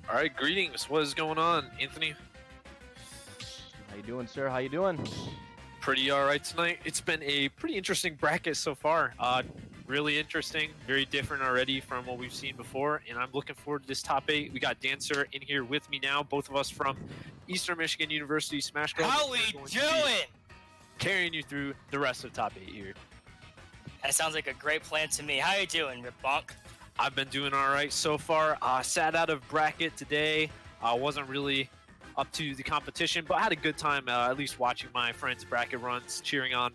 All right, greetings. What is going on, Anthony? How you doing, sir? How you doing? Pretty all right tonight. It's been a pretty interesting bracket so far. Really interesting, very different already from what we've seen before, and I'm looking forward to this top 8. We got Dancer in here with me now, both of us from Eastern Michigan University Smash Club. How we doing? Carrying you through the rest of top 8 here. That sounds like a great plan to me. How you doing, Rip Bonk? I've been doing all right so far. Sat out of bracket today. Wasn't really up to the competition, but I had a good time at least watching my friends' bracket runs, cheering on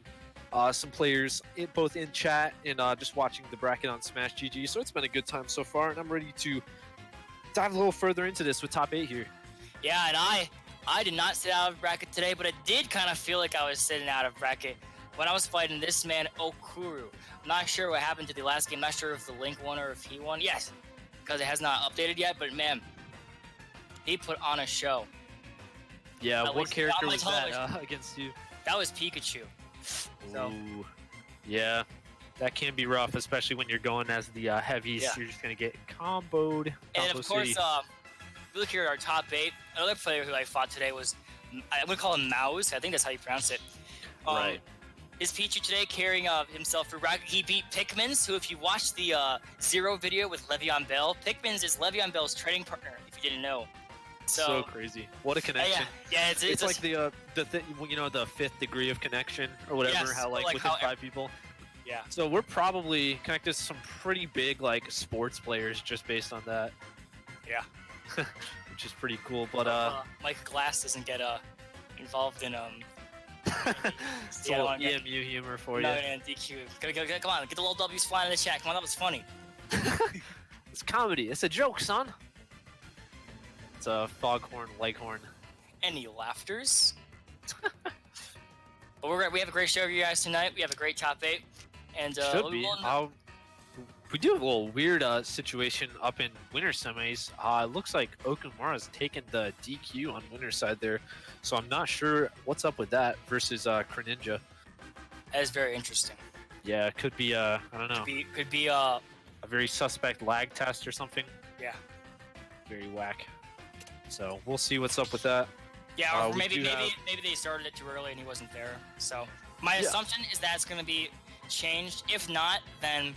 some players both in chat and just watching the bracket on Smash GG. So it's been a good time so far, and I'm ready to dive a little further into this with top 8 here. Yeah, and I did not sit out of bracket today, but I did kind of feel like I was sitting out of bracket when I was fighting this man, Okuru. I'm not sure what happened to the last game. Not sure if the Link won or if he won. Yes, because it has not updated yet, but man, he put on a show. Yeah, what character was that against you? That was Pikachu. So. Ooh, yeah, that can be rough, especially when you're going as the heavies. Yeah. You're just going to get comboed. And of course, we look here at our top 8. Another player who I fought today was, I'm going to call him Mouse. I think that's how you pronounce it. Right. His Pichu today carrying himself through bracket. He beat Pikmin's, who if you watch the Zero video with Le'Veon Bell, Pikmin's is Le'Veon Bell's training partner, if you didn't know. So crazy. What a connection. Yeah, it's like the fifth degree of connection or whatever, yes, how like within 5 people. Yeah. So we're probably connected to some pretty big like sports players just based on that. Yeah. Which is pretty cool, but Mike Glass doesn't get involved in it's a little EMU humor for you. No, DQ. Come on, get the little W's flying in the chat. Come on, that was funny. It's comedy. It's a joke, son. It's a foghorn, leghorn. Any laughters? But we have a great show for you guys tonight. We have a great top 8, and should be. We do have a little weird situation up in winter semis. It looks like Okumura's taken the DQ on winner's side there, so I'm not sure what's up with that versus Greninja. That is very interesting. Yeah, it could be I don't know. Could be a very suspect lag test or something. Yeah. Very whack. So we'll see what's up with that. Yeah, or maybe they started it too early and he wasn't there. So my assumption is that it's going to be changed. If not, then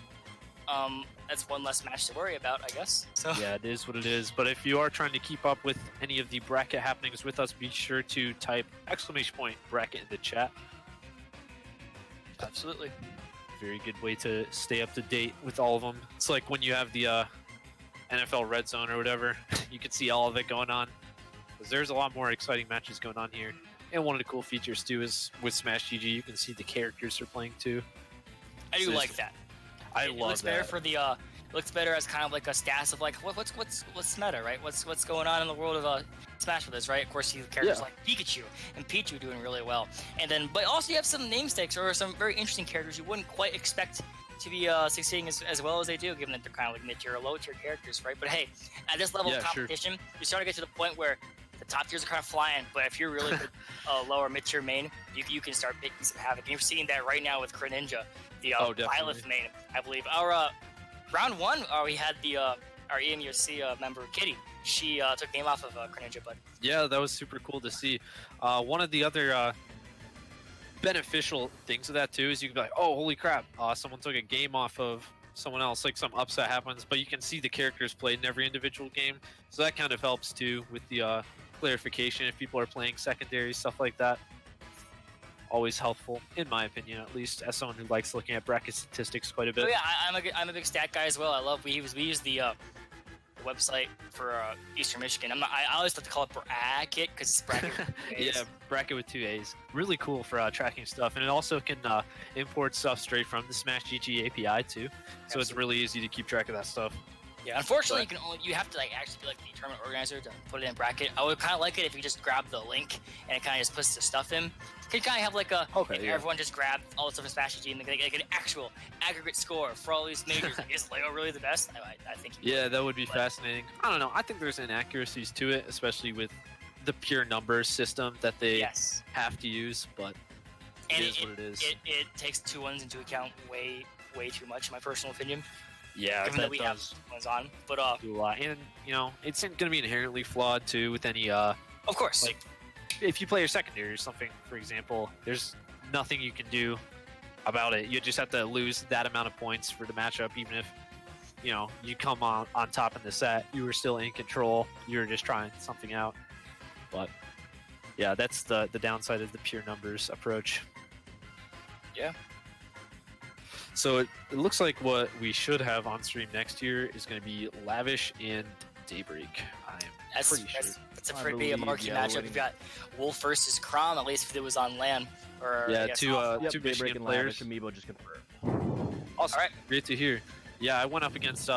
that's one less match to worry about, I guess. So yeah, it is what it is. But if you are trying to keep up with any of the bracket happenings with us, be sure to type !bracket in the chat. Absolutely. Very good way to stay up to date with all of them. It's like when you have the NFL Red Zone or whatever, you can see all of it going on. Because there's a lot more exciting matches going on here. And one of the cool features too is with Smash GG, you can see the characters they're playing too. I do like that. It looks better for the looks better as kind of like a stats of like what's meta, right? What's going on in the world of Smash with this, right? Of course, you have characters like Pikachu and Pichu doing really well, and then but also you have some namesakes or some very interesting characters you wouldn't quite expect to be succeeding as well as they do, given that they're kind of like mid-tier or low-tier characters, right? But hey, at this level of competition, you start to get to the point where the top tiers are kind of flying, but if you're really good lower mid-tier main, you can start making some havoc. And you're seeing that right now with Greninja, the Byleth main, I believe. Our round 1, we had the our EMUC member Kitty. She took name off of Greninja, but yeah, that was super cool to see. One of the other beneficial things of that too is you can be like, oh, holy crap, someone took a game off of someone else, like some upset happens, but you can see the characters played in every individual game, so that kind of helps too with the clarification if people are playing secondary, stuff like that. Always helpful, in my opinion, at least, as someone who likes looking at bracket statistics quite a bit. Oh yeah, I'm a big stat guy as well. We use the website for Eastern Michigan. I always like to call it bracket because it's bracket. Yeah, bracket with 2 A's. Really cool for tracking stuff, and it also can import stuff straight from the Smash GG API too. So it's really easy to keep track of that stuff. Yeah, unfortunately, you have to actually be like the tournament organizer to put it in bracket. I would kind of like it if you just grab the link and it kind of just puts the stuff in. You kind of have like everyone just grab all the stuff in Smash GG and they get like an actual aggregate score for all these majors. Is Lego really the best? I think. Yeah, that would be fascinating. I don't know. I think there's inaccuracies to it, especially with the pure numbers system that they have to use. But it is what it is. It takes 2 ones into account way too much, in my personal opinion. Yeah, given that we have ones on. But do a lot. And, it's going to be inherently flawed, too, with any, of course. like, if you play your secondary or something, for example, there's nothing you can do about it. You just have to lose that amount of points for the matchup, even if, you come on top in the set, you were still in control. You were just trying something out. But, yeah, that's the downside of the pure numbers approach. Yeah. So it looks like what we should have on stream next year is going to be Lavish and Daybreak. I'm pretty sure. That's a pretty big marquee matchup. We've got Wolf versus Crom, at least if it was on LAN. Or yeah, two Daybreak Michigan and players. Lavish Amiibo just confirmed. Awesome. All right, great to hear. Yeah, I went up against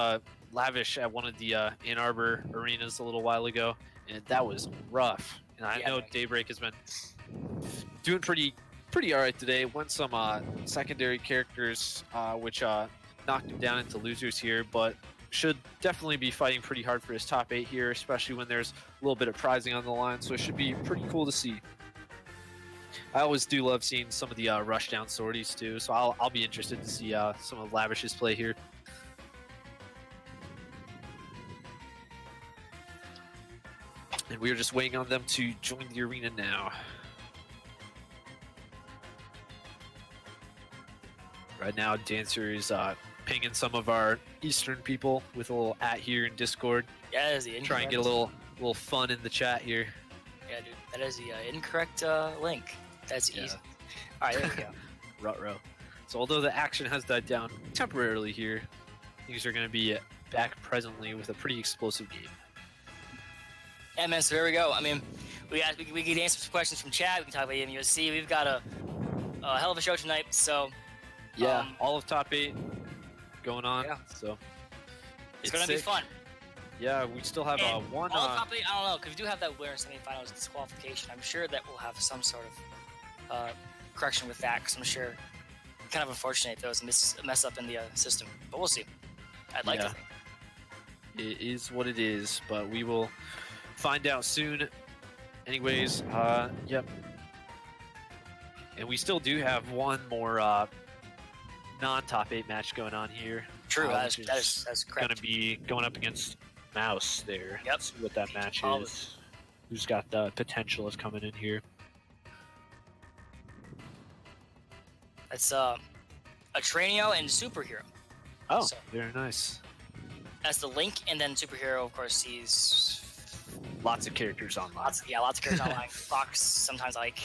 Lavish at one of the Ann Arbor arenas a little while ago, and that was rough. And I know Daybreak has been doing pretty all right today. Won some secondary characters, which knocked him down into losers here, but should definitely be fighting pretty hard for his top 8 here, especially when there's a little bit of prizing on the line, so it should be pretty cool to see. I always do love seeing some of the rush down sorties too, so I'll be interested to see some of Lavish's play here. And we are just waiting on them to join the arena now. Right now, Dancer is pinging some of our Eastern people with a little @ here in Discord. Yeah, that is the try and get a little fun in the chat here. Yeah, dude, that is the incorrect link. That's easy. All right, there we go. Ruh-roh. So although the action has died down temporarily here, things are going to be back presently with a pretty explosive game. Yeah, man, so here we go. I mean, we can answer some questions from chat. We can talk about USC. We've got a hell of a show tonight, so... Yeah, all of top 8 going on, so... It's going to be fun. Yeah, we still have one... All top 8, I don't know, because we do have that winner semifinals disqualification. I'm sure that we'll have some sort of correction with that, because I'm sure kind of unfortunate if there was a mess up in the system. But we'll see. I'd like to think. It is what it is, but we will find out soon. Anyways, yep. And we still do have one more non-top 8 match going on here. True, that's correct. Going to be going up against Mouse there. Yep. See what that match is. Who's got the potential of coming in here? It's a Trainio and Superhero. Oh, so, very nice. That's the Link, and then Superhero, of course, sees lots of characters online. Lots of characters online. Fox sometimes like.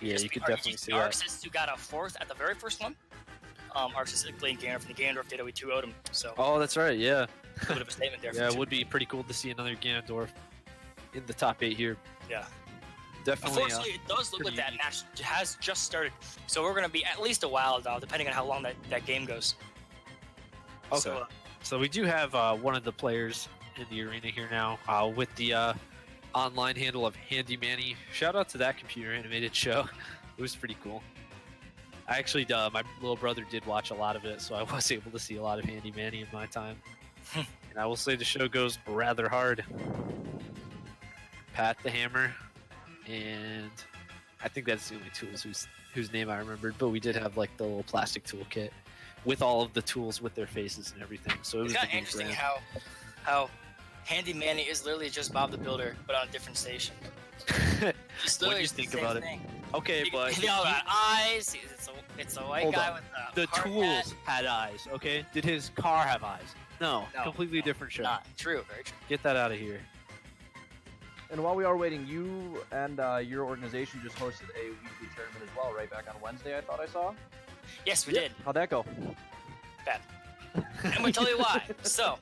Yeah, you could definitely see that. Arxis, who got a 4th at the very first one. Arxis playing Ganondorf, and the Ganondorf did we 2-0'd him. So. Oh, that's right. Yeah. A bit of a statement there. Yeah, it would be pretty cool to see another Ganondorf in the top 8 here. Yeah. Definitely. Unfortunately, it does look like that match has just started, so we're going to be at least a while, though, depending on how long that game goes. Okay. So we do have one of the players in the arena here now with the online handle of Handy Manny. Shout out to that computer animated show. It was pretty cool. I actually, my little brother did watch a lot of it, so I was able to see a lot of Handy Manny in my time. And I will say the show goes rather hard. Pat the Hammer, and I think that's the only tools whose name I remembered, but we did have like the little plastic toolkit with all of the tools with their faces and everything. So it was kind of interesting how Handy Manny is literally just Bob the Builder, but on a different station. What do you think about it? Okay, but they all got eyes. It's a white guy with the tools had eyes. Okay, did his car have eyes? No, completely different show. Not true. Very true. Get that out of here. And while we are waiting, you and your organization just hosted a weekly tournament as well, right back on Wednesday, I thought I saw? Yes, we did. How'd that go? Bad. I'm going to tell you why. So,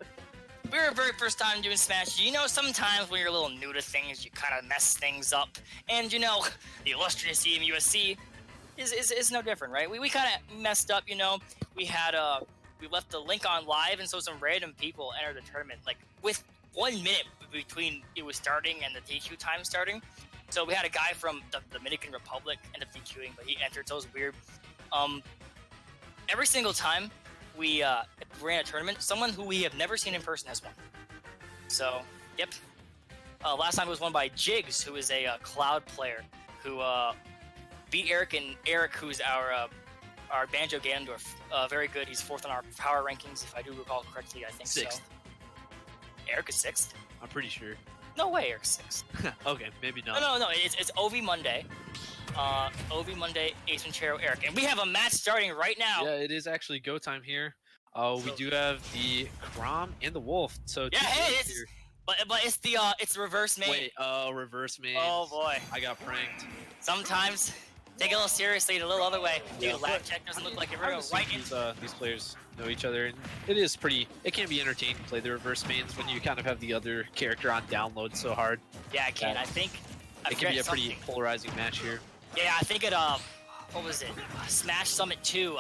we were very first time doing Smash. You know, sometimes when you're a little new to things, you kind of mess things up. And, you know, the illustrious EMUSC is no different, right? We kind of messed up, you know. We had we left the link on live, and so some random people entered the tournament, like, with 1 minute between it was starting and the DQ time starting. So we had a guy from the Dominican Republic end up DQing, but he entered, so it was weird. Every single time we ran a tournament, someone who we have never seen in person has won. So, yep. Last time it was won by Jigs, who is a Cloud player, who beat Eric, and Eric, who's our our Banjo Ganondorf. Very good. He's 4th on our power rankings, if I do recall correctly. I think 6th. so. Eric is 6th? I'm pretty sure. No way, Eric's 6th. Okay, maybe not. No. It's OV Monday. OV Monday, Ace Ventura, Eric. And we have a match starting right now. Yeah, it is actually go time here. We do have the Crom and the Wolf. So Yeah, two hey, wolves it's, here. but it's the reverse main. Wait, reverse main. Oh boy. I got pranked. Sometimes take it a little seriously, a little other way. Yeah. Dude, lab check doesn't look like you're I going haven't right seen into. these players know each other, and it can be entertaining to play the reverse mains when you kind of have the other character on download so hard. Yeah, I can. Yeah. I think. It can be a pretty polarizing match here. Yeah, I think it. What was it? Smash Summit 2.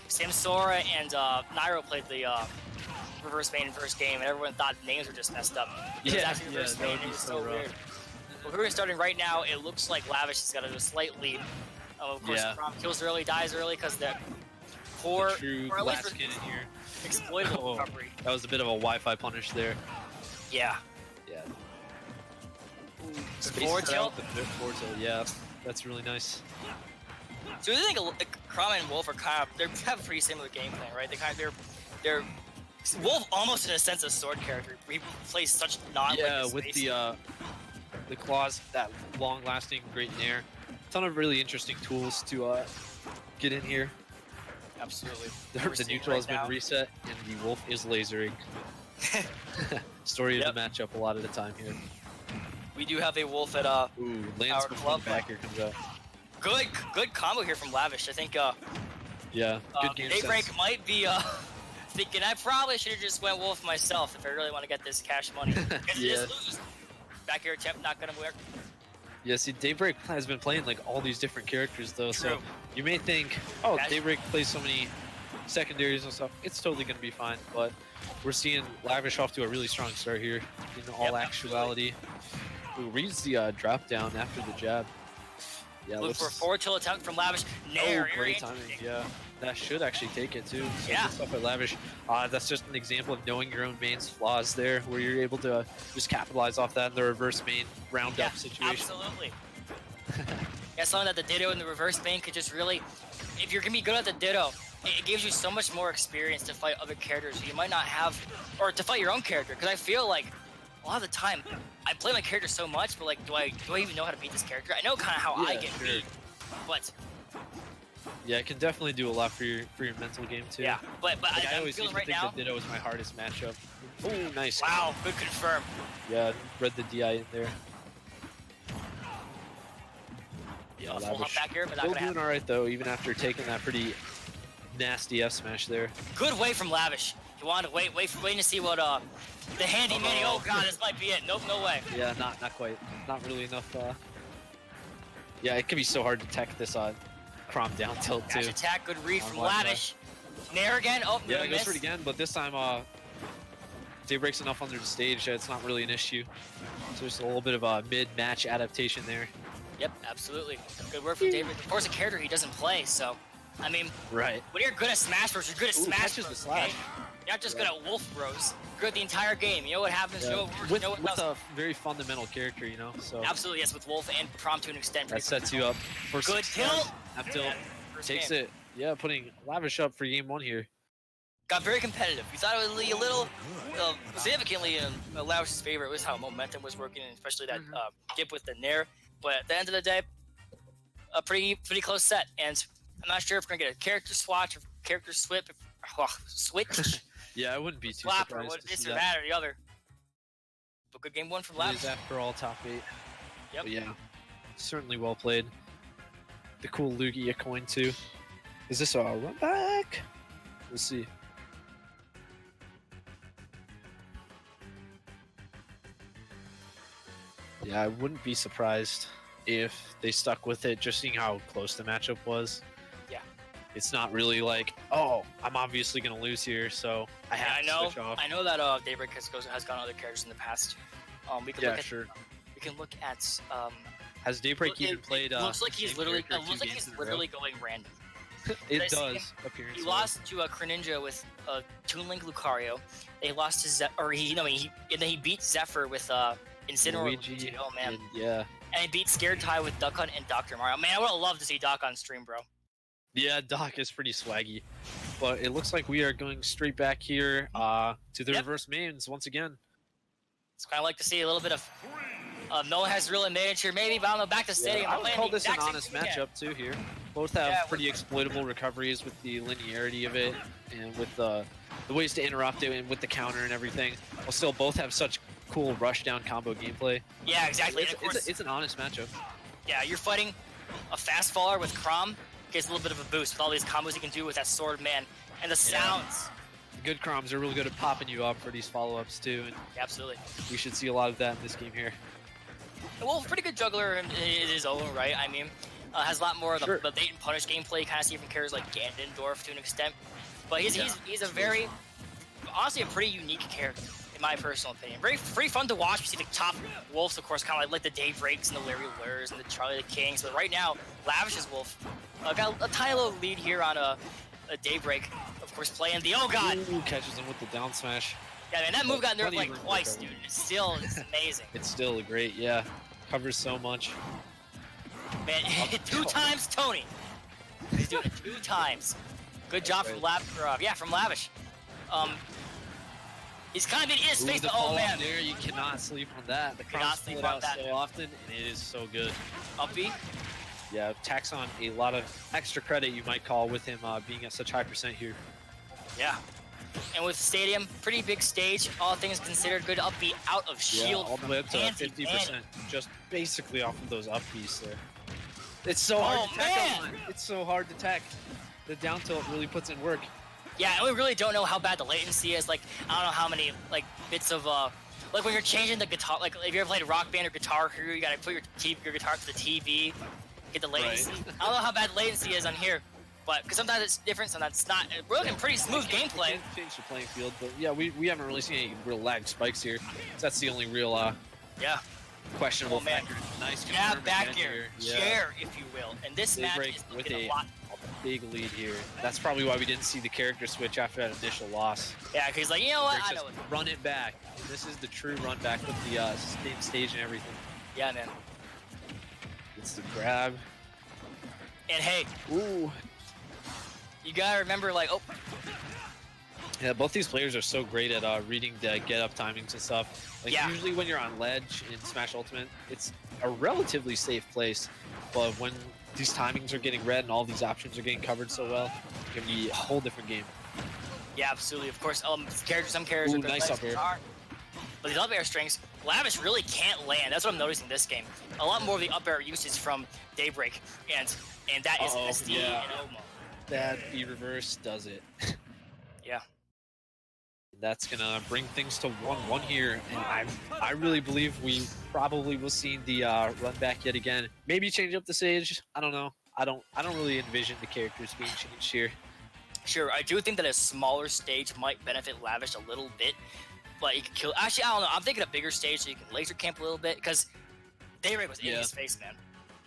Samsora and Nairo played the reverse main first game, and everyone thought the names were just messed up. It was Yeah, actually reverse that main. would be It was so rough. weird. Well, we're starting right now. It looks like Lavish has got a slight lead. Of course, Yeah. Crom kills early, dies early because the poor, The true or at least glass kid in here. exploitable Oh. recovery. That was a bit of a Wi-Fi punish there. Yeah. Yeah. Forward tilt. Forward tilt, yeah. That's really nice. So I think Crom and Wolf are they have a pretty similar game plan, right? They're Wolf almost in a sense a sword character. He plays such Yeah, with the claws, that long-lasting great nair. Ton of really interesting tools to get in here. Absolutely. The neutral has been reset, and the Wolf is lasering. Story of the matchup a lot of the time here. We do have a Wolf at Ooh, lands our before club. the back here comes out. Good combo here from Lavish. I think Yeah, good game Daybreak sense. might be thinking I probably should have just went Wolf myself if I really want to get this cash money. Yeah. Back air attempt not gonna work. Yeah, see, Daybreak has been playing like all these different characters though, so True. you may think, oh, That's- Daybreak plays so many secondaries and stuff, it's totally going to be fine, but we're seeing Lavish off to a really strong start here in all actuality. Who reads the drop down after the jab. Yeah, Look for a forward tilt attempt from Lavish. Nair, great timing, yeah. That should actually take it too. So Yeah. good stuff at Lavish. That's just an example of knowing your own main's flaws there, where you're able to just capitalize off that in the reverse main round-up situation. Absolutely. Yeah, something that the Ditto in the reverse main could just really, if you're gonna be good at the Ditto, it gives you so much more experience to fight other characters you might not have, or to fight your own character. Because I feel like a lot of the time, I play my character so much, but like, do I even know how to beat this character? I know kind of how I Yeah, get sure. beat, but Yeah, it can definitely do a lot for your mental game too. yeah, but Like, I I'm always feeling used to right think now. that Ditto was my hardest matchup. Oh, nice. Wow, good confirm. Yeah, read the DI in there. Yeah, full hop back here, but not Still gonna doing happen. all right though, even after taking that pretty nasty F smash there. Good way from Lavish. You want to waiting to see what the handy mini. Oh god, this might be it. Nope, no way. Yeah, not quite. Not really enough. Yeah, it can be so hard to tech this Crom down tilt too. Dash attack, good read On from Wi-Fi. Lavish. Nair again. Oh, Yeah, no it goes miss. for it again, but this time Daybreak's enough under the stage that it's not really an issue. So just a little bit of a mid-match adaptation there. Yep, absolutely. Good work from David. Of course, a character he doesn't play, so I mean, Right. when you're good at Smash Bros, you're good at Ooh, Smash catches Bros. the slash. Okay? You're not just good at Wolf Bros. You're good the entire game. You know what happens. You know what works. With, You know what with doesn't. a very fundamental character, you know, so Absolutely, yes, with Wolf and Prom to an extent. that sets you up for Good success. tilt. F tilt First takes game. it. Yeah, putting Lavish up for game 1 here. Got very competitive. We thought it would be a little significantly in Lavish's favor. It was how momentum was working, and especially that dip with the Nair. But at the end of the day, a pretty close set. And I'm not sure if we're gonna get a character swatch or character switch. Switch. Yeah, I wouldn't be too Swap or surprised what, to this see or that or the other. But good game 1 from It Lavish. is after all top 8. Yep. But yeah, certainly well played. The cool Lugia coin too. Is this a run back? We'll see. Yeah, I wouldn't be surprised if they stuck with it, just seeing how close the matchup was. Yeah. It's not really like, oh, I'm obviously going to lose here, so I have to switch off. I know that Daybreak has gone other characters in the past. We can Yeah, look at sure. we can look at Has Daybreak even played? It looks like he's same literally character 2 games in a row? going random. It I see does appearance. He lost to Greninja with Toon Link Lucario. They lost to and then he beat Zephyr with Incineroar Luigi. Oh man. Yeah. And he beat Scared Ty with Duck Hunt and Dr. Mario. Man, I would have loved to see Doc on stream, bro. Yeah, Doc is pretty swaggy. But it looks like we are going straight back here to the reverse mains once again. It's kind of like to see a little bit of no one has really managed here, maybe, but I don't know, back to stadium. I would call this an exact same honest thing again. matchup too here. Both have pretty exploitable recoveries with the linearity of it and with the ways to interrupt it and with the counter and everything. While still both have such cool rush down combo gameplay. Yeah, exactly. It's an honest matchup. Yeah, you're fighting a fast faller with Chrom, gets a little bit of a boost with all these combos you can do with that sword, man. And the sounds. Good Chroms are really good at popping you up for these follow-ups too, and Yeah, absolutely. we should see a lot of that in this game here. Well, pretty good juggler in his own right. I mean, has a lot more of the bait and punish gameplay. You kind of see from characters like Ganondorf to an extent. But he's a very, honestly, a pretty unique character, in my personal opinion. Very fun to watch. You see the top wolves, of course, kind of like the Daybreaks and the Larry Lures and the Charlie the Kings. But right now, Lavish's wolf got a tiny little lead here on a Daybreak, of course, playing the Ooh, catches him with the down smash. Yeah, man, that move got nerfed like twice, dude. It's amazing. It's still great, yeah. Covers so much. Man, 2 times Tony. He's doing it 2 times. Good job from Lavish. He's kind of in his face, but oh man. There, you cannot sleep on that. The cannot sleep on that so often, and it is so good. Up B. Yeah, tacks on a lot of extra credit, you might call, with him being at such high percent here. Yeah. And with Stadium, pretty big stage, all things considered, good up B out of shield. Yeah, all the way up to 50%, just basically off of those up Bs there. It's so hard to tech online. It's so hard to tech. The down tilt really puts in work. Yeah, and we really don't know how bad the latency is. Like, I don't know how many bits of like when you're changing the guitar. Like, if you ever played Rock Band or Guitar Hero, you gotta put your guitar to the TV, get the latency. Right. I don't know how bad the latency is on here, but because sometimes it's different, sometimes it's not. We're looking pretty smooth gameplay. Change the playing field, but yeah, we haven't really seen any real lag spikes here. So that's the only real questionable factor. Nice back here, chair, if you will. And this match is looking a lot. Big lead here. That's probably why we didn't see the character switch after that initial loss. Yeah, because like, you know what? I know run it back. This is the true run back with the same stage and everything. Yeah, man. It's the grab. And hey, you gotta remember, like, yeah, both these players are so great at reading the get-up timings and stuff. Like, usually when you're on ledge in Smash Ultimate, it's a relatively safe place, but when these timings are getting read and all these options are getting covered so well, it's gonna be a whole different game. Yeah, absolutely. Of course, some characters are good. Nice up air. But these up air strings, Lavish really can't land. That's what I'm noticing this game. A lot more of the up air usage from Daybreak, and that is SD and Omo. That B reverse does it. Yeah. That's gonna bring things to 1-1 here, and I really believe we probably will see the run back yet again. Maybe change up the stage. I don't know. I don't really envision the characters being changed here. Sure, I do think that a smaller stage might benefit Lavish a little bit, but you can kill. Actually, I don't know. I'm thinking a bigger stage so you can laser camp a little bit, because Daybreak was in his face, man.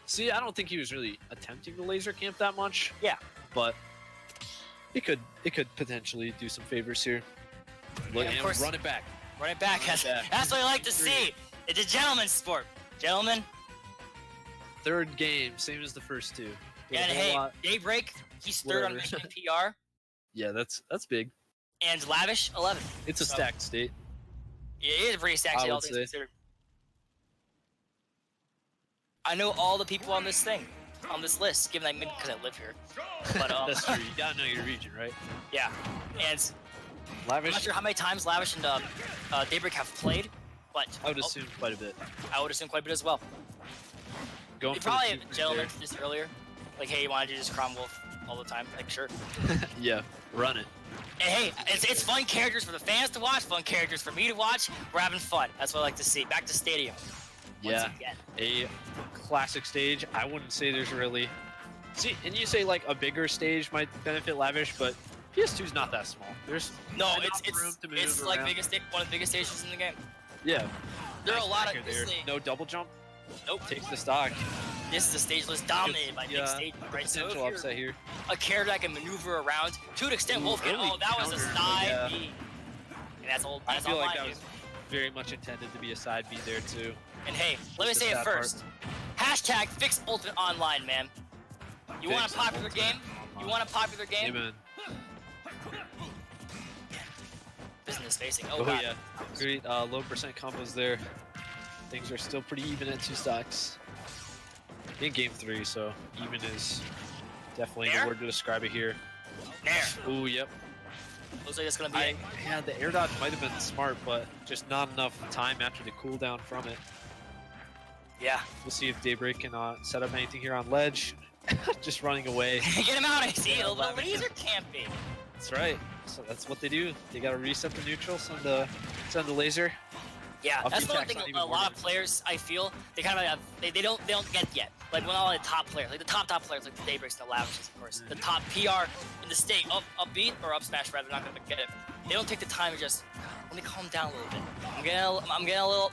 See, I don't think he was really attempting to laser camp that much. Yeah, but it could potentially do some favors here. Look, of course, run it back. Run it back. That's what I like to see. It's a gentleman's sport. Gentlemen. Third game, same as the first two. Yeah, and hey, Daybreak, he's third on Mission PR. Yeah, that's big. And Lavish, 11. It's a stacked state. Yeah, it is a pretty stacked state, all things considered. I know all the people on this list, given that maybe because I live here. But that's true. You gotta know your region, right? Yeah, and Lavish. I'm not sure how many times Lavish and Daybreak have played, but I would assume quite a bit. I would assume quite a bit as well. Going probably a gentleman just earlier, like, hey, you want to do just Chrom Wolf all the time? Like, sure. Yeah, run it. And hey, it's fun characters for the fans to watch, fun characters for me to watch. We're having fun. That's what I like to see. Back to Stadium. Yeah, a classic stage. I wouldn't say there's really... See, and you say like a bigger stage might benefit Lavish, but PS2's not that small. There's it's like one of the biggest stages in the game. Yeah. There are a lot of... No double jump. Nope. Takes the stock. This is a stage list dominated by big stage, right? So potential upset here. A character that can maneuver around to an extent. Wolf can. Oh, that was a side B. And that's all. I feel like that was very much intended to be a side B there too. And hey, let me say it first. Hashtag fix Ultimate Online, man. You want a popular game? You want a popular game? Amen. Business facing. Oh, Oh God. yeah, great low percent combos there. Things are still pretty even at 2 stocks. In game 3, so even is definitely Nair? the word to describe it here. Nair. Ooh, yep. Looks like it's gonna be. Yeah, the air dodge might have been smart, but just not enough time after the cooldown from it. Yeah. We'll see if Daybreak can set up anything here on ledge. Just running away. Get him out! I see. Yeah, The Lavish. laser camping. That's right. So that's what they do. They gotta reset the neutral, send the laser. Yeah, Up that's the the one attack's thing not even a lot of working. players I feel they kind of have, they don't get yet. Like when all the top players, like the top players, like the Daybreaks and the Lavishes, of course, the top PR in the state, up beat or up smash rather, not gonna get it. They don't take the time to just let me calm down a little bit. I'm getting a little,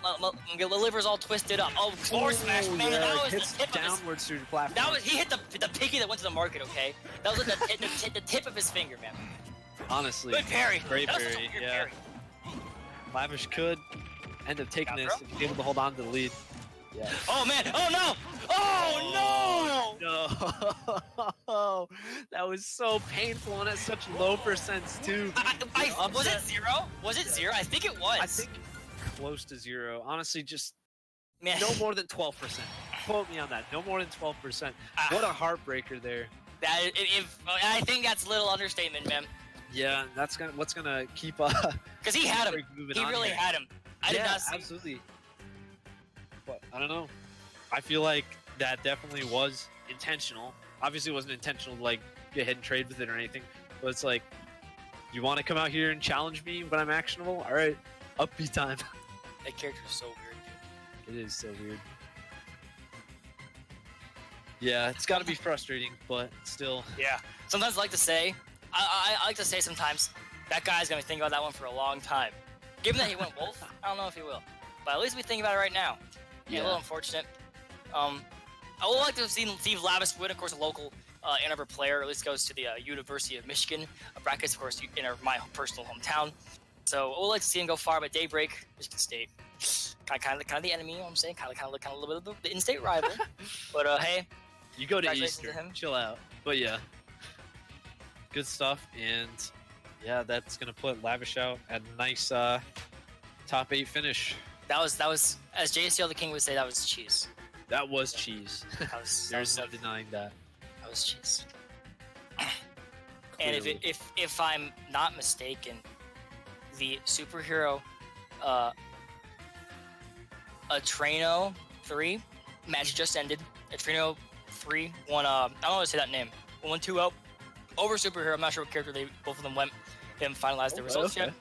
the liver's all twisted up. Oh, forward smash, man, yeah, that was the hits tip of his. downwards through the platform. He hit the piggy that went to the market. Okay, that was like the tip of his finger, man. Honestly, Good parry. great That was such a parry. weird Yeah, parry. Lavish could end up taking Down this throw? if he's able to hold on to the lead. Yeah. Oh man! Oh no! Oh no! No, that was so painful and at such low percents too. Was it 0? Was it 0? I think it was. I think close to 0. Honestly, just Man. no more than 12%. Quote me on that. No more than 12%. Ah. What a heartbreaker there. That I think that's a little understatement, man. Yeah, that's what's gonna keep Because he had him. Daybreak moving He on really here. had him. I did Yeah, not see. absolutely. But I don't know. I feel like that definitely was intentional. Obviously, it wasn't intentional to like get ahead and trade with it or anything. But it's like, you want to come out here and challenge me when I'm actionable? All right, upbeat time. That character is so weird. It is so weird. Yeah, it's got to be frustrating, but still. Yeah. Sometimes I like to say, I like to say sometimes, that guy's gonna think about that one for a long time. Given that he went Wolf, I don't know if he will. But at least we think about it right now. Yeah, a little unfortunate. I would like to have seen Steve Lavis win, of course, a local Ann Arbor player, at least goes to the University of Michigan brackets, of course, in my personal hometown. So I would like to see him go far, but Daybreak, Michigan State, kind of the enemy. You know what I'm saying, kind of a little bit of the in-state rival. But hey, You go to congratulations to Easter, him. chill out. But yeah, good stuff, and yeah, that's gonna put Lavish out at a nice top 8 finish. that was as JCL the King would say, that was cheese. That was cheese. That was There's no denying that. That was cheese. And Clearly. if I'm not mistaken, the superhero Atrino 3 match just ended. Atrino 3 won I don't know how to say that name. 1-2 over superhero. I'm not sure what character both of them went. They haven't finalized their results yet.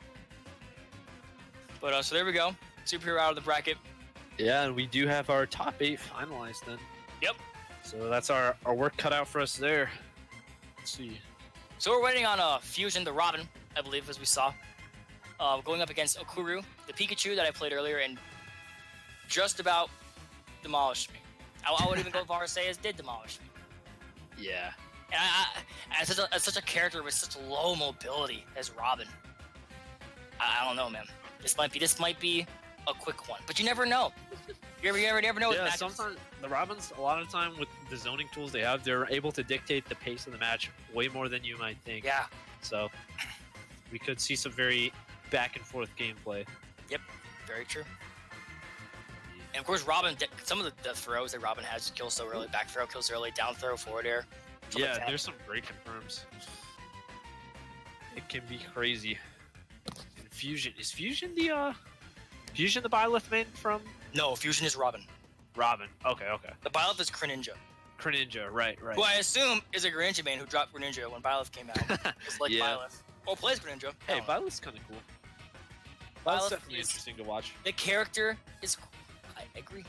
But so there we go. Superhero out of the bracket. Yeah, and we do have our top 8 finalized then. Yep. So that's our work cut out for us there. Let's see. So we're waiting on Fusion the Robin, I believe, as we saw. Going up against Okuru, the Pikachu that I played earlier, and just about demolished me. I would even go as far as say as did demolish me. Yeah. And as such a character with such low mobility as Robin, I don't know, man. This might be a quick one, but you never know. You never know. with Yeah, matches. sometimes the Robins, a lot of the time with the zoning tools they have, they're able to dictate the pace of the match way more than you might think. Yeah, So we could see some very back and forth gameplay. very true. And of course, Robin, some of the throws that Robin has kills so early. Back throw kills early, down throw, forward air. stuff like Yeah, that. there's some great confirms. It can be crazy. And Fusion, is Fusion the Byleth main from No, Fusion is Robin. Robin? Okay. The Byleth is Greninja, Greninja, right. who I assume is a Greninja main who dropped Greninja when Byleth came out. It's like Yeah. Byleth. Or plays Greninja. Hey, I don't know. Byleth's kind of cool. Byleth's Byleth definitely is- interesting to watch. The character is cool. I agree.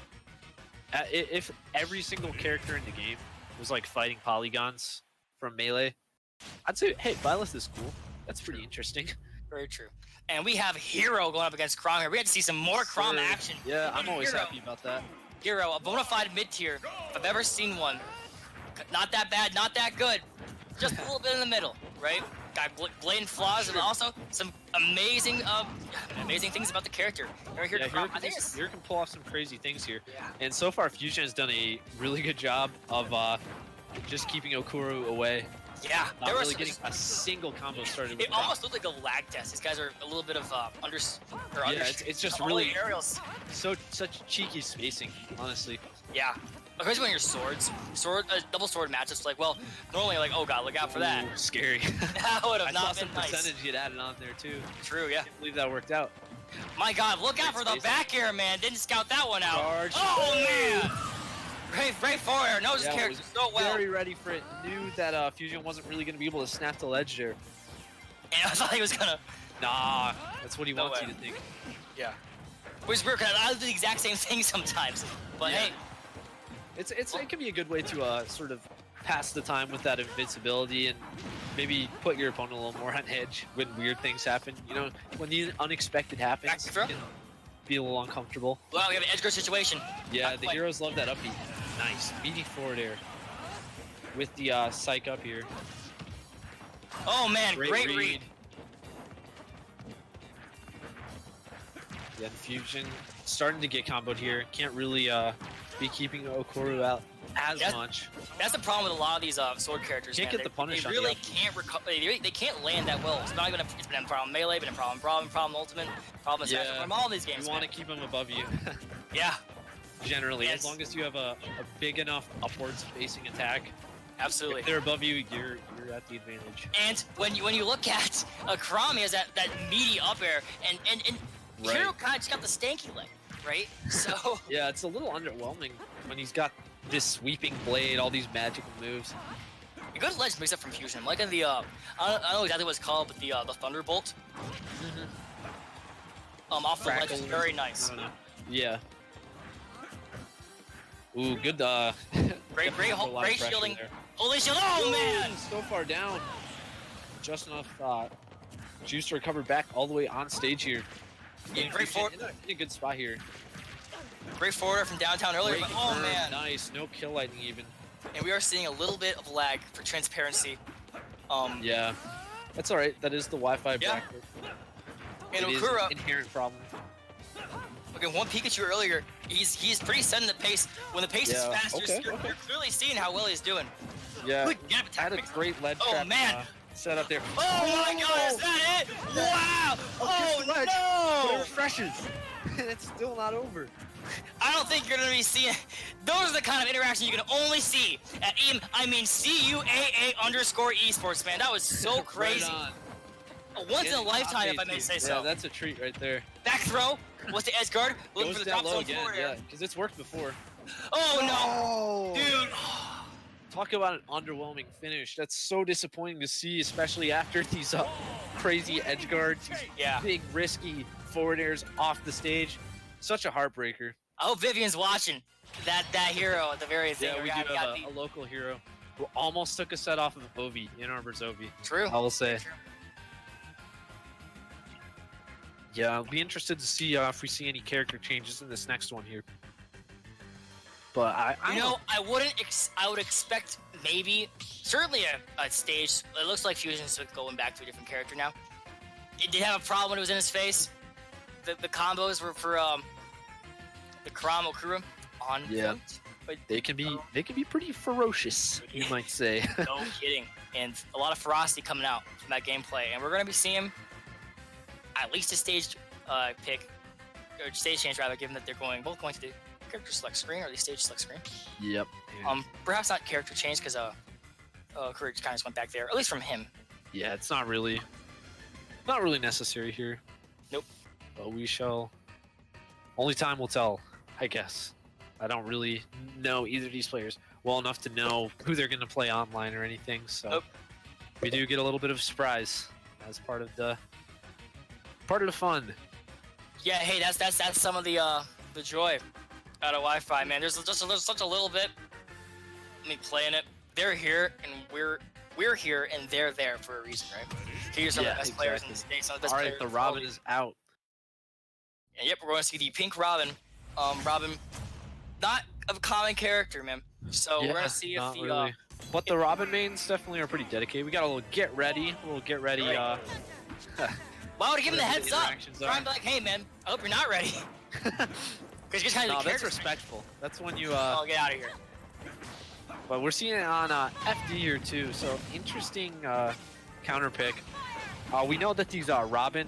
If every single character in the game was like fighting polygons from Melee, I'd say, hey, Byleth is cool. That's pretty interesting. Very true. And we have Hero going up against Crom here. We had to see some more Crom Sure. action. Yeah, I'm And always Hero, happy about that. Hero, a bona fide mid-tier, if I've ever seen one. Not that bad, not that good. Just a little bit in the middle, right? Got blatant flaws and also some amazing things about the character. Right here, Yeah, Crom, I think Hero can pull off some crazy things here. Yeah. And so far, Fusion has done a really good job of just keeping Okuru away. Yeah, Not there really was getting a single combo started. With it almost looked like a lag test. These guys are a little bit of it's just all really the aerials. such cheeky spacing, honestly. Yeah, especially when you're double sword matchups. Like, well, normally like, oh god, look out for that. Ooh, scary. That would have I saw not some been nice. percentage you'd added on there too. True, yeah. Can't believe that worked out. My god, look out for Great the spacing. back air, man. Didn't scout that one out. Charge. Oh man. Great forward air. Knows his Yeah, character was so well. very ready for it. Knew that Fusion wasn't really going to be able to snap the ledge there. And I thought he was gonna. Nah, that's what he No wants way. you to think. Yeah. Which is weird because I do the exact same thing sometimes. But Yeah. hey, It can be a good way to sort of pass the time with that invincibility and maybe put your opponent a little more on edge when weird things happen. You know, when the unexpected happens, Back throw? you can be a little uncomfortable. wow, we have an edge guard situation. Yeah, Back the play. heroes love that upbeat. Nice, meaty forward air with the psych up here. Oh man, great read. read. Yeah, Fusion starting to get comboed here. Can't really be keeping Okoro out as That's- much. That's the problem with a lot of these sword characters. Can't man. get the punish They on the really up. can't recover. They can't land that well. It's not even. It's been a problem melee, been a problem ultimate, problem Yeah. from all these games. You want to man. keep them above you, Yeah, generally. Yes. As long as you have a big enough upwards facing attack. absolutely. If they're above you, you're at the advantage. And when you look at Karami has that meaty up air, and Right. Hero kind of just got the stanky leg, right? So Yeah, it's a little underwhelming when he's got this sweeping blade, all these magical moves. a good ledge mix up from Fusion. I'm liking the I don't know exactly what it's called, but the Thunderbolt off the ledge is Crackle. very nice. I don't know. Yeah. Ooh, good. Great definitely a lot of pressure shielding. there. Holy shield! Oh Ooh, man! so far down. Just enough juice to recover back all the way on stage here. Yeah, great Fusion forward, in a good spot here. great forwarder from downtown earlier. Great But, oh confirm, man! nice. No kill lightning even. And we are seeing a little bit of lag for transparency. Yeah, that's all right. That is the Wi-Fi Yeah. bracket. And It is Okura, an inherent problem. okay, one Pikachu earlier. He's pretty setting the pace. When the pace is Yeah, fast, okay, you're clearly seeing how well he's doing. Yeah, Quick, get up, attack, had a mix. great lead Oh, trap man. set up there. Oh my God, is that it? Wow! Oh But it no! refreshes, and it's still not over. I don't think you're gonna be seeing. Those are the kind of interactions you can only see at CUAA _ esports, man. That was so crazy. Right on. A once in a And lifetime, if I top may eight, say too. so. Yeah, that's a treat right there. Back throw. What's the edge guard? Looking Goes for the down drop low zone again, forward yeah, air. because it's worked before. Oh no, dude. Talk about an underwhelming finish. That's so disappointing to see, especially after these crazy edge guards, these Yeah. big risky forward airs off the stage. Such a heartbreaker. I hope Vivian's watching that hero at the very thing. Yeah, where we he do got have a local hero who almost took a set off of Ovi, in Arbor's Ovi. True. I will say. Yeah, I'll be interested to see if we see any character changes in this next one here. But I You don't know, I would expect maybe, certainly a stage. It looks like Fusion's going back to a different character now. It did have a problem when it was in his face. The combos were for the Karam Okura on Yeah. point, but they can be pretty ferocious, you might say. no kidding. And a lot of ferocity coming out from that gameplay, and we're gonna be seeing at least a stage pick or stage change rather, given that they're both going to the character select screen or the stage select screen. Yep. Perhaps not character change because Courage kind of just went back there, at least from him. Yeah, it's not really necessary here. Nope. But we shall. Only time will tell, I guess. I don't really know either of these players well enough to know who they're going to play online or anything. So Nope. we do get a little bit of surprise as part of the fun. Yeah, hey, that's some of the joy out of Wi-Fi, man. There's just such a little bit. Me playing it. They're here and we're here and they're there for a reason, right? Here's some of the best players in the state. Some of the best All right, players the in the Robin world. is out. And yep, we're going to see the pink Robin. Robin, not a common character, man. So we're going to see if not the really. But the Robin mains definitely are pretty dedicated. We got a little get ready. Why would I give him the whatever heads the up? interactions Try are. and be like, hey, man, I hope you're not ready. Because you're just kind of No, the that's character. respectful. That's when you Oh, get out of here. But we're seeing it on FD here too, so interesting counter pick. We know that these Robin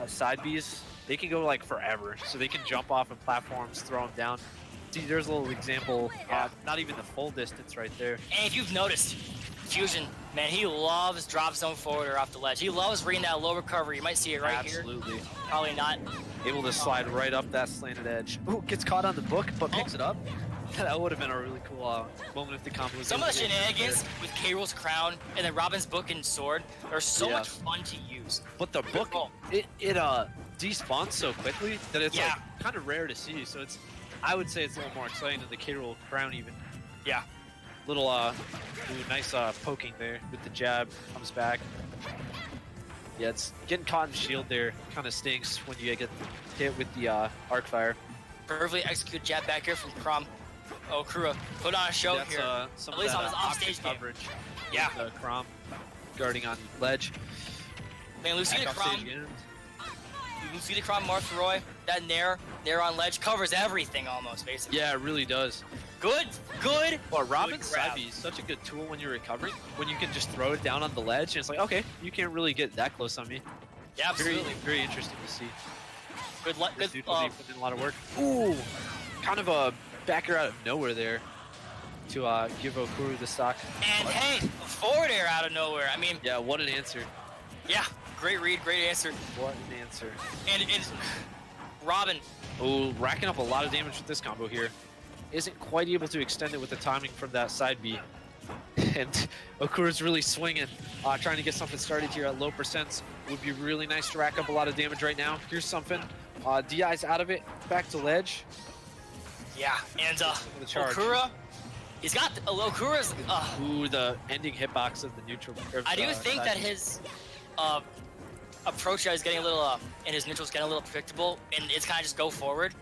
side Bs, they can go like forever, so they can jump off of platforms, throw them down. See, there's a little example, not even the full distance right there. And if you've noticed, Fusion, man, he loves drop zone forward or off the ledge. He loves reading that low recovery. You might see it right here. Absolutely. Probably not. Able to slide right up that slanted edge. Ooh, gets caught on the book, but picks it up. That would have been a really cool moment if the combo was Some of the shenanigans with K-Rool's crown and then Robin's book and sword are so much fun to use. But the book, it despawns so quickly that it's like kind of rare to see. So it's, I would say it's a little more exciting than the K-Rool crown even. Yeah. Little nice poking there with the jab, comes back. Yeah, it's getting caught in shield there. Kind of stinks when you get hit with the arc fire. Perfectly executed jab back here from Crom. Oh, Kura put on a show here. Some at least on his optic offstage game. coverage. Yeah. With, Crom guarding on ledge. Man, Lucina Crom. Lucina Crom, Martha Roy, that nair on ledge covers everything almost, basically. Yeah, it really does. Good. Well, Robin's side B is such a good tool when you're recovering. When you can just throw it down on the ledge, and it's like, okay, you can't really get that close on me. Yeah, absolutely. Very interesting to see. Good luck. This dude will be putting in a lot of work. Ooh, kind of a backer out of nowhere there to give Okuru the stock. And hey, a forward air out of nowhere. I mean, yeah, what an answer. Yeah, great read, great answer. What an answer. And it's Robin. Ooh, racking up a lot of damage with this combo here. Isn't quite able to extend it with the timing from that side B. And Okuru's really swinging, trying to get something started here at low percents. Would be really nice to rack up a lot of damage right now. Here's something. DI's out of it, back to ledge. Yeah, and Okura, he's got Okura's. Ooh, the ending hitbox of the neutral. I do think that his approach is getting a little, and his neutral's getting a little predictable, and it's kind of just go forward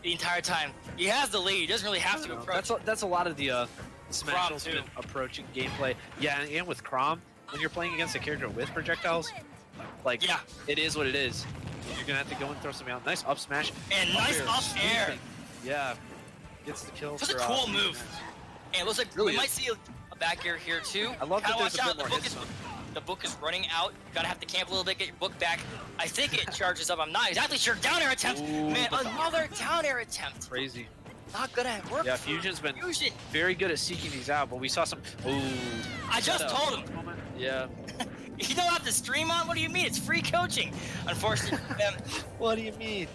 the entire time. He has the lead. He doesn't really have to approach. That's a lot of the Smash Ultimate approaching gameplay. Yeah, and with Crom, when you're playing against a character with projectiles, like it is what it is. You're gonna have to go and throw something out. Nice up smash and nice up air. Yeah, gets the kill. That's a cool move. And it looks like we might see a back air here too. I love that there's a bit more hit zone. The book is running out. Gotta have to camp a little bit, get your book back. I think it charges up. I'm not exactly sure. Down air attempt. Ooh, man, another down air attempt. Crazy. Not gonna work. Yeah, Fusion's been very good at seeking these out, but we saw some. Ooh. I just told him. Yeah. You don't have to stream on? What do you mean? It's free coaching. Unfortunately for them. What do you mean?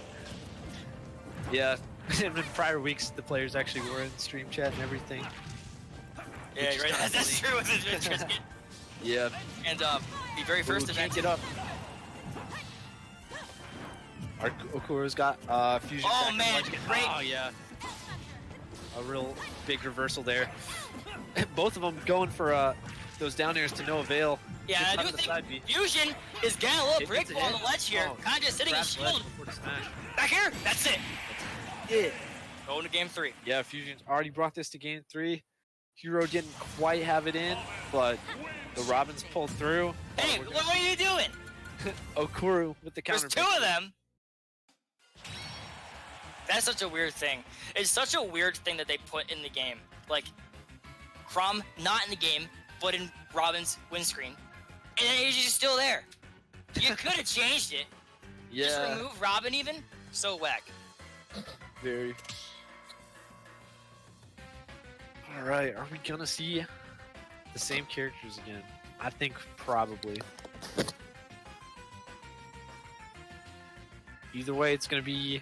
Yeah. In prior weeks, the players actually were in stream chat and everything. Yeah, right. That's true. Yeah. And the very first event. Get up. Okuru's got Fusion. Oh man, great. Oh yeah. A real big reversal there. Both of them going for those down airs to no avail. Yeah, I do think Fusion is getting a little break on the ledge here. Kind of just sitting in shield. Back here. That's it. It. Going to game 3. Yeah, Fusion's already brought this to game 3. Hero didn't quite have it in, but the Robins pulled through. Hey, what are you doing? Okuru with the counter. There's 2 of them. That's such a weird thing. It's such a weird thing that they put in the game. Like, Crom not in the game, but in Robin's windscreen. And then he's just still there. You could have changed it. Yeah. Just remove Robin even? So whack. Very. Alright, are we gonna see the same characters again? I think probably. Either way, it's gonna be,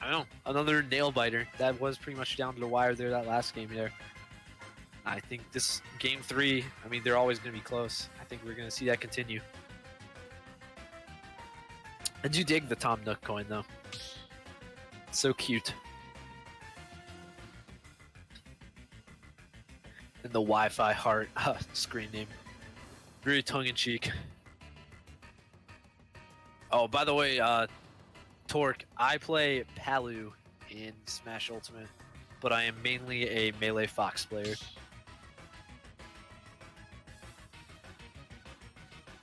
I don't know, another nail biter. That was pretty much down to the wire there, that last game there. I think this game 3, I mean, they're always gonna be close. I think we're gonna see that continue. I do dig the Tom Nook coin though. So cute. And the Wi-Fi heart screen name. Very tongue-in-cheek. Oh, by the way, Torque, I play Palu in Smash Ultimate, but I am mainly a Melee Fox player.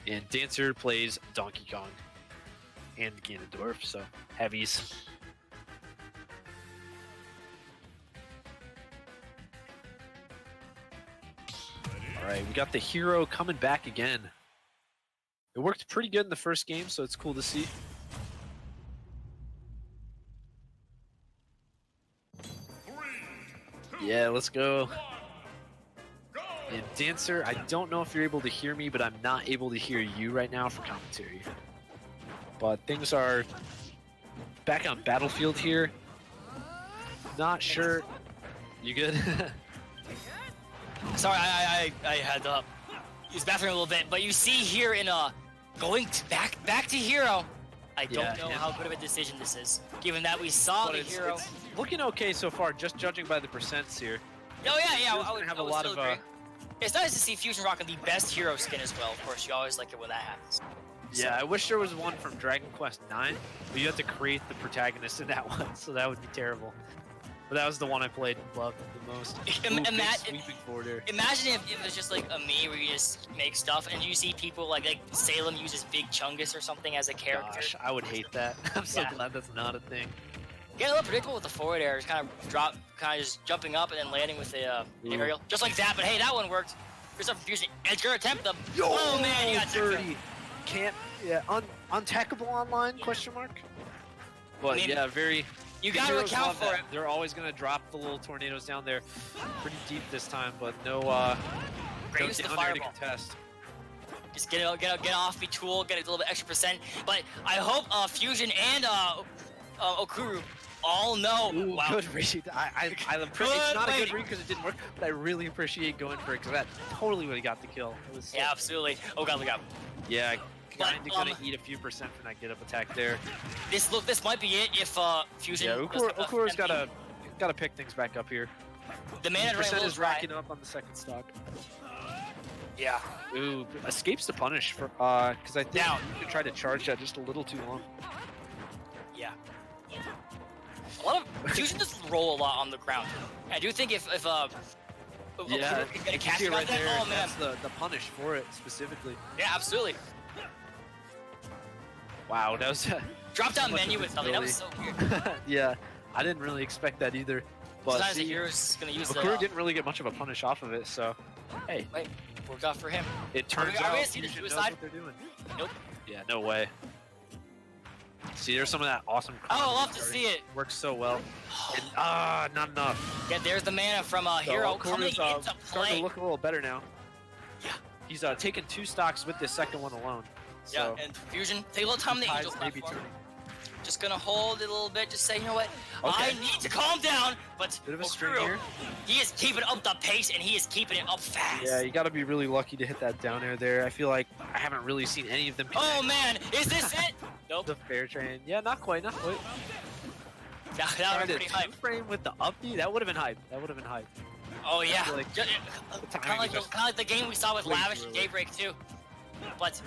And Dancer plays Donkey Kong and Ganondorf, so heavies. All right, we got the hero coming back again. It worked pretty good in the first game, so it's cool to see. Yeah, let's go. And Dancer, I don't know if you're able to hear me, but I'm not able to hear you right now for commentary. But things are back on Battlefield here. Not sure. You good? Sorry, I had to use the bathroom a little bit, but you see here in going back to hero. I don't know how good of a decision this is, given that we saw the hero. It's looking okay so far, just judging by the percents here. Oh yeah, I would have a lot of. It's nice to see Fusion rocking the best hero skin as well. Of course, you always like it when that happens. Yeah, I wish there was one from Dragon Quest IX, but you have to create the protagonist in that one, so that would be terrible. But that was the one I played and loved the most. Imagine if it was just like a me where you just make stuff and you see people like Salem uses Big Chungus or something as a character. Gosh, I would hate that. I'm so glad that's not a thing. Getting a little predictable with the forward air, just kind of just jumping up and then landing with the aerial, just like that. But hey, that one worked. Here's some Fusion. Edgar attempt the. Oh man, you got 30. Can't. Yeah, untackable online? Question mark. But I mean, yeah, very. You got to account for it. They're always gonna drop the little tornadoes down there, pretty deep this time, but no. Great use the fireball. To contest. Just get off me tool, get a little bit extra percent. But I hope Fusion and Okuru all know. Ooh, wow. Good read. I appreciate it's not a good read because it didn't work, but I really appreciate going for it because that totally would have got the kill. It was yeah, absolutely. Oh god, look out. Yeah, kind of gonna eat a few percent from that get up attack there. This might be it if Fusion. Yeah, Okuru's gotta pick things back up here. The mana percent is racking up on the second stock. Yeah. Ooh, escapes the punish for because I think you could try to charge that just a little too long. Yeah. A lot of Fusion doesn't roll a lot on the ground. I do think if yeah, get a casting right there, oh man, that's the punish for it specifically. Yeah, absolutely. Wow, that was dropped down menu with something. That was so weird. Yeah, I didn't really expect that either. But sometimes the hero's gonna use Okuru didn't really get much of a punish off of it, so hey, wait, worked out for him. It turns out Fusion knows what they're doing. Nope. Yeah, no way. See, there's some of that awesome. Oh, I love to see it. Works so well. And, not enough. Yeah, there's the mana from Hero coming into play. Starting to look a little better now. Yeah. He's taking 2 stocks with the second one alone. So yeah, and Fusion, take a little time on the Angel platform. Just gonna hold it a little bit, just say, you know what, I need to calm down, but bit of a string here. He is keeping up the pace, and he is keeping it up fast. Yeah, you gotta be really lucky to hit that down air there. I feel like I haven't really seen any of them connect. Oh man, is this it? Nope. The fair train. Yeah, not quite. That was pretty hype. Frame with the up B, that would have been hype. Oh yeah, like, kind of like the game we saw with Lavish and Daybreak too. But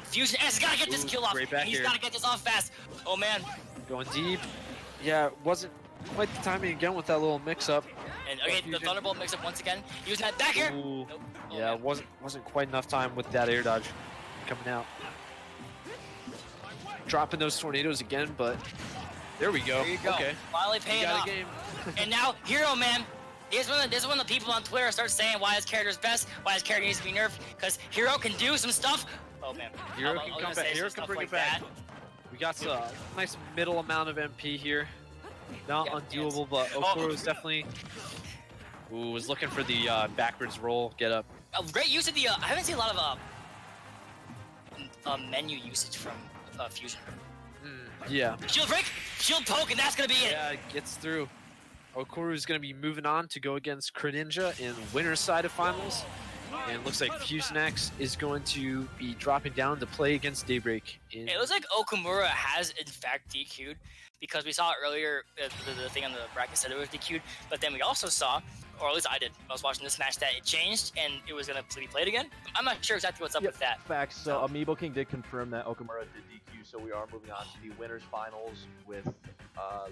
Fusion has got to get this kill off. He's got to get this off fast. Oh man. Going deep. Yeah, wasn't quite the timing again with that little mix-up. And okay, the Thunderbolt mix-up once again. Using that back air. Nope. Oh, yeah, wasn't quite enough time with that air dodge coming out. Dropping those tornadoes again, but there we go. There you go. Okay. Finally paying off. Game. And now Hero Man. This is when the people on Twitter start saying why his character is best, why his character needs to be nerfed, because Hero can do some stuff. Oh man. Hero can come back. Hero can bring it back. We got a nice middle amount of MP here. Not undoable, but Okuru is definitely was looking for the backwards roll, get up. Great use of the. I haven't seen a lot of menu usage from Fusion. Yeah. Shield break, shield poke, and that's gonna be it. Yeah, it gets through. Okuru is going to be moving on to go against Greninja in winner's side of finals. And it looks like Fusenax is going to be dropping down to play against Daybreak. It looks like Okamura has, in fact, DQ'd, because we saw earlier, the thing on the bracket said it was DQ'd, but then we also saw, or at least I did, I was watching this match, that it changed and it was going to be played again. I'm not sure exactly what's up with that. Facts. So Amiibo King did confirm that Okamura did DQ, so we are moving on to the winners finals with,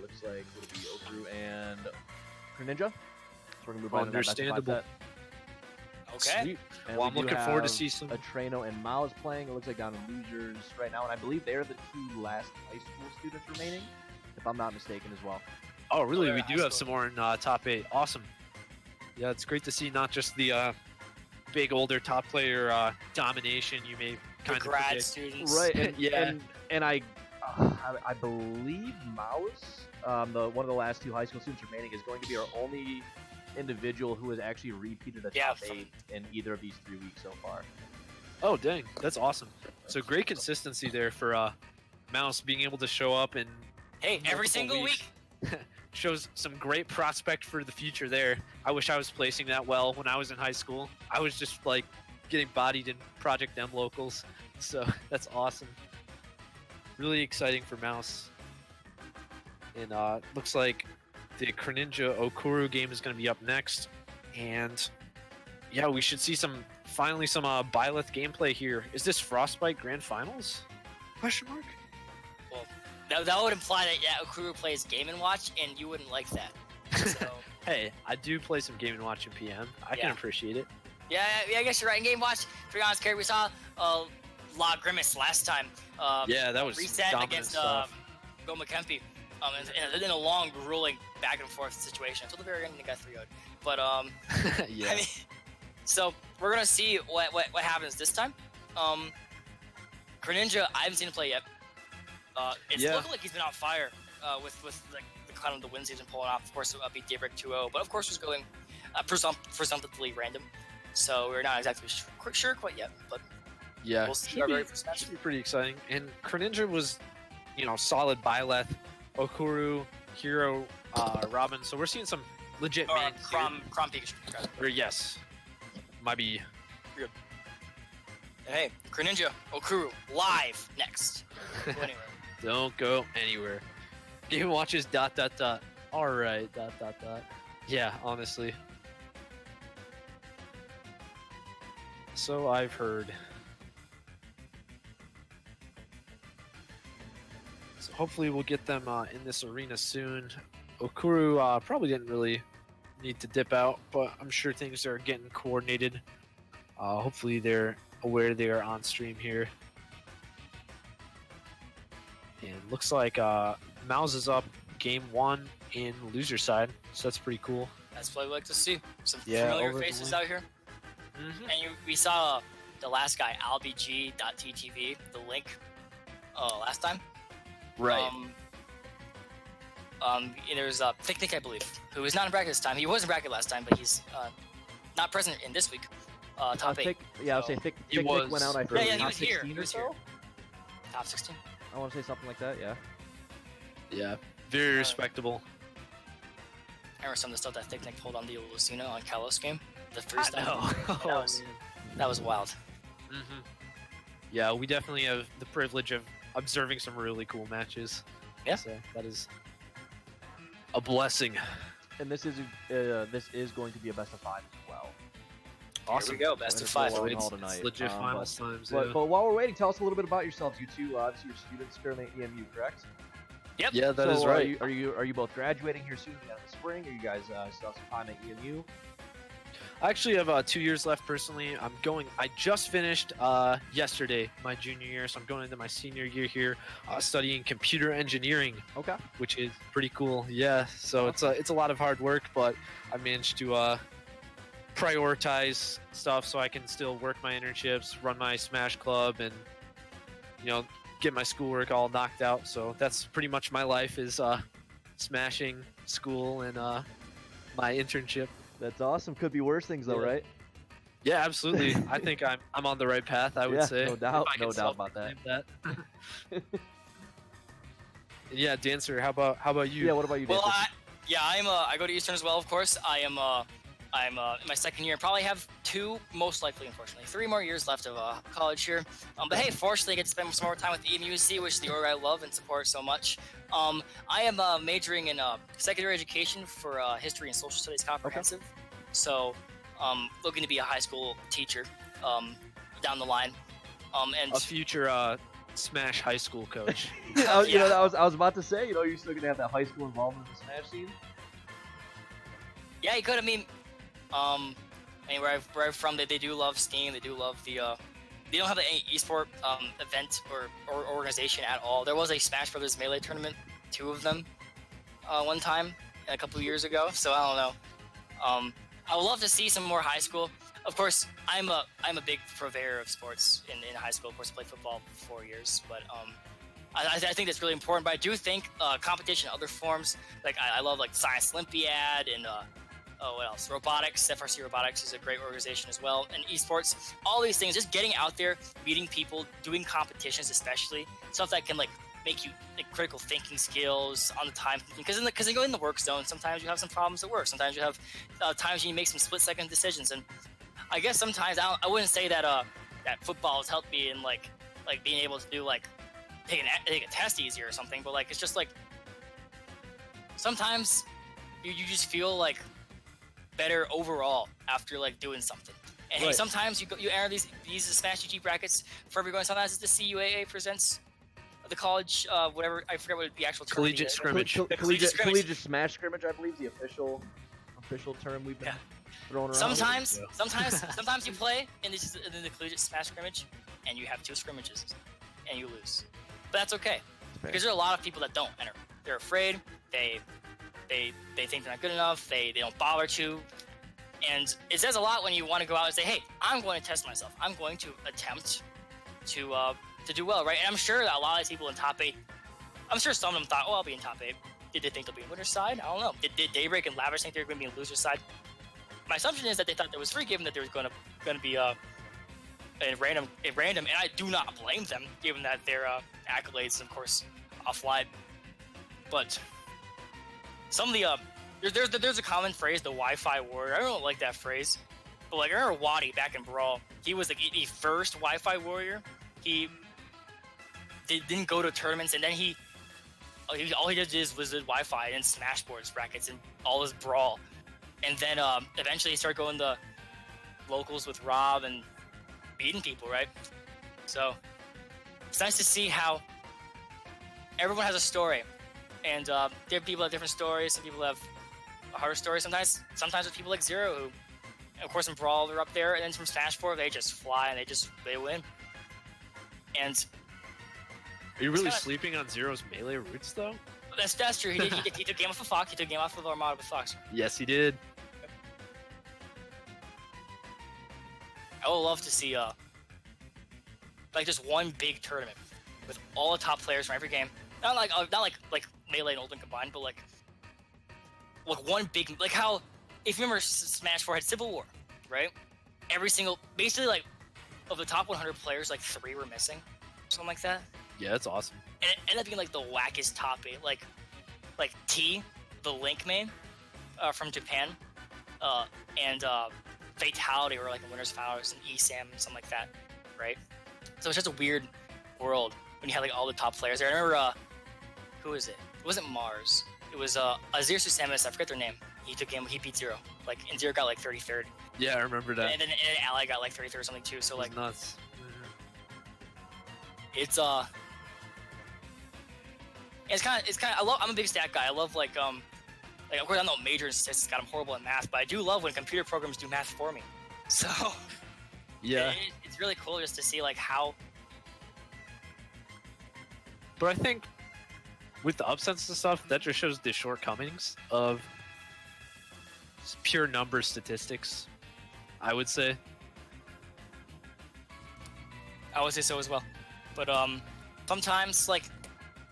looks like it'll be Okuru and Greninja. So we're going to move on to that. Understandable. Okay. Sweet. And well, I'm looking forward to see some. Atreno and Mao is playing. It looks like down in losers right now, and I believe they're the 2 last high school students remaining, if I'm not mistaken as well. Oh, really? We do have some more in top 8. Awesome. Yeah, it's great to see not just the big older top player domination. You may The kind of grad predict. students. Right, and Yeah. and I believe Mouse, one of the last 2 high school students remaining, is going to be our only individual who has actually repeated a Yeah, top 8 in either of these 3 weeks so far. Oh dang, that's awesome. So great consistency there for Mouse being able to show up and Hey, every multiple single weeks. week. Shows some great prospect for the future there. I wish I was placing that well when I was in high school. I was just like getting bodied in Project M locals. So that's awesome. Really exciting for Mouse. And looks like the Greninja Okuru game is going to be up next. And yeah, we should see finally some Byleth gameplay here. Is this Frostbite Grand Finals? Question mark? That would imply that Okuru plays Game & Watch, and you wouldn't like that. So Hey, I do play some Game & Watch in PM. I can Yeah. appreciate it. yeah, I guess you're right. In Game & Watch, to be honest, Kerry, we saw La Grimace last time. Yeah, that was reset dominant against stuff. Goma Kempi. In a long, grueling back and forth situation until the very end, they got 3-0'd. But Yeah. I mean, so we're gonna see what happens this time. Greninja, I haven't seen him play yet. It's Yeah. looking like he's been on fire with like the kind of the win season pulling off. Of course, it beat Daybreak 2-0, but of course was going presumptively random. So we're not exactly sure quite yet, but Yeah, we'll see should our be, very first match. should be pretty exciting. And Greninja was, solid Byleth, Okuru, Hero, Robin. So we're seeing some legit Or mains here. Crom Pikachu. rather. Or yes, might be. Hey, Greninja, Okuru, live next. Well, anyway. Don't go anywhere. Game watches ... All right ... Yeah, honestly. So I've heard. So hopefully we'll get them in this arena soon. Okuru probably didn't really need to dip out, but I'm sure things are getting coordinated. Hopefully they're aware they are on stream here. And looks like Mouse is up game 1 in loser side, so that's pretty cool. That's what we like to see. Some Yeah, familiar over the faces link. out here. And we saw the last guy, albg.ttv, the link last time. And there's Picnic, I believe, who is not in bracket this time. He was in bracket last time, but he's not present in this week. Top 8. I would say So, Thick he Nick was- went out, I Yeah, think, yeah, he top was here. 16 He or was here. so? Top 16. I want to say something like that, yeah. Yeah, very respectable. I remember some of the stuff that Picnic pulled on the Lucina on Kalos game. The freestyle. know. That was wild. Yeah, we definitely have the privilege of observing some really cool matches. Yeah. So that is a blessing. And this is going to be a best of 5 as well. Awesome. Here we go. Best of It's 5. a long It's, haul it's tonight. legit finals times. But while we're waiting, tell us a little bit about yourselves. You two, obviously, you're students currently at EMU, correct? Yep. Yeah, that is so right. Are you both graduating here soon in the spring? Are you guys still have some time at EMU? I actually have 2 years left personally. I just finished yesterday my junior year, so I'm going into my senior year here, studying computer engineering, Okay. which is pretty cool. Yeah, so it's a lot of hard work, but I managed to prioritize stuff so I can still work my internships, run my Smash Club, and get my schoolwork all knocked out. So that's pretty much my life is smashing school and my internship. That's awesome. Could be worse things though, Yeah. right? Yeah, absolutely. I think I'm on the right path. I would Yeah, say. no doubt. If I No can doubt about that. self-proclaim that. And yeah, Dancer. How about you? Yeah. What about you, Well, David? I go to Eastern as well, of course. I'm in my second year. Probably have 2, most likely, unfortunately, 3 more years left of college here. But hey, fortunately, I get to spend some more time with the EMUC, which is the org I love and support so much. I am majoring in secondary education for history and social studies comprehensive. So, looking to be a high school teacher down the line. And a future Smash high school coach. I yeah. was about to say, you're still gonna have that high school involvement in the Smash scene. Yeah, you could. I mean, where I'm from, they do love Steam. They do love the. They don't have any esport event or organization at all. There was a Smash Brothers Melee tournament, 2 of them, one time a couple years ago. So I don't know. I would love to see some more high school. of course, I'm a big purveyor of sports in high school. Of course, I played football for 4 years, but I think that's really important. But I do think competition in other forms, like I love like Science Olympiad and what else? Robotics. FRC Robotics is a great organization as well. And esports, all these things, just getting out there, meeting people, doing competitions, especially stuff that can like make you like critical thinking skills on the time, because you go in the work zone, sometimes you have some problems at work. Sometimes you have times you make some split-second decisions, and I guess sometimes I wouldn't say that that football has helped me in like being able to do like take a test easier or something, but like it's just like sometimes you just feel like better overall after like doing something. And hey, sometimes you enter these Smash GG brackets for everyone. Sometimes it's the CUAA presents the college, whatever, I forget what the actual term Collegiate is. Scrimmage. Collegiate Smash Scrimmage, I believe, the official term we've been throwing around. Sometimes you play in the Collegiate Smash Scrimmage, and you have 2 scrimmages, and you lose. But that's okay, because there are a lot of people that don't enter. They're afraid. They think they're not good enough. They don't bother to. And it says a lot when you want to go out and say, hey, I'm going to test myself. I'm going to attempt to do well, right? And I'm sure that a lot of these people in top 8, I'm sure some of them thought, oh, I'll be in top 8. Did they think they'll be in winner's side? I don't know. Did Daybreak and Lavish think they were going to be in loser's side? My assumption is that they thought there was free, given that there was going to be a random, and I do not blame them, given that their accolades, of course, offline. But some of the there's a common phrase, the Wi-Fi warrior. I don't like that phrase, but like I remember Waddy back in Brawl, he was like the first Wi-Fi warrior. He didn't go to tournaments, and then all he did was the Wi-Fi and Smash Boards brackets and all his Brawl, and then eventually he started going to locals with Rob and beating people, right? So it's nice to see how everyone has a story, and different people have different stories. Some people have a harder story. Sometimes with people like Zero, who, of course, in Brawl they're up there, and then from Smash 4 they just fly and they win. And are you really sleeping on Zero's melee roots though? That's true. He took game off of Fox. He took game off of Armada with Fox. Yes, he did. I would love to see like just one big tournament with all the top players from every game. Not like Melee and Ultimate combined, but like one big, like how, if you remember Smash 4 had Civil War, right? Every single, basically like of the top 100 players, like 3 were missing, something like that. Yeah, that's awesome. And it ended up being like the wackest top 8, like T, the Link main from Japan, and Fatality were like the winners finals, and ESAM and something like that, right? So it's just a weird world when you had like all the top players there. I remember who was it? It wasn't Mars. It was Azir Susamis. I forget their name. He beat Zero. Like, and Zero got like 33rd. Yeah, I remember that. And then Ally got like 33rd or something too. So like, nuts. It's kind of. I'm a big stat guy. I love like of course I'm not major in statistics. God, I'm horrible in math, but I do love when computer programs do math for me. So yeah, it's really cool just to see like how. But I think with the upsets and stuff, that just shows the shortcomings of pure number statistics, I would say. I would say so as well. But sometimes like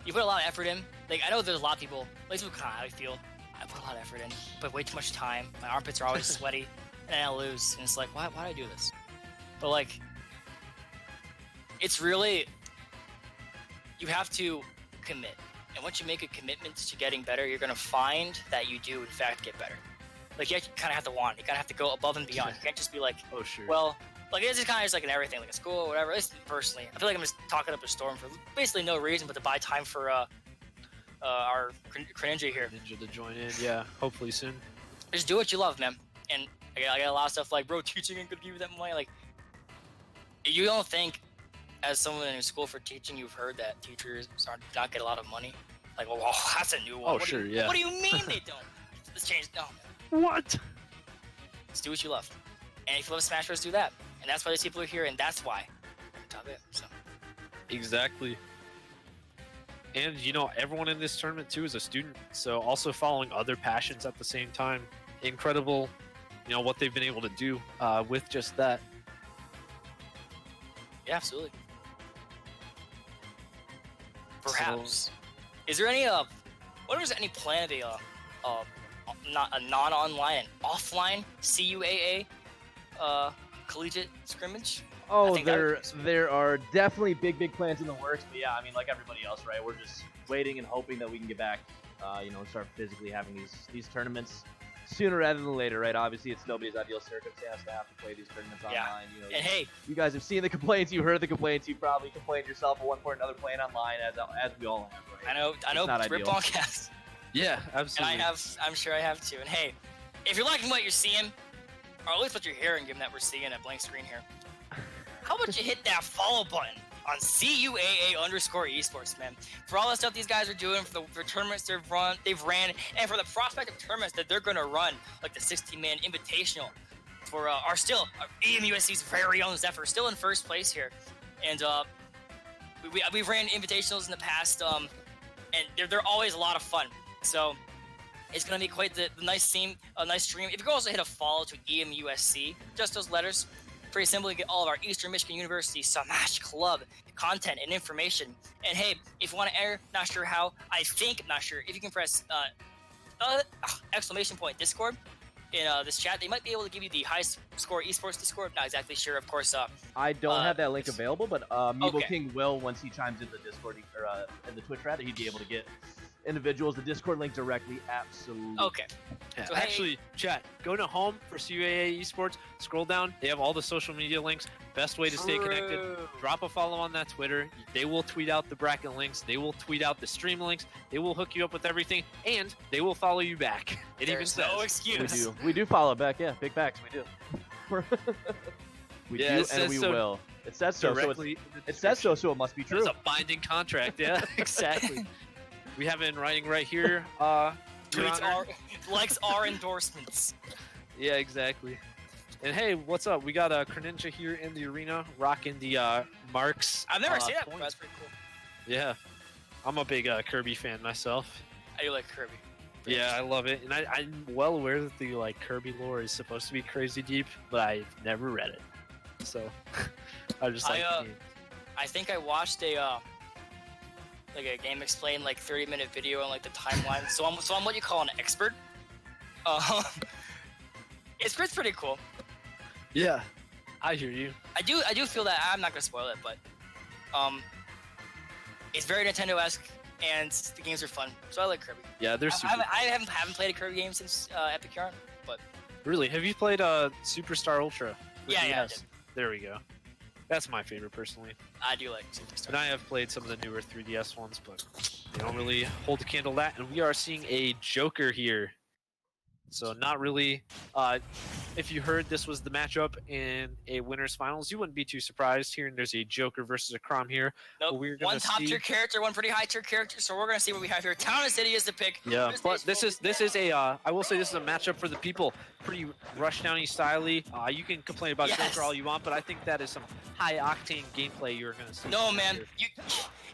you put a lot of effort in. Like I know there's a lot of people, at least with kind of how I feel. I put a lot of effort in, put way too much time. My armpits are always sweaty, and I lose. And it's like, why do I do this? But like, it's really, you have to commit. And once you make a commitment to getting better, you're gonna find that you do in fact get better. Like you kind of have to want it. You kind of have to go above and beyond. You can't just be like, oh sure. Well, like it's just kind of just like in everything, like at school or whatever. At least personally, I feel like I'm just talking up a storm for basically no reason but to buy time for our Greninja here. Ninja to join in, yeah. Hopefully soon. Just do what you love, man. And I got a lot of stuff like, bro, teaching ain't gonna give you that money. Like, you don't think, as someone in school for teaching, you've heard that teachers do not get a lot of money? Like, oh, that's a new one. Oh, sure, yeah. What do you mean they don't? Let's change. No. What? Just do what you love. And if you love Smash Bros, do that. And that's why these people are here, and that's why we're top it. So. Exactly. And, you know, everyone in this tournament, too, is a student. So also following other passions at the same time. Incredible you know, what they've been able to do with just that. Yeah, absolutely. Perhaps. Is there any what is any plan of not a non-online and offline CUAA collegiate scrimmage? Oh, think that would there are definitely big plans in the works, but yeah, I mean, like everybody else, right? We're just waiting and hoping that we can get back, you know, and start physically having these tournaments sooner rather than later, right? Obviously, it's nobody's ideal circumstance to have to play these tournaments online. You know, And hey, you guys have seen the complaints, you heard the complaints, you probably complained yourself at one point or another playing online, as we all have, right? I know, not Rip ideal. Podcast. Yeah, And absolutely. I'm sure I have too. And hey, if you're liking what you're seeing, or at least what you're hearing, given that we're seeing a blank screen here, how about you hit that follow button on CUAA_esports, man? For all the stuff these guys are doing, for the tournaments they've ran, and for the prospect of tournaments that they're gonna run, like the 16-man invitational, for our EMUSC's very own Zephyr, still in first place here, and we've ran invitationals in the past, and they're always a lot of fun. So it's gonna be quite the nice theme, a nice stream. If you could also hit a follow to EMUSC, just those letters. Pretty simple, you get all of our Eastern Michigan University Smash Club content and information. And hey, if you want to enter, not sure how, not sure, if you can press exclamation point Discord in this chat, they might be able to give you the highest score esports Discord. Not exactly sure, of course. I don't have that link available, but Meeble Okay. King will, once he chimes in the Discord or in the Twitch rather, he'd be able to get individuals the Discord link directly. Absolutely. Okay. Yeah, So, hey- actually, chat, go to home for CUAA Esports, scroll down, they have all the social media links, best way to stay connected. True. Drop a follow on that Twitter. They will tweet out the bracket links, they will tweet out the stream links, they will hook you up with everything, and they will follow you back. It even There's says. no excuse. We do follow back, yeah. Big facts, we do. we Yeah, do, it and says we so will. It says so, directly in the it says so, description. so it must be It's true. a binding contract, yeah, exactly. We have it in writing right here. Your Tweets Honor. likes our endorsements. Yeah, exactly. And hey, what's up? We got Greninja here in the arena, rocking the Marks. I've never seen that before. coin. That's pretty cool. Yeah, I'm a big Kirby fan myself. I do like Kirby. Yeah, I love it, and I'm well aware that the like Kirby lore is supposed to be crazy deep, but I've never read it, so I just like the game. I think I watched a Game Explain 30-minute video on the timeline. so I'm what you call an expert. It's pretty cool. Yeah, I hear you. I do feel that I'm not gonna spoil it, but it's very Nintendo-esque and the games are fun. So I like Kirby. Yeah, they're super. I haven't played a Kirby game since Epic Yarn, but Really, have you played Superstar Ultra? with Yeah, I DS? did. There we go. That's my favorite personally. I do like Superstar. And I have played some of the newer 3DS ones, but they don't really hold a candle to that. And we are seeing a Joker here. So not really. If you heard this was the matchup in a winners finals, you wouldn't be too surprised. Hearing there's a Joker versus a Crom here. Nope. We're gonna One top see- tier character, one pretty high tier character. So we're gonna see what we have here. Town and City is the pick. Yeah, but this is a I will say this is a matchup for the people. Pretty rushdowny styly. You can complain about Yes. Joker all you want, but I think that is some high octane gameplay you're gonna see. No, from man. here.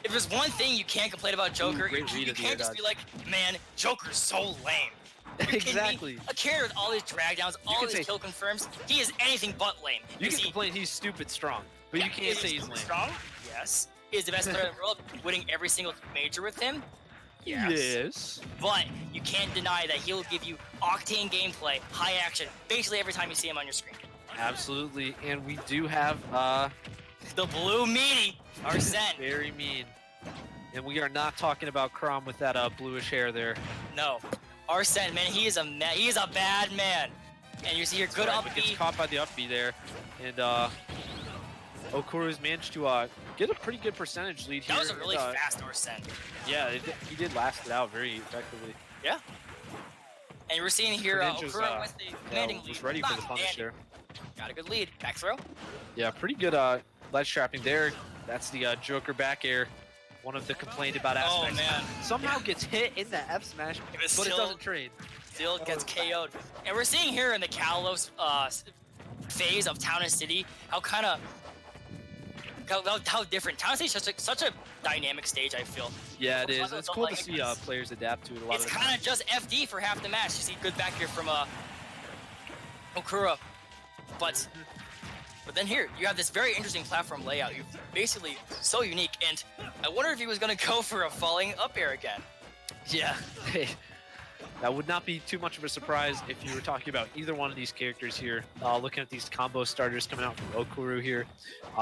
If there's one thing you can't complain about Joker, great read you of the can't air just dodge. be like, man, Joker's so lame. Are you kidding me? Exactly. A character with all these drag downs, all can these say- kill confirms, he is anything but lame. You Is can he- complain he's stupid strong, but you can't is say he he's super lame. strong? Yes. Is the best player in the world, winning every single major with him? Yes. But you can't deny that he'll give you octane gameplay, high action, basically every time you see him on your screen. Absolutely. And we do have The blue meaty, Arsene. very mean. And we are not talking about Crom with that bluish hair there. No. Arsene, man, he is a bad man. And you see your good Sorry, but gets upbeat. caught by the up B there. And Okuru's managed to get a pretty good percentage lead here. That was a really and, fast Arsene. Yeah, he did last it out very effectively. Yeah. And we're seeing here Greninja's, Okura with the commanding lead. was ready for the punish Outstanding. there. Got a good lead. Back throw. Yeah, pretty good ledge trapping there. That's the Joker back air. One of the complained about Oh, aspects. man. Somehow gets hit in the F smash, It but was it still- doesn't trade. Still gets KO'd. And we're seeing here in the Kalos phase of Town and City how different. Town and City is such a dynamic stage, I feel. Yeah, it is. Don't It's cool to like see this. players adapt to it a lot It's of the kind time. of just FD for half the match. You see good back here from Okura, but then here you have this very interesting platform layout. You basically so unique, and I wonder if he was gonna go for a falling up air again. Yeah, hey, that would not be too much of a surprise if you were talking about either one of these characters here. Looking at these combo starters coming out from Okuru here,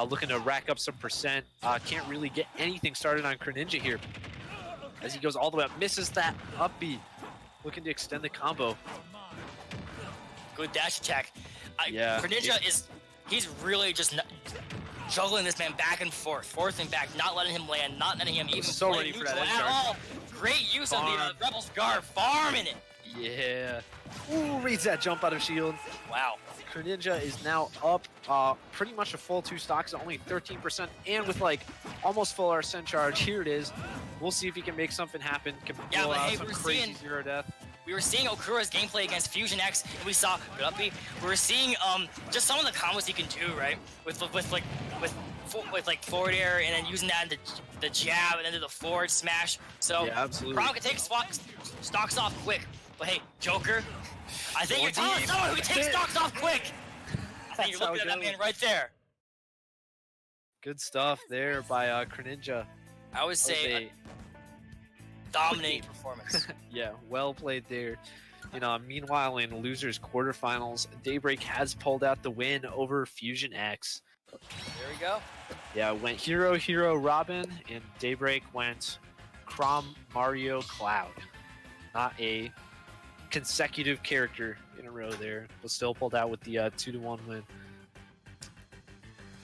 looking to rack up some percent. Can't really get anything started on Greninja here, as he goes all the way up, misses that up B, looking to extend the combo. Good dash attack. Yeah. Greninja he's really just juggling this man back and forth and back, not letting him land, not letting him even so play ready for neutral that edge at guard. all. Great use of the Rebel's guard, farming it. Yeah. Ooh, reads that jump out of shield. Wow. Greninja is now up pretty much a full 2 stocks, only 13%, and with like almost full Arsene charge. Here it is. We'll see if he can make something happen. Can Yeah, blow but out hey, some we're crazy seeing- zero death. We were seeing Okura's gameplay against Fusion X, and we saw we were seeing just some of the combos he can do, right? With like forward air and then using that in the jab and then do the forward smash. So Yeah, absolutely. Braum can take stocks off quick. But hey, Joker, I think you're telling someone who takes stocks off quick. I think you're looking at that man right there. Good stuff there by Greninja. I would say a dominating performance. Yeah, well played there. You know, meanwhile in losers quarterfinals, Daybreak has pulled out the win over Fusion X. There we go. Yeah, it went Hero, Robin, and Daybreak went Chrom, Mario, Cloud. Not a consecutive character in a row there, but still pulled out with the 2-1 win.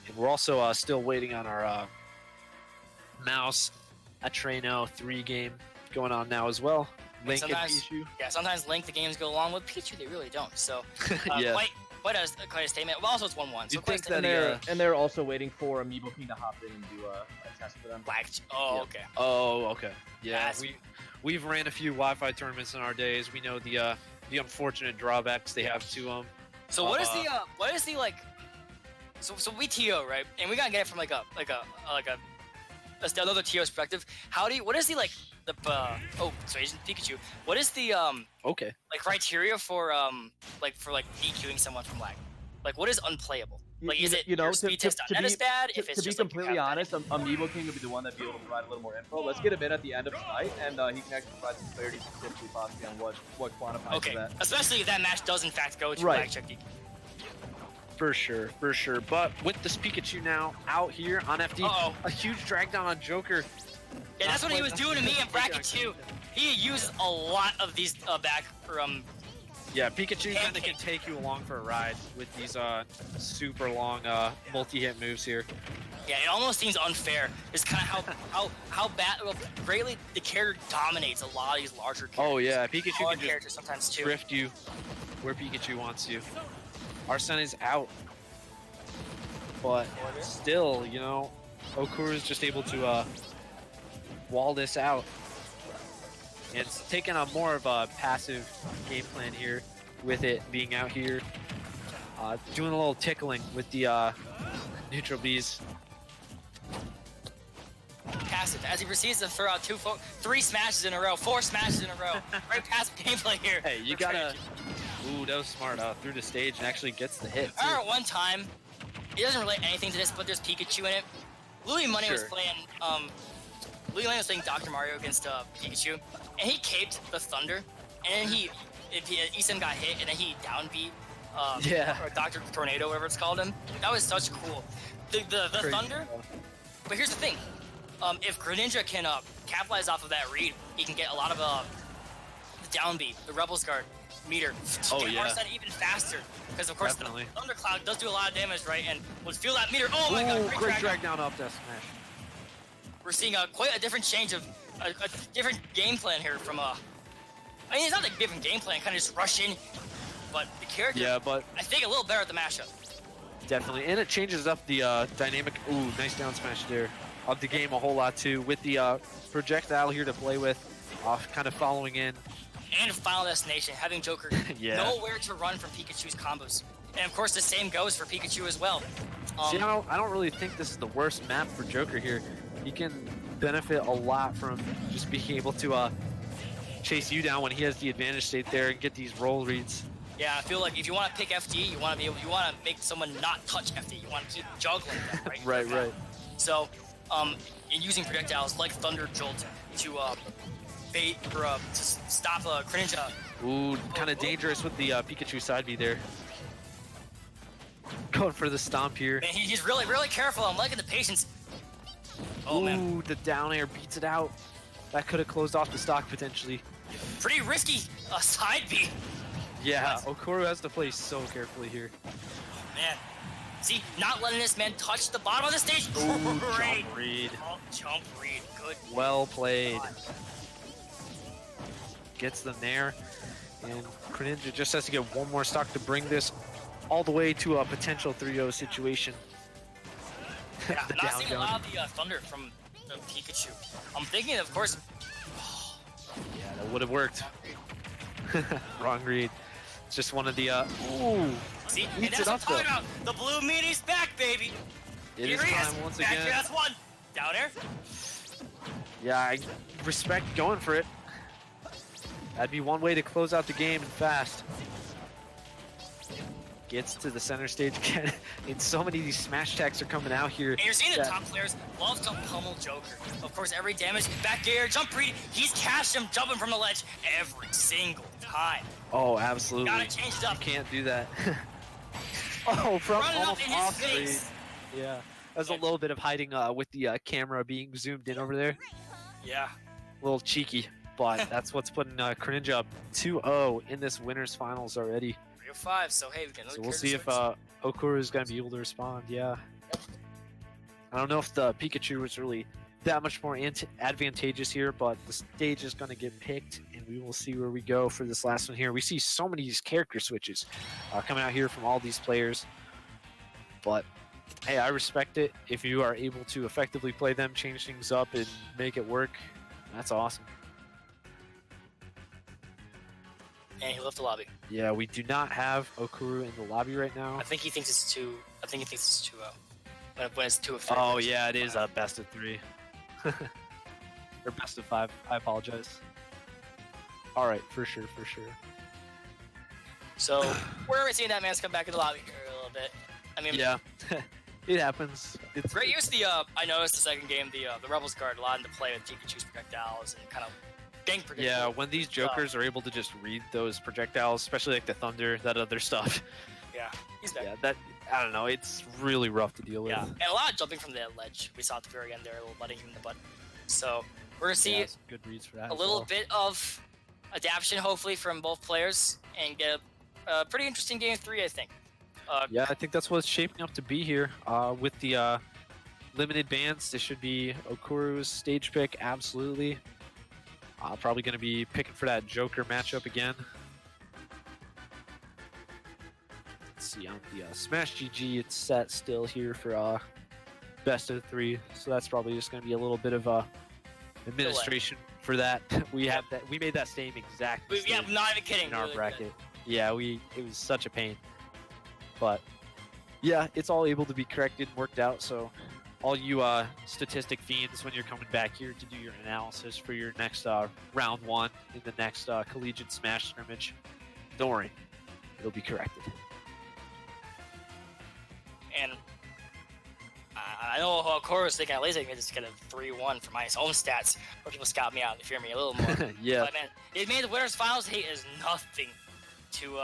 And we're also still waiting on our Mouse Atreno 3 game going on now as well. Link and Pichu. Yeah, sometimes Link the games go along with Pichu, they really don't. So Yeah. quite a statement. Well, also it's 1-1. So You'd think quite a that And they're also waiting for Amiibo King to hop in and do a test for them. Oh, Yeah. okay. Oh, okay. Yeah, That's- we've ran a few Wi-Fi tournaments in our days. We know the unfortunate drawbacks they have to them. So what is the like? So we TO, right? And we gotta get it from another TO perspective. What is the like the so Asian Pikachu? What is the Okay. like criteria for DQing someone from lag? Like what is unplayable? Like is it your speed test on net is bad? If it's to be just like, you completely have honest, Amiibo King would be the one that'd be able to provide a little more info. Let's get him in at the end of tonight, and he can actually provide some clarity specifically possibly on what quantifies okay, that. especially if that match does in fact go to Right. lag check DQ. For sure. But with this Pikachu now out here on FD, Uh-oh. a huge drag down on Joker. Yeah, that's what he was doing to me in bracket 2. He used a lot of these back Yeah, Pikachu kind of can take you along for a ride with these super long multi-hit moves here. Yeah, it almost seems unfair. It's kind of how greatly the character dominates a lot of these larger characters. Oh yeah, Pikachu Smaller can characters just sometimes too. drift you where Pikachu wants you. Arsene is out, but still, you know, Okura is just able to wall this out. And it's taking a more of a passive game plan here with it being out here. Doing a little tickling with the neutral bees. Passive as he proceeds to throw out 3 smashes in a row, 4 smashes in a row. Very passive gameplay here. Hey, you for gotta... Pikachu. Ooh, that was smart. Through the stage and actually gets the hit, I too. remember one time, it doesn't relate anything to this, but there's Pikachu in it. Louis Money was Sure. playing Dr. Mario against Pikachu, and he caped the Thunder, and then Isam got hit, and then he down beat Yeah. or Dr. Tornado, whatever it's called him. That was such cool. The Crazy Thunder, stuff. but here's the thing. If Greninja can capitalize off of that read, he can get a lot of the down beat, the Rebel's Guard meter. Oh, get yeah. Arsene even faster, because of course Definitely. the Thundercloud does do a lot of damage, right? And would feel that meter. Oh my god, Ooh, great great drag. drag down up that smash. We're seeing quite a different change of a different game plan here from I mean, it's not a different game plan, kind of just rush in, but the character, Yeah, but I think a little better at the mashup. definitely. And it changes up the dynamic. Ooh, nice down smash there. Of the game a whole lot, too. With the projectile here to play with. Kind of following in. And Final Destination, having Joker Yeah. know where to run from Pikachu's combos. And of course, the same goes for Pikachu as well. See, I don't really think this is the worst map for Joker here. He can benefit a lot from just being able to chase you down when he has the advantage state there and get these roll reads. Yeah, I feel like if you want to pick FD, you want to make someone not touch FD. You want to keep juggling them, right? Right. So, in using projectiles like Thunder Jolt to bait or to stop Greninja. Ooh, kind of dangerous with the Pikachu side B there. Going for the stomp here. Man, he's really, really careful. I'm liking the patience. Oh, Ooh, man. the down air beats it out. That could have closed off the stock potentially. Pretty risky side B. Yeah, Okuru has to play so carefully here. Man. See, not letting this man touch the bottom of the stage. Ooh, Great. jump read. Oh, jump read. Good. Well played. Gets them there. And Greninja just has to get one more stock to bring this all the way to a potential 3-0 situation. Yeah, The not down seeing a lot of the thunder from the Pikachu. I'm thinking, of course. Yeah, that would have worked. Wrong read. It's just one of the, ooh. See, and Eats that's it what I'm up, talking though. about. The blue meanie's back, baby. It Here is he time is. once Back again. here, that's one. Down air. Yeah, I respect going for it. That'd be one way to close out the game and fast. Gets to the center stage again. And so many of these smash attacks are coming out here. And you're seeing the that- top players love to pummel Joker. Of course, every damage, back air, jump read. He's cashed him jumping from the ledge every single time. Oh, absolutely. Gotta change it up. You can't do that. Oh, from Running up almost in his off face. screen. Yeah. There's a little bit of hiding with the camera being zoomed in over there. Yeah. A little cheeky, but that's what's putting Greninja up 2-0 in this winners finals already. 3-5. So hey, we can. So we'll see if Okuru is going to be able to respond. Yeah. I don't know if the Pikachu was really that much more advantageous here, but the stage is going to get picked, and we will see where we go for this last one here. We see so many of these character switches coming out here from all these players, but hey, I respect it. If you are able to effectively play them, change things up, and make it work, that's awesome. And he left the lobby. Yeah, we do not have Okuru in the lobby right now. I think he thinks it's 2. I think he thinks it's 2-0. When it's 2 of 3. Oh yeah, it is a best of 3. Or best of 5. I apologize. All right, for sure. So we're already seeing that man's come back in the lobby here a little bit. I mean, Yeah, it happens. It's great use of the. I noticed the second game, the Rebels card allowed him to play with Pikachu's projectiles and kind of gang predictable. Yeah, when these jokers are able to just read those projectiles, especially like the thunder, that other stuff. Yeah, he's back. Yeah, that I don't know. It's really rough to deal with. Yeah, and a lot of jumping from the ledge. We saw at the very end there, a little butting him in the butt. So we're gonna see Yeah, some good reads for that. a as little well. bit of adaptation, hopefully, from both players, and get a pretty interesting game 3, I think. Yeah, I think that's what it's shaping up to be here. With the limited bans, this should be Okuru's stage pick, absolutely. Probably going to be picking for that Joker matchup again. Let's see, on the Smash GG, it's set still here for best of 3, so that's probably just going to be a little bit of administration for that. We have that. We made that same exact Yeah, mistake I'm not even kidding. in our really bracket. good. Yeah, it was such a pain. But yeah, it's all able to be corrected and worked out. So all you statistic fiends, when you're coming back here to do your analysis for your next round 1 in the next Collegiate Smash Scrimmage, don't worry, it'll be corrected. And I know how Cora's thinking at least I can just get a 3-1 for my own stats, where people scout me out and fear me a little more. Yeah, But man, it made the winners finals. He is nothing to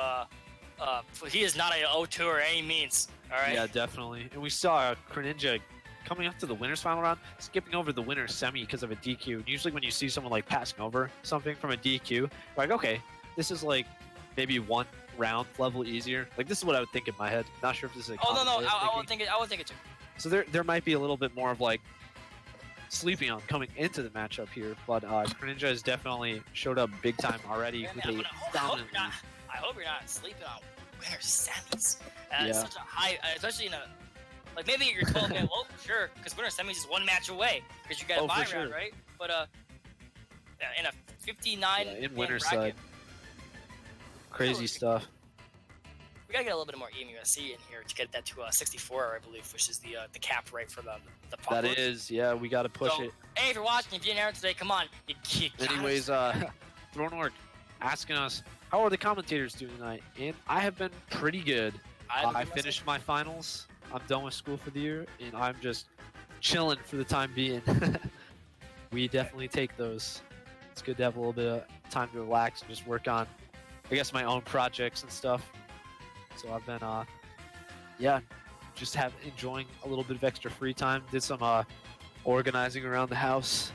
he is not a 0-2 or any means. All right. yeah, definitely. And we saw Greninja coming up to the winners final round, skipping over the winners semi because of a DQ. And usually when you see someone like passing over something from a DQ, you're like, okay, this is like maybe 1 round level easier. Like this is what I would think in my head. Not sure if this is. Oh no, common way of I would thinking. think it. I would think it too. So there might be a little bit more of like sleeping on coming into the matchup here, but Greninja has definitely showed up big time already Man, with man, a I dominant lead. hope you're not sleeping on winners semis. Yeah. It's such a high, especially in a like maybe you're 12 man low, sure, because winners semis is 1 match away because you got a Oh, bye for round, sure. right? But in a 59 Yeah, in man winner's bracket, side. Crazy stuff. we gotta get a little bit more EMUSC in here to get that to 64, I believe, which is the cap rate for the That popular. is, yeah, we got to push So, it. Hey, if you're watching, if you're in there today, come on. You gotta Anyways, Thronework asking us, How are the commentators doing tonight? And I have been pretty good. I finished my finals. I'm done with school for the year, and I'm just chilling for the time being. We definitely take those. It's good to have a little bit of time to relax and just work on, I guess, my own projects and stuff. So I've been, yeah, just enjoying a little bit of extra free time. Did some organizing around the house,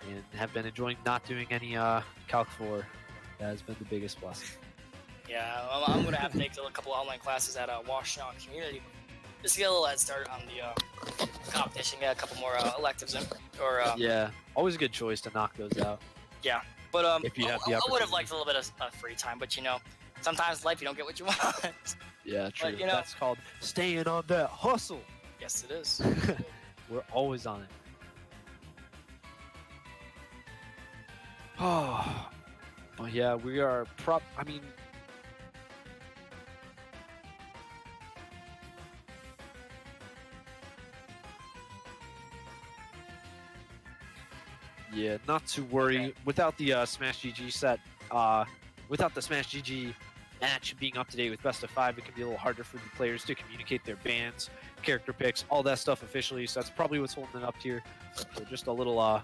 and have been enjoying not doing any Calc 4. That has been the biggest blessing. Yeah, I'm gonna have to take a couple online classes at Washington Community. Just to get a little head start on the competition. Get a couple more electives in. Yeah, always a good choice to knock those out. Yeah, but if you have the I would opportunity. have liked a little bit of free time, but you know, sometimes in life you don't get what you want. Yeah, true. But, you know, that's called staying on that hustle. Yes, it is. We're always on it. Oh, yeah, we are I mean, yeah, not to worry. Okay. Without the Smash GG set, without the Smash GG match being up to date with best of 5, it can be a little harder for the players to communicate their bans, character picks, all that stuff officially. So that's probably what's holding it up here. So just a little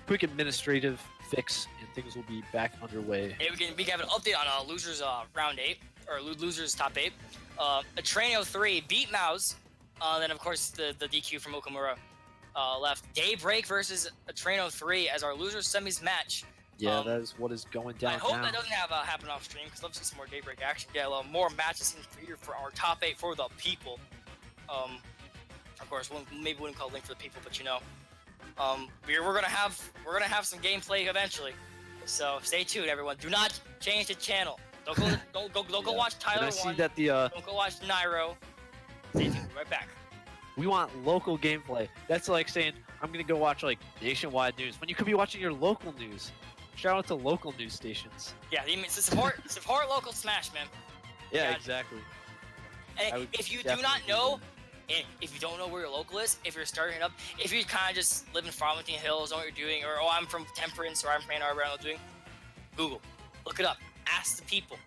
quick administrative fix, and things will be back underway. Hey, we can have an update on losers round 8 or losers top 8. Atraino 3 beat Mouse. Then of course the DQ from Okamura left. Daybreak versus Atraino 3 as our losers semis match. Yeah, that is what is going down I hope now. that doesn't happen off stream because I'd love to see some more Daybreak action. Get a little more matches in here for our top 8 for the people. Of course, maybe wouldn't call Link for the people, but you know, we're gonna have some gameplay eventually. So stay tuned, everyone. Do not change the channel. Don't go watch Tyler. And I see 1. that the Don't go watch Nairo. Stay tuned. Right back. we want local gameplay. That's like saying I'm gonna go watch like nationwide news when you could be watching your local news. Shout out to local news stations. Yeah, you mean support local Smash, man. Yeah, Yeah. exactly. And if you do not know, and if you don't know where your local is, if you're starting up, if you kind of just live in Farmington Hills, know what you're doing, or oh, I'm from Temperance, or I'm from Ann Arbor, I know what I'm doing, Google, look it up, ask the people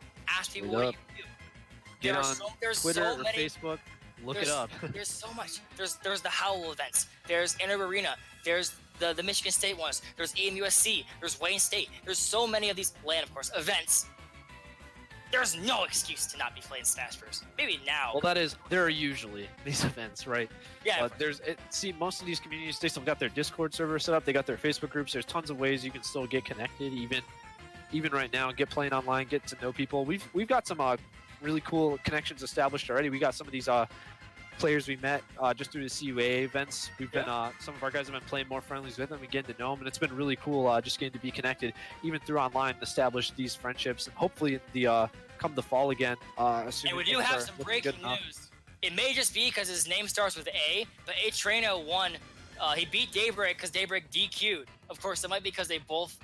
Look what it you do. Get on There's Twitter so or many. Facebook. Look it There's- up. There's so much. There's the Howl events. There's Ann Arbor Arena. There's the Michigan State ones. There's EMUSC. There's Wayne State. There's so many of these land, of course, events. There's no excuse to not be playing Smash Bros. Maybe now. Well, there are usually these events, right? Yeah. But see, most of these communities, they still got their Discord server set up. They got their Facebook groups. There's tons of ways you can still get connected, even right now, get playing online, get to know people. We've got some really cool connections established already. We got some of these players we met just through the CUAA events. We've been some of our guys have been playing more friendlies with them and getting to know them, and it's been really cool just getting to be connected, even through online, and establish these friendships. And hopefully, come the fall again. And we do have some breaking news. It may just be because his name starts with A, but Atraino won. He beat Daybreak because Daybreak DQ'd. Of course, it might be because they both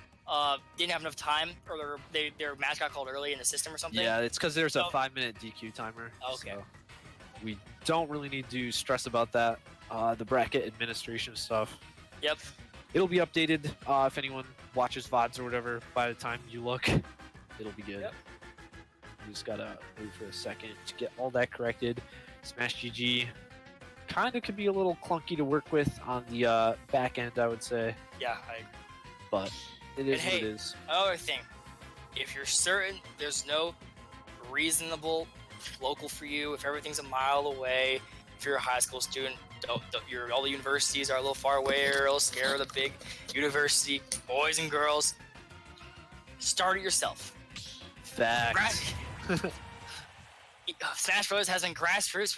didn't have enough time, or their match got called early in the system or something. Yeah, it's because there's a 5-minute DQ timer. Okay. So we don't really need to stress about that. The bracket administration stuff. Yep. It'll be updated if anyone watches VODs or whatever. By the time you look, it'll be good. Yep. You just gotta wait for a second to get all that corrected. Smash GG kind of could be a little clunky to work with on the back end, I would say, Yeah, I agree. but it is And what hey, it is. Another thing, if you're certain there's no reasonable local for you, if everything's a mile away, if you're a high school student, all the universities are a little far away, or a little scared of the big university, boys and girls, start it yourself. Facts. Smash Bros has been grassroots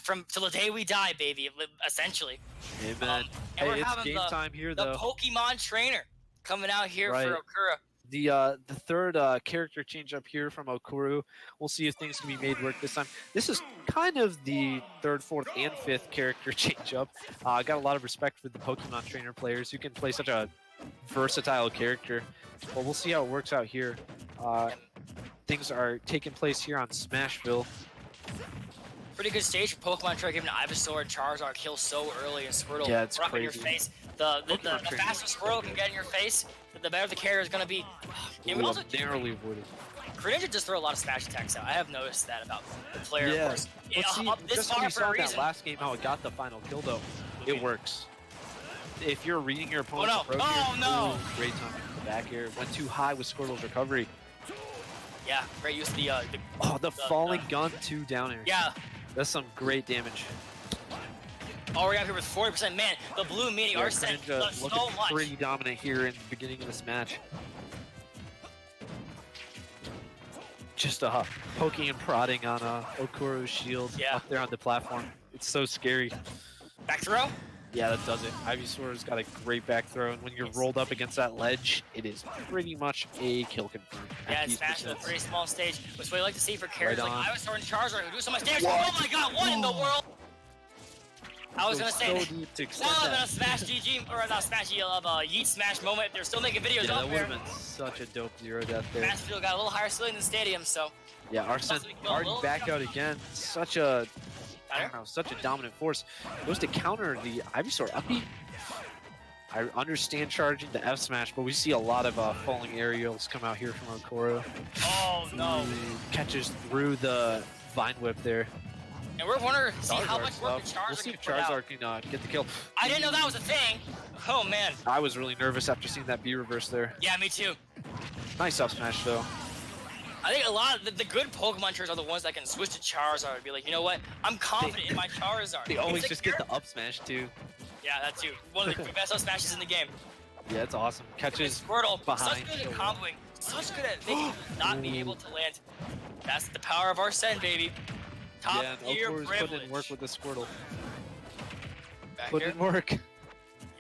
from till the day we die, baby. Essentially. Amen. And we're Hey, it's having game time here, the though. Pokemon trainer coming out here Right. for Okura. The third character change up here from Okuru. We'll see if things can be made work this time. This is kind of the third, fourth, and fifth character change up. I got a lot of respect for the Pokemon trainer players who can play such a versatile character. But we'll see how it works out here. Things are taking place here on Smashville. Pretty good stage for Pokemon trainer, giving Ivysaur and Charizard kill so early, and Squirtle Yeah, it's right in your crazy. face. The Pokemon trainer faster is so Squirtle good. can get in your face, the better the carrier is going to be. And we also narrowly avoided. Greninja just throw a lot of smash attacks out. I have noticed that about the player. Yeah. Of course. Well, see, Up this just far we for saw a in that reason. last game how it got the final kill though. It works. If you're reading your opponent's approach here, no! great time back here. Went too high with Squirtle's recovery. Yeah, great use of the falling gun 2 down air. Yeah. That's some great damage. All we're out here with 40%. Man, the blue mini Arsene does looking so much. pretty dominant here in the beginning of this match. Just poking and prodding on Okuro's shield up there on the platform. It's so scary. Back throw? Yeah, that does it. Ivysaur's got a great back throw, and when you're rolled up against that ledge, it is pretty much a kill confirm. Yeah, it's smashing a pretty small stage, which we like to see for characters Right like Ivysaur and Charizard who do so much damage. Oh my god, what in the world? I was gonna say so deep to that extend would have been a that. smash GG, or not smash GG, Yeet Smash moment. They're still making videos Yeah, up that would there. have been such a dope 0 death there. Massfield got a little higher ceiling than Stadium, so. Yeah, Arsene already back out again. Such a, I don't know, such a dominant force. Goes to counter the Ivysaur uppy. I understand charging the F smash, but we see a lot of falling aerials come out here from Okuro. Oh no! Catches through the Vine Whip there. And we're wondering to see how much work the Charizard We'll see can if put out. Charizard can get the kill. I didn't know that was a thing. Oh man. I was really nervous after seeing that B reverse there. Yeah, me too. Nice up smash though. I think a lot of the good Pokemon trainers are the ones that can switch to Charizard and be like, you know what? I'm confident in my Charizard. They always just get the up smash too. Yeah, that too. One of the best up smashes in the game. Yeah, it's awesome. Catches Squirtle, behind. such good at comboing, such good at making not being able to land. That's the power of Arsene, baby. Top tier Okuro's privilege. putting in work with the Squirtle. Back Putting here. in work.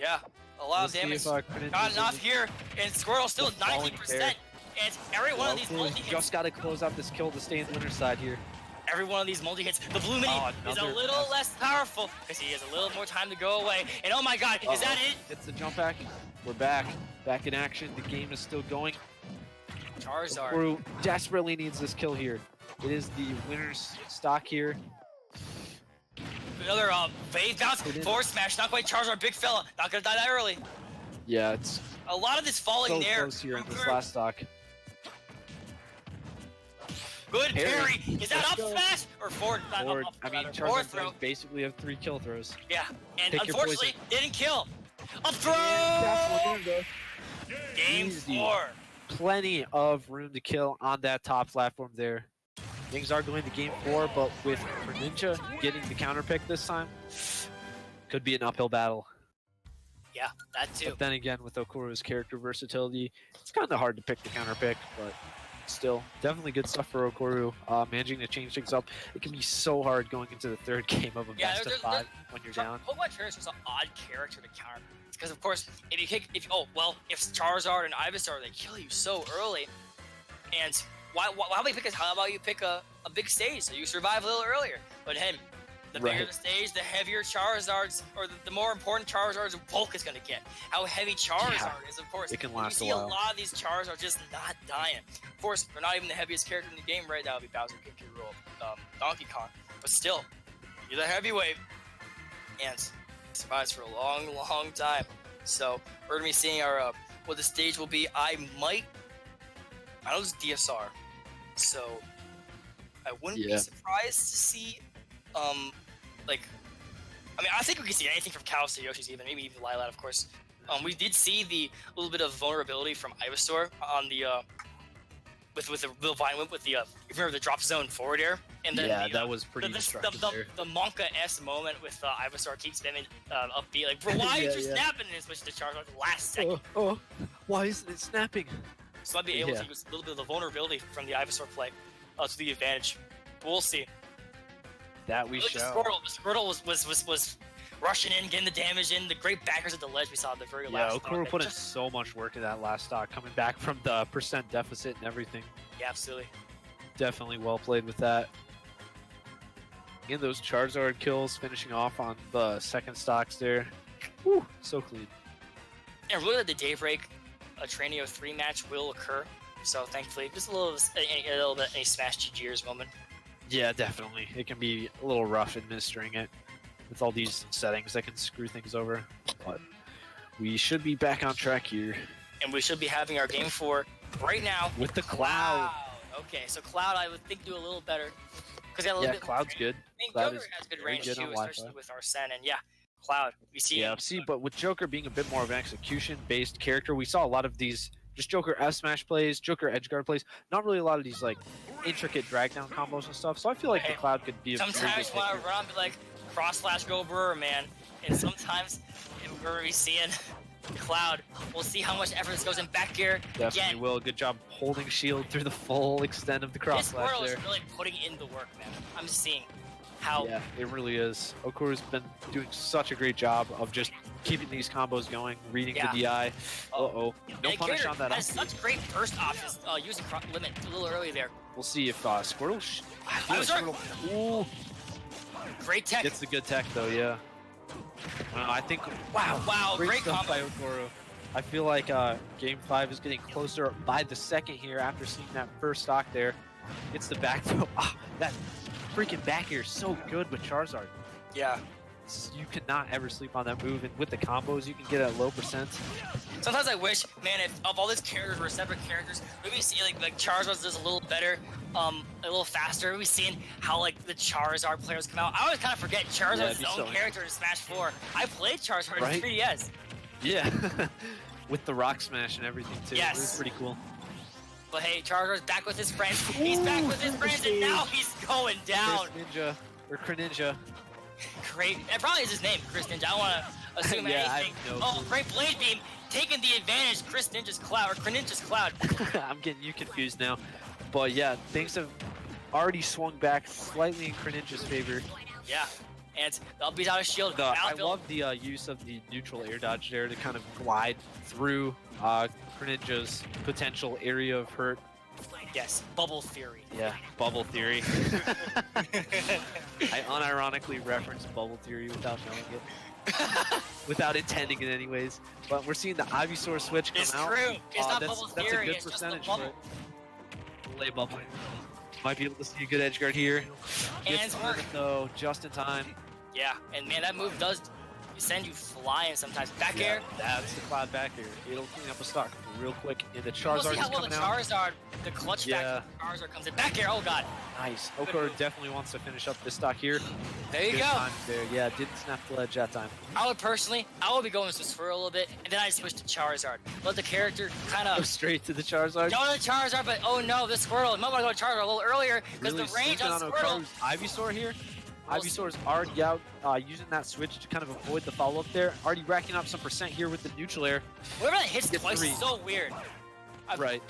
Yeah, a lot of damage. Not enough here, and Squirtle still at 19%. And every one of these multi-hits. Just got to close out this kill to stay in the winner's side here. Every one of these multi-hits, the blue mini is a little less powerful because he has a little more time to go away. And oh my god, is that it? It's the jump back. We're back. Back in action. The game is still going. Charizard. Okuro desperately needs this kill here. It is the winner's stock here. Another wave bounce, forward smash, not quite Charizard, big fella. Not gonna die that early. Yeah, it's a lot of this falling so there. Close here in this last stock. Good parry. Is that up smash or forward? Forward. Up, I mean, forward Charizard throw. does basically have 3 kill throws. Yeah, and Pick your unfortunately, didn't kill. Up throw! Game 4. Plenty of room to kill on that top platform there. Things are going to game 4, but with Greninja getting the counter pick this time, could be an uphill battle. Yeah, that too. But then again, with Okuro's character versatility, it's kind of hard to pick the counter pick, but still, definitely good stuff for Okuro. Managing to change things up. It can be so hard going into the 3rd game of a best of 5 when you're down. Pokemon Trainers was an odd character to counter. Because of course, if Charizard and Ivysaur, they kill you so early. And why would you pick how about you pick a big stage so you survive a little earlier? But him, the bigger the stage, the heavier Charizards, or the more important Charizard's bulk is going to get. How heavy Charizard is, of course. It can last you a see while. a lot of these Charizards just not dying. Of course, they're not even the heaviest character in the game right now. It'd be Bowser, King K. Rool, Donkey Kong. But still, you're the heavyweight. And survives for a long, long time. So we're gonna be seeing our what the stage will be. I know it's DSR, so I wouldn't be surprised to see I think we can see anything from Kalos to Yoshi's, even even Lilat, of course. We did see the little bit of vulnerability from Ivysaur on the with the little Vine Whip with the remember the drop zone forward air, and then that was pretty destructive there. The Monka-esque moment with Ivysaur keeps spamming upbeat, like, bro, why aren't you snapping? And switch to Charizard at the last second. Why isn't it snapping? So I'd be able to use a little bit of the vulnerability from the Ivysaur play to the advantage. But we'll see. That we shall. The Squirtle was rushing in, getting the damage in. The great backers at the ledge we saw at the very last. Yeah, Okuro put in so much work in that last stock, coming back from the percent deficit and everything. Yeah, absolutely. Definitely well played with that. Again, those Charizard kills finishing off on the 2nd stocks there. Whew, so clean. And really at the daybreak, a Trainio 3 match will occur. So thankfully, just a little bit a Smash GGers moment. Yeah, definitely. It can be a little rough administering it with all these settings that can screw things over. But we should be back on track here. and we should be having our game 4 right now. With the Cloud. Okay, so Cloud I would think do a little better because got a little bit. Cloud's good. I think Cloud Joker is has good very range good on too, Wi-Fi. especially with Arsene, and yeah, Cloud. We see. Yeah, see, but with Joker being a bit more of an execution-based character, we saw a lot of these just Joker F smash plays, Joker edge guard plays. Not really a lot of these like intricate drag down combos and stuff. So I feel like the Cloud could be a Sometimes very you good want pick to run and be like cross slash go Brewer, man, and sometimes we're gonna be seeing Cloud. We'll see how much effort this goes in back gear. Definitely Again, will. Good job holding shield through the full extent of the cross this slash world there. is really putting in the work, man. I'm seeing how. Yeah, it really is. Okuru's been doing such a great job of just keeping these combos going, reading the DI. Uh-oh. No And punish Gator on that. has such great burst options using limit a little early there. We'll see if Squirtle... I feel like sorry. Squirtle... Ooh. Great tech. Gets the good tech, though, yeah. I think... Wow, great stuff combo. by Okuru. I feel like Game 5 is getting closer by the second here after seeing that first stock there. Gets the back throw. That freaking back air is so good with Charizard. Yeah. You cannot ever sleep on that move, and with the combos you can get at low percent. Sometimes I wish, man, if of all these characters were separate characters, maybe see like Charizard does a little better, a little faster. Maybe seeing how like the Charizard players come out. I always kind of forget Charizard's it'd be own so character in Smash 4. I played Charizard Right? in 3DS. Yeah, with the rock smash and everything too. Yes. It was pretty cool. But hey, Charizard's back with his friends. He's back with his friends, and now he's going down. Chris Ninja, or Greninja. Great. That probably is his name, Chris Ninja. I don't want to assume Yeah, I anything. have no Oh, clue. great Blade Beam. Taking the advantage. Chris Ninja's Cloud, or Greninja's Cloud. I'm getting you confused now. But yeah, things have already swung back slightly in Greninja's favor. Yeah. And I'll be out of shield. I love the use of the neutral air dodge there to kind of glide through Greninja's potential area of hurt. Yes, Bubble Theory. Yeah, Bubble Theory. I unironically referenced Bubble Theory without knowing it. Without intending it anyways. But we're seeing the Ivysaur switch come It's out. true. It's not that's, Bubble that's Theory, a good it's just the percentage bubble. for it. Lay bubble. Might be able to see a good edge guard here. And Gets it's work. it though, just in time. Yeah, and man, that move does send you flying sometimes. Back air. That's the Cloud back air. It'll clean up a stock real quick. And the We'll Charizard see how is well the coming out. Charizard, the clutch Yeah. factor Charizard comes in. Back air, oh god. Nice. Okura definitely wants to finish up this stock here. There you Good go. time there. Yeah, didn't snap the ledge that time. I would be going to Swirl a little bit, and then I switch to Charizard. Let the character kind Go of straight to the Charizard. go to Charizard, but oh no, this Squirtle. I might want to go to Charizard a little earlier because Really the range sleeping on Squirtle. Okuru's Ivysaur here. We'll see. Ivysaur's already out, using that switch to kind of avoid the follow-up there. Already racking up some percent here with the neutral air. Whenever that hits Get twice three. is so weird. Right.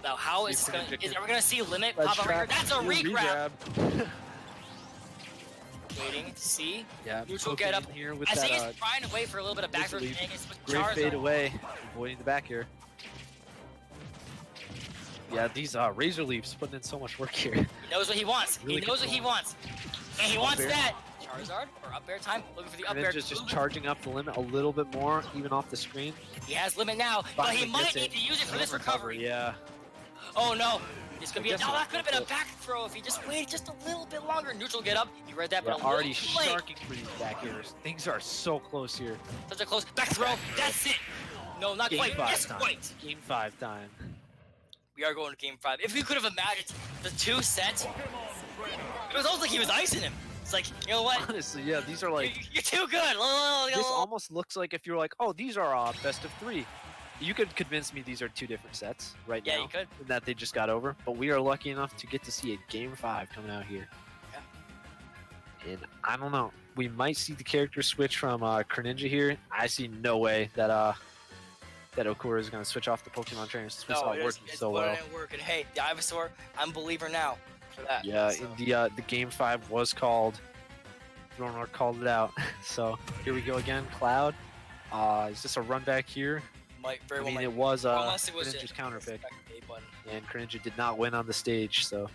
Now, how See is if this gonna? Greninja Are we gonna see limit Ledge pop up right here? trap. That's a New regrab. regrab. Waiting to see. Yeah, Neutral poking get up. in here with I think that he's trying to wait for a little bit of back throw. leap. Dang, it's with great fade Charizard. away, avoiding the back here. Yeah, these Razor Leafs putting in so much work here. He knows what he wants. Really He knows what he control. wants. And he Up wants air. that. Charizard or up air time. Looking for the up air. Greninja's just charging up the limit a little bit more, even off the screen. He has limit now, but he Finally might gets need it. to use it for this recovery. Yeah. Oh no. This could be a, Guess no, so. that could have been a back throw if he just waited just a little bit longer. Neutral get up. You read that, Yeah, but a already little too late. sharking for these back airs. Things are so close here. Such a close back throw. That's it. No, not Game quite. 5 Yes, time. quite. Game 5 time. We are going to game 5. If we could have imagined the two sets, it was almost like he was icing him. It's like, you know what? Honestly, yeah, these are like... You're too good. This almost looks like if you're like, oh, these are best of 3. You could convince me these are 2 different sets right Yeah, now. you could. And that they just got over. But we are lucky enough to get to see a Game 5 coming out here. Yeah. And I don't know. We might see the character switch from Greninja here. I see no way that that Okura is going to switch off the Pokemon trainer since we saw it working so well. And hey, the Ivysaur, I'm a believer now for that. Yeah, So, in the Game 5 was called. Throner called it out. So here we go again. Cloud. Is this a run back here? might very I well mean, might. it was Unless it was Greninja's a counter pick, A button. and Greninja did not win on the stage, so.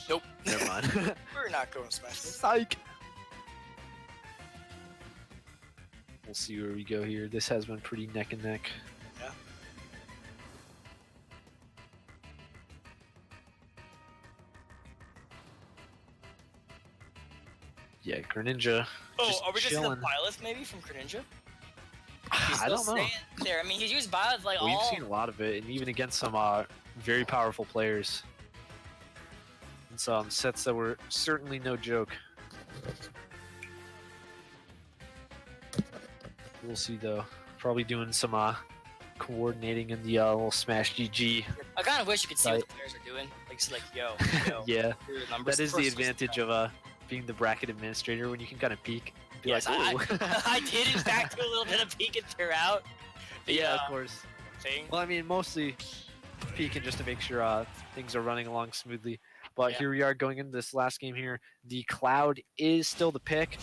Nope. Never mind. We're not going to smash this. Psych. We'll see where we go here. This has been pretty neck and neck. Yeah. Greninja. Oh, just are we just in the chilling. Byleth maybe from Greninja? I don't know. There. I mean, he's used Byleth like We've all. seen a lot of it, and even against some very powerful players. And some sets that were certainly no joke. We'll see though. Probably doing some coordinating in the little Smash GG. I kind of wish you could see what the players are doing. Like, just like, yo. Yeah, here are the numbers. that is the First, advantage of being the bracket administrator when you can kind of peek. And be Yes, like, "Ooh." I did in fact do a little bit of peeking throughout. Yeah, of course. Thing. Well, I mean, mostly peeking just to make sure things are running along smoothly. But here we are going into this last game here. The Cloud is still the pick,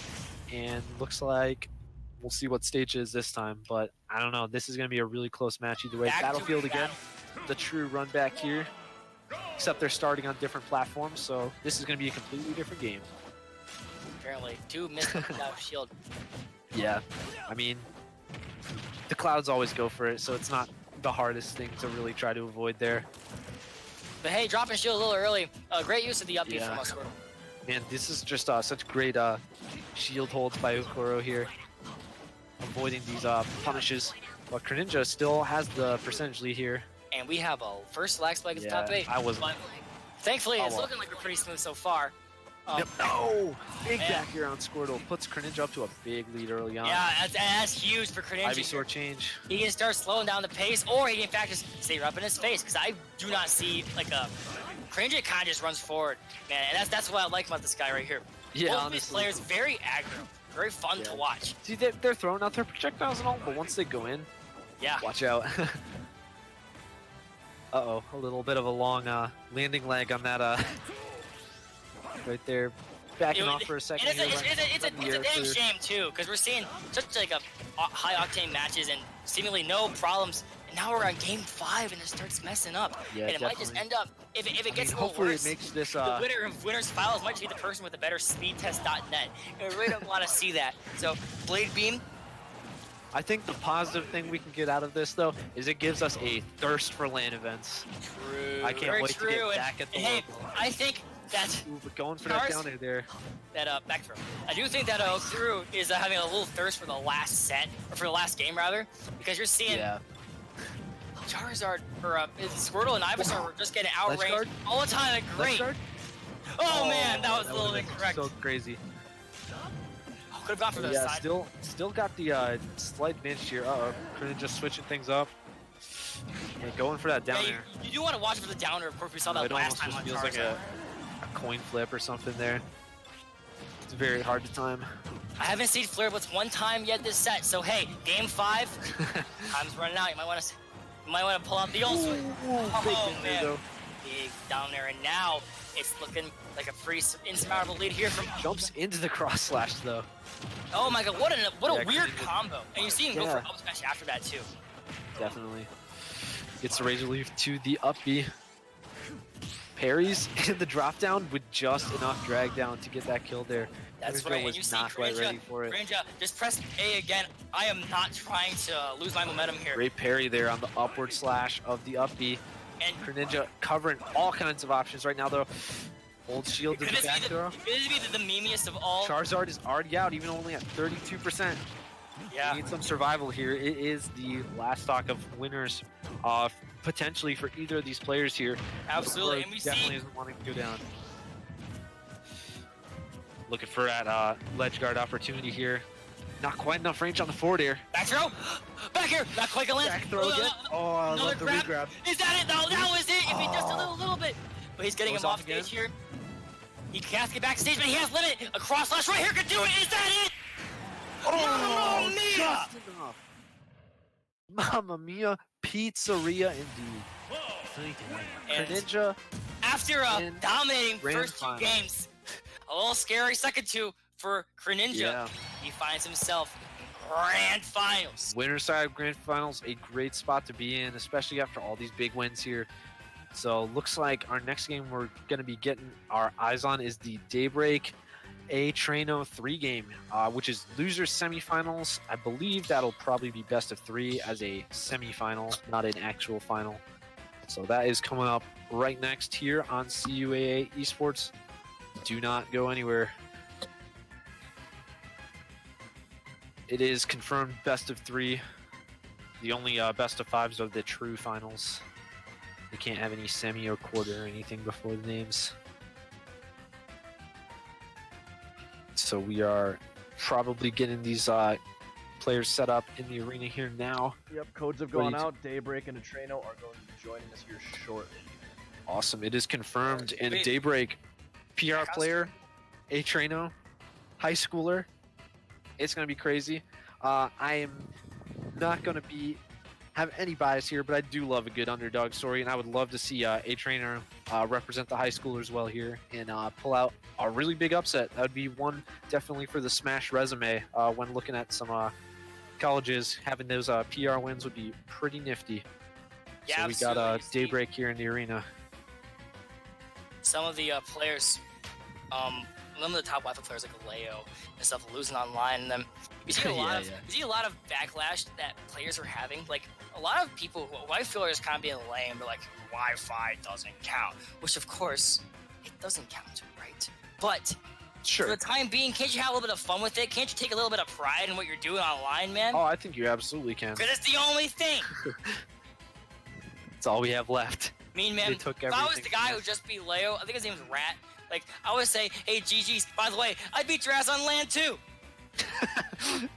and looks like we'll see what stage it is this time. But I don't know. This is going to be a really close match either way. Battlefield again, the true run back here. Except they're starting on different platforms, so this is going to be a completely different game. Apparently, 2 missed without shield. Yeah, I mean, the Clouds always go for it, so it's not the hardest thing to really try to avoid there. But hey, dropping shield a little early. Great use of the up B from us. Man, this is just such great shield holds by Ukoro here. Avoiding these punishes. But Greninja still has the percentage lead here. And we have a first lag spike at the top 8. Thankfully, it's looking like we're pretty smooth so far. No! Big back here on Squirtle. Puts Greninja up to a big lead early on. Yeah, that's huge for Greninja. Ivysaur change. He can start slowing down the pace, or he can in fact just stay up in his face, because I do not see, like, Greninja kind of just runs forward, man, and that's what I like about this guy right here. Yeah, both of these players very aggro, very fun to watch. See, they're throwing out their projectiles and all, but once they go in, watch out. Uh-oh, a little bit of a long landing lag on that right there. Backing off for a second. It's a damn shame too, because we're seeing such like a high octane matches and seemingly no problems. And now we're on game 5 and it starts messing up. Yeah, and it might just end up if it gets a little hopefully worse. It makes this the winner of winners finals might be the person with the better speedtest.net. And we really don't want to see that. So Blade Beam. I think the positive thing we can get out of this, though, is it gives us a thirst for LAN events. True. I can't wait to get back at the hey, I think that's going for that downer there. That back throw. I do think that Crew is having a little thirst for the last set, or for the last game rather, because you're seeing Charizard or Squirtle and Ivysaur were just getting outraged all the time. Great. Oh man, that was a little incorrect. So crazy. Could have gone for the side. Still got the slight advantage here. Greninja just switching things up. Yeah, going for that downer. You do want to watch for the downer. Of course, we saw that last time on feels Charizard. like a coin flip or something there. It's very hard to time. I haven't seen Flare Blitz one time yet this set, so hey, game 5, time's running out. You might want to pull out the ult switch. Oh man, big down there, and now it's looking like a pretty insurmountable lead here from. Jumps into the cross slash though. Oh my god, what a weird combo. And you see him go for up smash after that too. Definitely. Gets the Razor Leaf to the up B. Parries and the drop down with just enough drag down to get that kill there. That's Greninja right, was and you not see quite ready for it. Greninja, just press A again. I am not trying to lose my momentum here. Great parry there on the upward slash of the up B. And Greninja covering all kinds of options right now though. Old shield to the back throw. Could this be the memeiest of all? Charizard is already out, even only at 32%. Yeah. Need some survival here. It is the last stock of winners, potentially for either of these players here. Absolutely, and we definitely isn't wanting to go down. Looking for that ledge guard opportunity here. Not quite enough range on the forward air. Back throw, back here, not quite gonna land. Back throw again. Oh, I love the regrab. Is that it? No, that was it. If he just a little bit, but he's getting him off stage here. He can't get back to stage, but he has limit. A cross slash right here could do it. Is that it? Oh, just enough. Mamma mia, pizzeria indeed. Greninja. After dominating first 2 games, a little scary second 2 for Greninja. Yeah. He finds himself in grand finals. Winner's side grand finals, a great spot to be in, especially after all these big wins here. So looks like our next game we're going to be getting our eyes on is the Daybreak A Traino 3 game, which is losers semifinals. I believe that'll probably be best of 3 as a semifinal, not an actual final. So that is coming up right next here on CUAA Esports. Do not go anywhere. It is confirmed best of 3. The only best of 5s are the true finals. They can't have any semi or quarter or anything before the names. So we are probably getting these players set up in the arena here now. Yep, codes have gone out. Daybreak and Atreno are going to be joining us here shortly. Awesome. It is confirmed. And Wait. Daybreak, PR player, Atreno, high schooler. It's going to be crazy. I am not going to have any bias here, but I do love a good underdog story, and I would love to see a trainer represent the high schoolers well here and pull out a really big upset. That would be one definitely for the Smash resume when looking at some colleges. Having those PR wins would be pretty nifty. Yeah, so we got absolutely. Daybreak here in the arena. Some of the players, some of the top Wi-Fi players like Leo and stuff losing online, and then you see a lot Yeah, you see a lot of backlash that players are having. Like a lot of people who I feel are just kind of being lame, but like Wi-Fi doesn't count, which of course it doesn't count, right? But Sure. for the time being, can't you have a little bit of fun with it? Can't you take a little bit of pride in what you're doing online, man? Oh, I think you absolutely can. Because it's the only thing. It's all we have left. Mean man, They took if I was everything the guy from who us. just beat Leo, I think his name was Rat. Like I would say, hey GG's. By the way, I beat your ass on land too.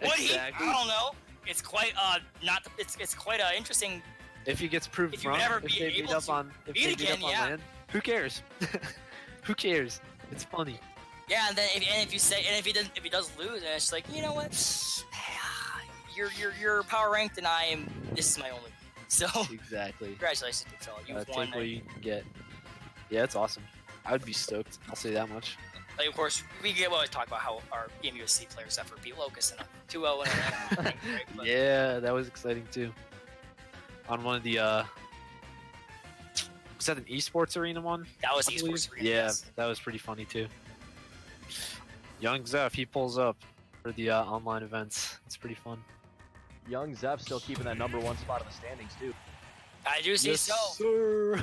Would he? I don't know. It's quite not. It's quite interesting. If he gets proved If you wrong, ever if be they beat able up to on, if beat they beat again, up on yeah. land, who cares? Who cares? It's funny. Yeah, and then if you say, and if he does lose, and it's like, you know what? You're power ranked, and I am. This is my only. So Exactly. congratulations, big fella. You've won. Take what you can get. Yeah, it's awesome. I would be stoked. I'll say that much. Like, of course, we always talk about how our EMUSC players effort beat Locust in a 2-0 and right? But Yeah, that was exciting too. On one of the was that an esports arena one? that was I believe? esports arena. Yeah, Yes. that was pretty funny too. Young Zeph, he pulls up for the online events. It's pretty fun. Young Zeph still keeping that #1 spot in the standings too. I do see so. sir.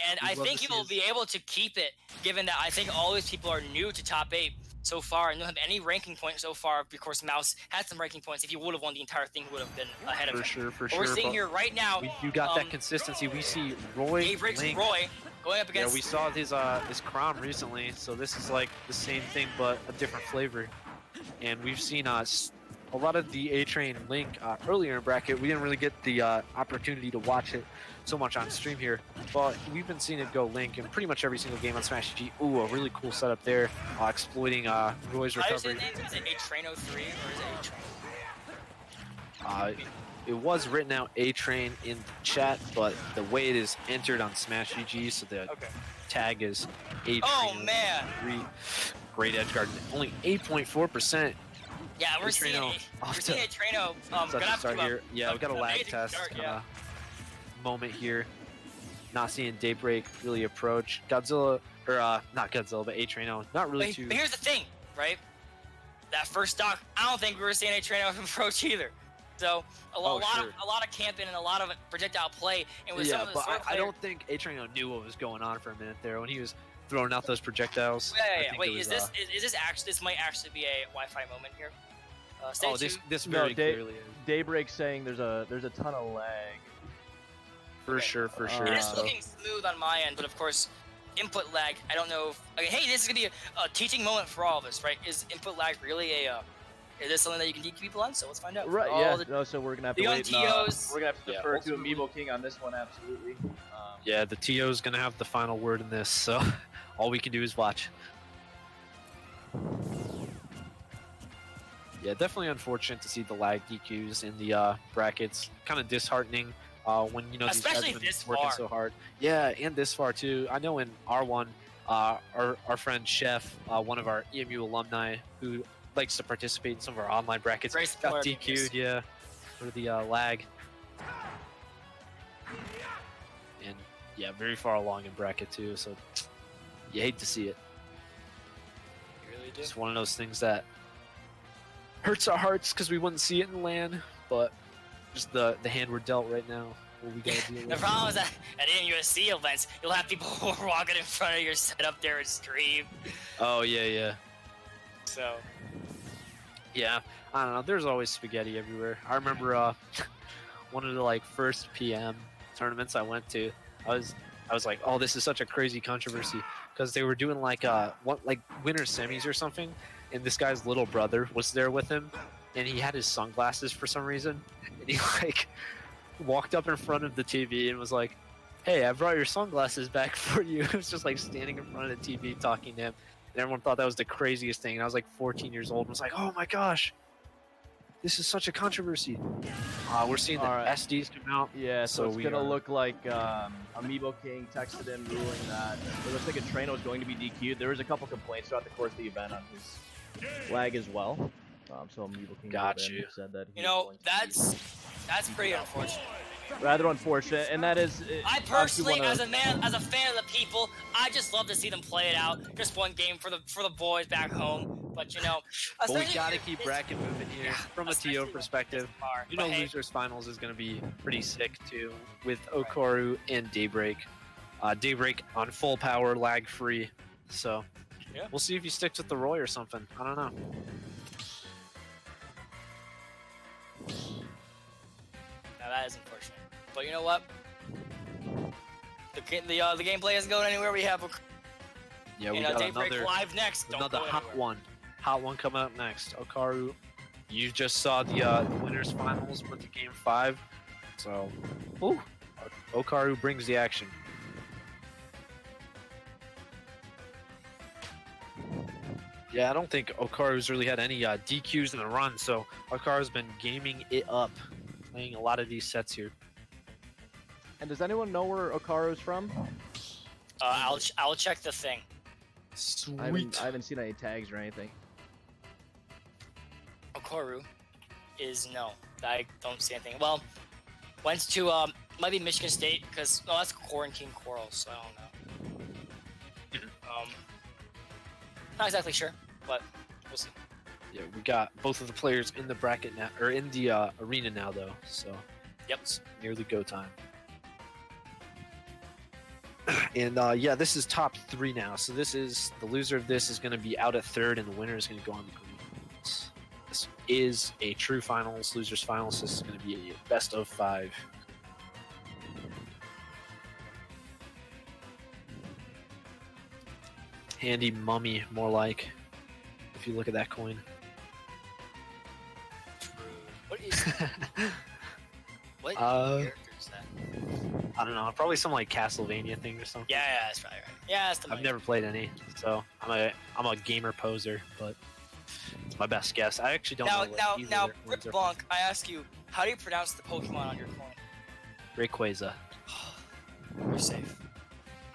And We'd I love think to he see will his- be able to keep it, given that I think all these people are new to top 8 so far and don't have any ranking points so far. Of course, Mouse had some ranking points. If he would have won the entire thing, he would have been ahead of For him. sure, for But sure. we're seeing but here right now, we do got that consistency. We see Roy, Daybreak's Link. Roy going up Yeah, against. we saw his Crom recently, so this is like the same thing but a different flavor. And we've seen a lot of the A-Train Link earlier in bracket. We didn't really get the opportunity to watch it so much on stream here, but we've been seeing it go Link in pretty much every single game on Smash G. Ooh, a really cool setup there, exploiting Roy's How do you say recovery. the name? Is it A-Train 03 or is it A-Train? It was written out A-Train in the chat, but the way it is entered on Smash GG, so the Okay. tag is A-Train. Oh man. 3. Great edge guard, only 8.4%. Yeah, we're seeing A-Traino off we're seeing to A-Traino. Such Gonna a have to start give here. Yeah, we got a lag amazing test start, yeah. moment here. Not seeing Daybreak really approach Godzilla, or not Godzilla, but A-Traino. Not really too. But here's the thing, right? That first stock, I don't think we were seeing A-Traino approach either. So a lot sure. of camping and a lot of projectile play, and with Yeah, some of the but sword I don't think A-Traino knew what was going on for a minute there when he was throwing out those projectiles. I Yeah. think Wait, it is was, this actually? This might actually be a Wi-Fi moment here. Stay Oh, tuned. this No, very clearly is. Daybreak saying there's a ton of lag. For sure, for sure. It is So- looking smooth on my end, but of course, input lag. I don't know. Okay, hey, this is gonna be a teaching moment for all of us, right? Is input lag really is this something that you can teach people on? So let's find out. Right, All yeah. the- No, so we're gonna have the to young wait. TOs. We're gonna have to Yeah, defer to ultimately- Amiibo King on this one, absolutely. Yeah, the TO is gonna have the final word in this, so all we can do is watch. Yeah, definitely unfortunate to see the lag DQs in the brackets. Kind of disheartening when these guys Especially have been this working far. so hard. Yeah, and this far too. I know in R1, our friend Chef, one of our EMU alumni who likes to participate in some of our online brackets, Great got supporter, DQ'd. Yeah, for the lag. And yeah, very far along in bracket too. So you hate to see it. You really do. It's one of those things that hurts our hearts because we wouldn't see it in LAN, but just the hand we're dealt right now. What we gotta deal The with. problem is that at NUSC events, you'll have people who are walking in front of your setup there and stream. Oh yeah, yeah, So yeah. I don't know. There's always spaghetti everywhere. I remember one of the like first PM tournaments I went to. I was like, oh, this is such a crazy controversy because they were doing like winter semis or something, and this guy's little brother was there with him, and he had his sunglasses for some reason, and he like walked up in front of the TV and was like, hey, I brought your sunglasses back for you. It was just like standing in front of the TV talking to him, and everyone thought that was the craziest thing. And I was like 14 years old and was like, oh my gosh, this is such a controversy. We're seeing the SDs come out. Yeah, so it's gonna look like Amiibo King texted him ruling that it looks like a trainer was going to be DQ'd. There was a couple complaints throughout the course of the event on his lag as well. So Amiibo King said that he that's pretty unfortunate. Rather unfortunate, and that is. I personally, as a fan of the people, I just love to see them play it out. Just one game for the boys back home. But you know, but we gotta keep bracket moving here from a TO perspective. You know, losers finals is gonna be pretty sick too, with Okaru and Daybreak. Daybreak on full power, lag free. So we'll see if he sticks with the Roy or something. I don't know. Now that is unfortunate. But you know what? The gameplay isn't going anywhere. We have we got Daybreak live next. Another hot one coming up next. Okaru, you just saw the winners finals with the game 5. So, Okaru brings the action. Yeah, I don't think Okaru's really had any DQs in the run, so Okaru's been gaming it up, playing a lot of these sets here. And does anyone know where Okaru's from? I'll check the thing. Sweet. I haven't seen any tags or anything. Okaru is no. I don't see anything. Well, went to might be Michigan State because that's Quarantine Coral, so I don't know. Not exactly sure, but we'll see. Yeah, we got both of the players in the bracket now, or in the arena now, though. So, it's nearly go time. And yeah, this is top 3 now. So this is the loser of this is going to be out at 3rd, and the winner is going to go on the greens. This is a true finals, losers finals. This is going to be a best of 5. Handy mummy, more like, if you look at that coin. What is that? What character is that? I don't know, probably some like Castlevania thing or something. Yeah, that's probably right. Yeah, that's the I've never played any, so I'm a gamer poser, but it's my best guess. I actually don't know. Now, Rip Bonk, I ask you, how do you pronounce the Pokemon on your coin? Rayquaza. You're safe.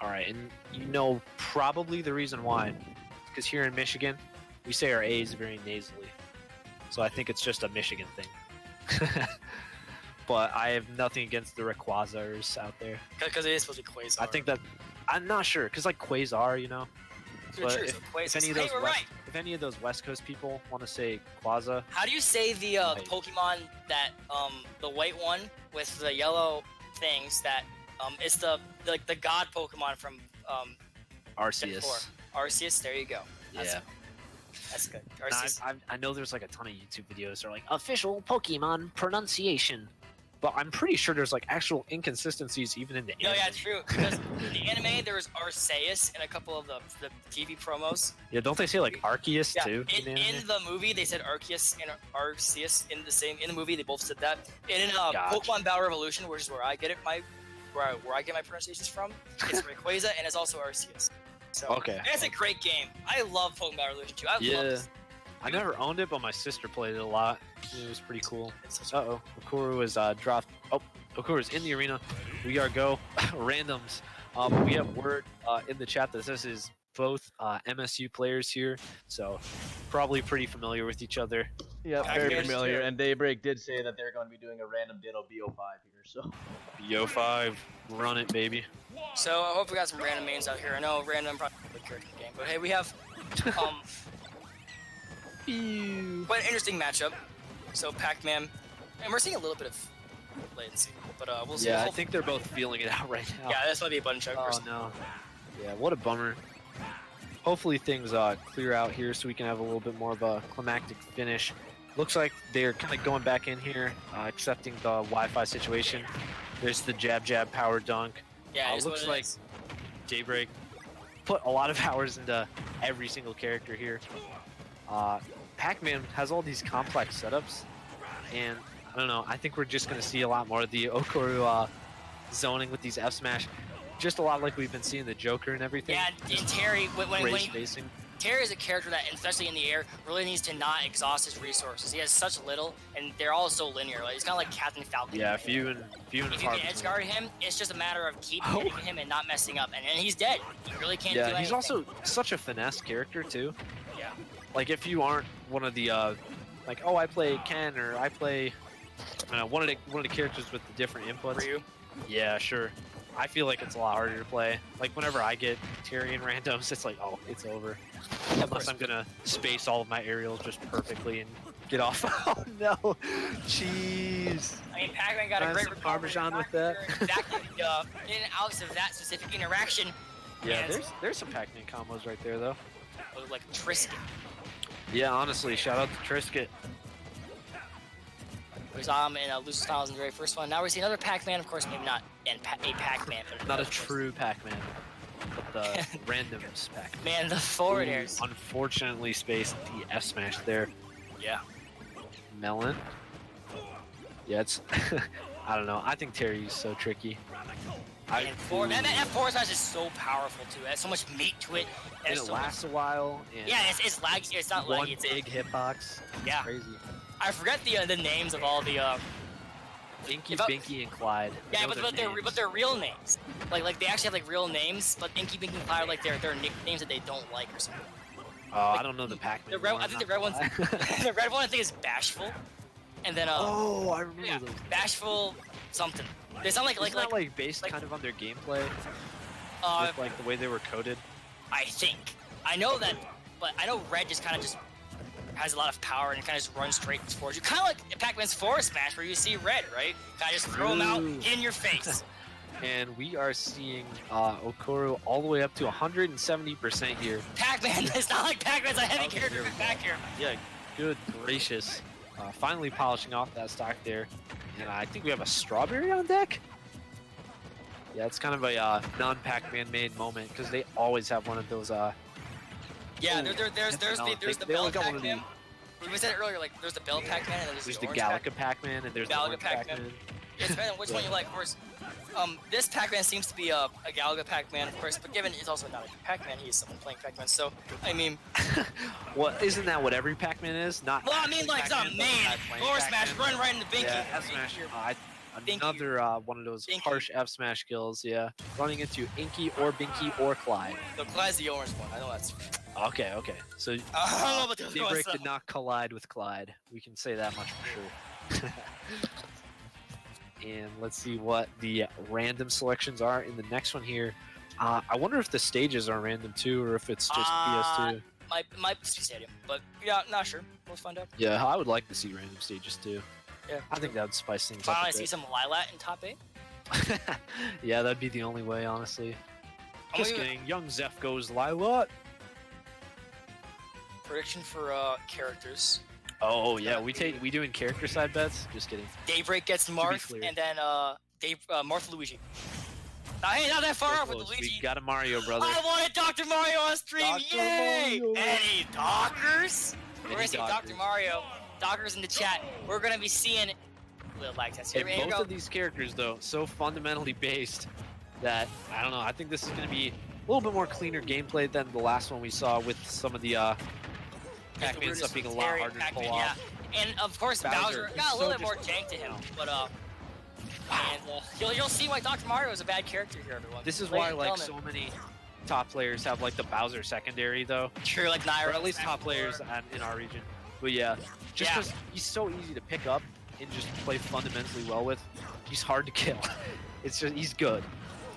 All right, and you know probably the reason why, because here in Michigan, we say our A's very nasally, so I think it's just a Michigan thing. But I have nothing against the Rayquazas out there. Because it is supposed to be Quasar. I think that I'm not sure, because like Quasar, you know. But if any of those West Coast people want to say Quaza, how do you say the Pokemon that the white one with the yellow things that it's the god Pokemon from Arceus. Arceus, there you go. That's good. Arceus. I know there's like a ton of YouTube videos that are like official Pokemon pronunciation, but I'm pretty sure there's like actual inconsistencies even in the anime. No, yeah, it's true. Because in the anime there was Arceus in a couple of the TV promos. Yeah, don't they say like Arceus too? In the movie they said Arceus and Arceus in the movie they both said that. And in Pokemon Battle Revolution, which is where I get my pronunciations from, it's Rayquaza and it's also Arceus. So it's a great game. I love Pokemon Battle Revolution 2. I love this. I never owned it, but my sister played it a lot. It was pretty cool. Okuru is dropped. Oh, Okuru is in the arena. We are go randoms. We have word in the chat that this is both MSU players here, so probably pretty familiar with each other. Yeah, very familiar. And Daybreak did say that they're going to be doing a random Ditto BO5 here, so. BO5, run it, baby. So I hope we got some random names out here. I know random probably character game, but hey, we have quite an interesting matchup. So Pac-Man, and we're seeing a little bit of latency, but we'll see. Yeah, I think they're both feeling it out right now. Yeah, this might be a button choke. Oh no. Yeah, what a bummer. Hopefully things clear out here so we can have a little bit more of a climactic finish. Looks like they're kind of going back in here, accepting the Wi-Fi situation. There's the jab power dunk. Yeah, it's looks what it like is. Daybreak put a lot of hours into every single character here. Pac-Man has all these complex setups, and I don't know. I think we're just gonna see a lot more of the Okoro zoning with these F smash. Just a lot like we've been seeing the Joker and everything. Yeah, and Terry, when Great he, spacing. Terry is a character that, especially in the air, really needs to not exhaust his resources. He has such little, and they're all so linear. Like, it's kind of like Captain Falcon. Yeah, few and If you far can edge between. guard him, it's just a matter of keep hitting him and not messing up. And he's dead. He really can't do Yeah, anything. he's also such a finesse character too. Yeah. Like if you aren't one of the like, oh, I play Ken or I play one of the characters with the different inputs. Ryu. Yeah, sure. I feel like it's a lot harder to play. Like whenever I get Tyrion randoms, it's like, oh, it's over. Unless I'm gonna space all of my aerials just perfectly and get off. Oh no, jeez. I mean, Pac-Man got a Nice great some recovery. Parmesan with that. Exactly. In and out of that specific interaction. Yeah, And there's some Pac-Man combos right there though. like Tristan. Yeah, honestly, shout out to Trisket. We saw him in Losers Styles in the very first one. Now we see another Pac-Man, of course, maybe not a Pac-Man, but Not a true Pac-Man, but the randoms Pac-Man. Man, the forward Ooh, airs. Unfortunately, spaced the F smash there. Yeah. Melon. Yeah, it's. I don't know. I think Terry's so tricky. And that forward smash is so powerful too. It has so much meat to it. And There's it so much- lasts a while. And Yeah, it's laggy. It's not one laggy. It's big hitbox. Yeah. It's crazy. I forget the names of all the Inky, If I- Binky, and Clyde. yeah, Those are names. but they're real names. Like they actually have like real names, but Inky, Binky, and Clyde are like their nicknames that they don't like or something. Oh, I don't know the Pac-Man. The red, one, I think the not red one's gonna lie. the red one I think is Bashful, and then Oh, I remember yeah, those. Bashful something. They sound like Isn't that like based like- kind of on their gameplay, uh, with like the way they were coded? I think I know that, but I know red just kind of just has a lot of power and kind of just runs straight towards you, kind of like Pac-Man's forward smash where you see red, right? Kind of just throw him out Ooh. in your face. And we are seeing Okoro all the way up to 170% here. Pac-Man, it's not like Pac-Man's a heavy Okay, character here we back here. Yeah, good gracious. Finally polishing off that stock there. And I think we have a strawberry on deck? Yeah, it's kind of a non-Pac-Man made moment because they always have one of those. Yeah, Ooh, there's the they Bell always got one of Pac-Man. We said it earlier, like there's the Bell Pac-Man and There's there's the orange Galaga Pac-Man and there's the Galaga orange Pac-Man. Pac-Man. It's depending on which one you like, of course. This Pac-Man seems to be a Galaga Pac-Man, of course, but given it's also not a Pac-Man, he's someone playing Pac-Man. So, I mean, Well, isn't that what every Pac-Man is? Not. well, I mean, actually like some Pac-Man, but man, not playing forward smash, Pac-Man. run right into Binky. Yeah, F smash. Binky. Another one of those Binky. harsh F smash skills. Yeah, running into Inky or Binky or Clyde. So Clyde's the orange one. I know that's. Okay, okay. So I don't know about the other ones, Daybreak though. did not collide with Clyde. We can say that much for sure. And let's see what the random selections are in the next one here. I wonder if the stages are random too, or if it's just PS2. Might be Stadium, but yeah, not sure. We'll find out. Yeah, I would like to see random stages too. Yeah. I think that would spice things up Finally, a see bit. some Lilat in top 8. Yeah, that'd be the only way, honestly. I'm Just gonna- kidding. Young Zeph goes Lilat. Prediction for characters. Oh yeah, we doing character side bets. Just kidding. Daybreak gets Marth, clear. and then Marth Luigi. Hey, not that far off with Close. Luigi. We got a Mario brother. I wanted Dr. Mario on stream, Dr. yay! Mario. Any Dockers? We're Any gonna see Dockers. Dr. Mario. Dockers in the chat. We're gonna be seeing little lag test here. And Here we both go. of these characters, though, so fundamentally based that I don't know. I think this is going to be a little bit more cleaner gameplay than the last one we saw with some of the Pac-Man stuff being a lot Terry, harder to Pac-Man, pull off. yeah. And of course, Bowser he's got a so little bit more just- jank to him, but you'll see why Dr. Mario is a bad character here, everyone. This is Ladies why and like gentlemen. so many top players have like the Bowser secondary, though, True, like Naira. or at least top players in our region. But yeah, just Yeah. because he's so easy to pick up and just play fundamentally well with, he's hard to kill. It's just he's good.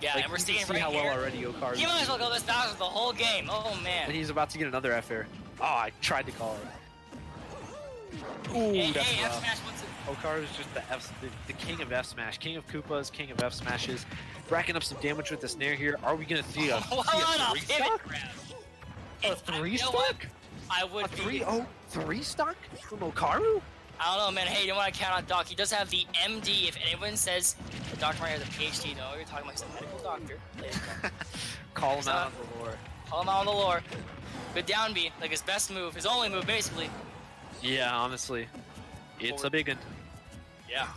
Yeah, Like, and we're you can seeing see right how here. well already Okar. You might as well go this Bowser the whole game. Oh man. And he's about to get another F air. Oh, I tried to call it. Ooh, Hey, that's hey, F rough. Smash, what's it? Okar is just the king of F smash, king of Koopas, king of F smashes, racking up some damage with the snare here. Are we gonna see a, What see a a three pivot stock? grab. A It's- three you know what? stock? I A would be. 303 stock from Okaru? I don't know, man. Hey, you don't want to count on Doc. He does have the MD. If anyone says the Dr. Mario has a PhD, no, you're talking about some medical doctor. Call him out on the lore. Call him out on the lore. Good down B, like his best move, his only move, basically. Yeah, honestly. It's a big one. Yeah.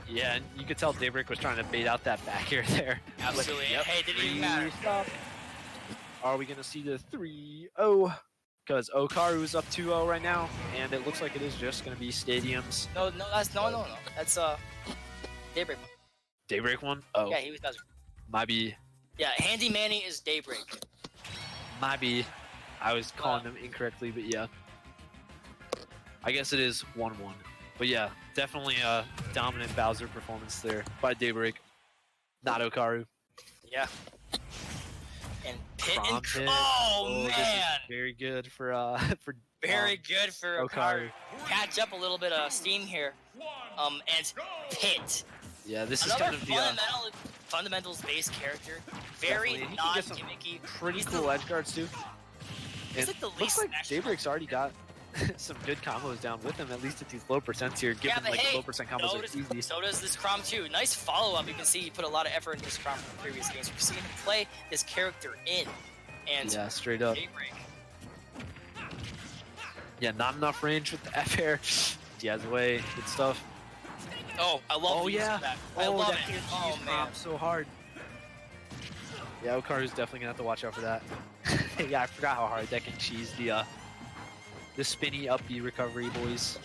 Yeah, and you could tell Daybreak was trying to bait out that back air there. Absolutely. Yep. Hey, didn't even matter. Stop. Are we going to see the 3-0? Because Okaru's up 2-0 right now, and it looks like it is just going to be stadiums. No, that's no. That's Daybreak. Daybreak one? Oh, Yeah, he was. That's, might be. yeah, Handy Manny is Daybreak. Might be. I was calling them incorrectly, but yeah. I guess it is 1-1. But yeah, definitely a dominant Bowser performance there by Daybreak. Not Okaru. Yeah. And Pit Prom and Pit. oh This is man, very good for very good for Okaru. Catch up a little bit of steam here. And Pit. Yeah, this is Another going to be fundamentals based character. Very Definitely. He can get some non-gimmicky. pretty He's cool the- edge guards too. He's And like the looks least like smashed Daybreak's already got some good combos down with him, at least at these low percents here, given but like hey, low percent combos are easy. So does this Crom too. Nice follow-up. You can see he put a lot of effort into this Crom from previous games. We've seen him play this character in. And Yeah, straight up. Daybreak. Yeah, not enough range with the F air. Diaz away, good stuff. Oh, I love Oh the use yeah, of that. I love that it. can't Oh cheese man. Crom so hard. Yeah, Okaru's definitely gonna have to watch out for that. Yeah, I forgot how hard that can cheese the spinny up B recovery, boys.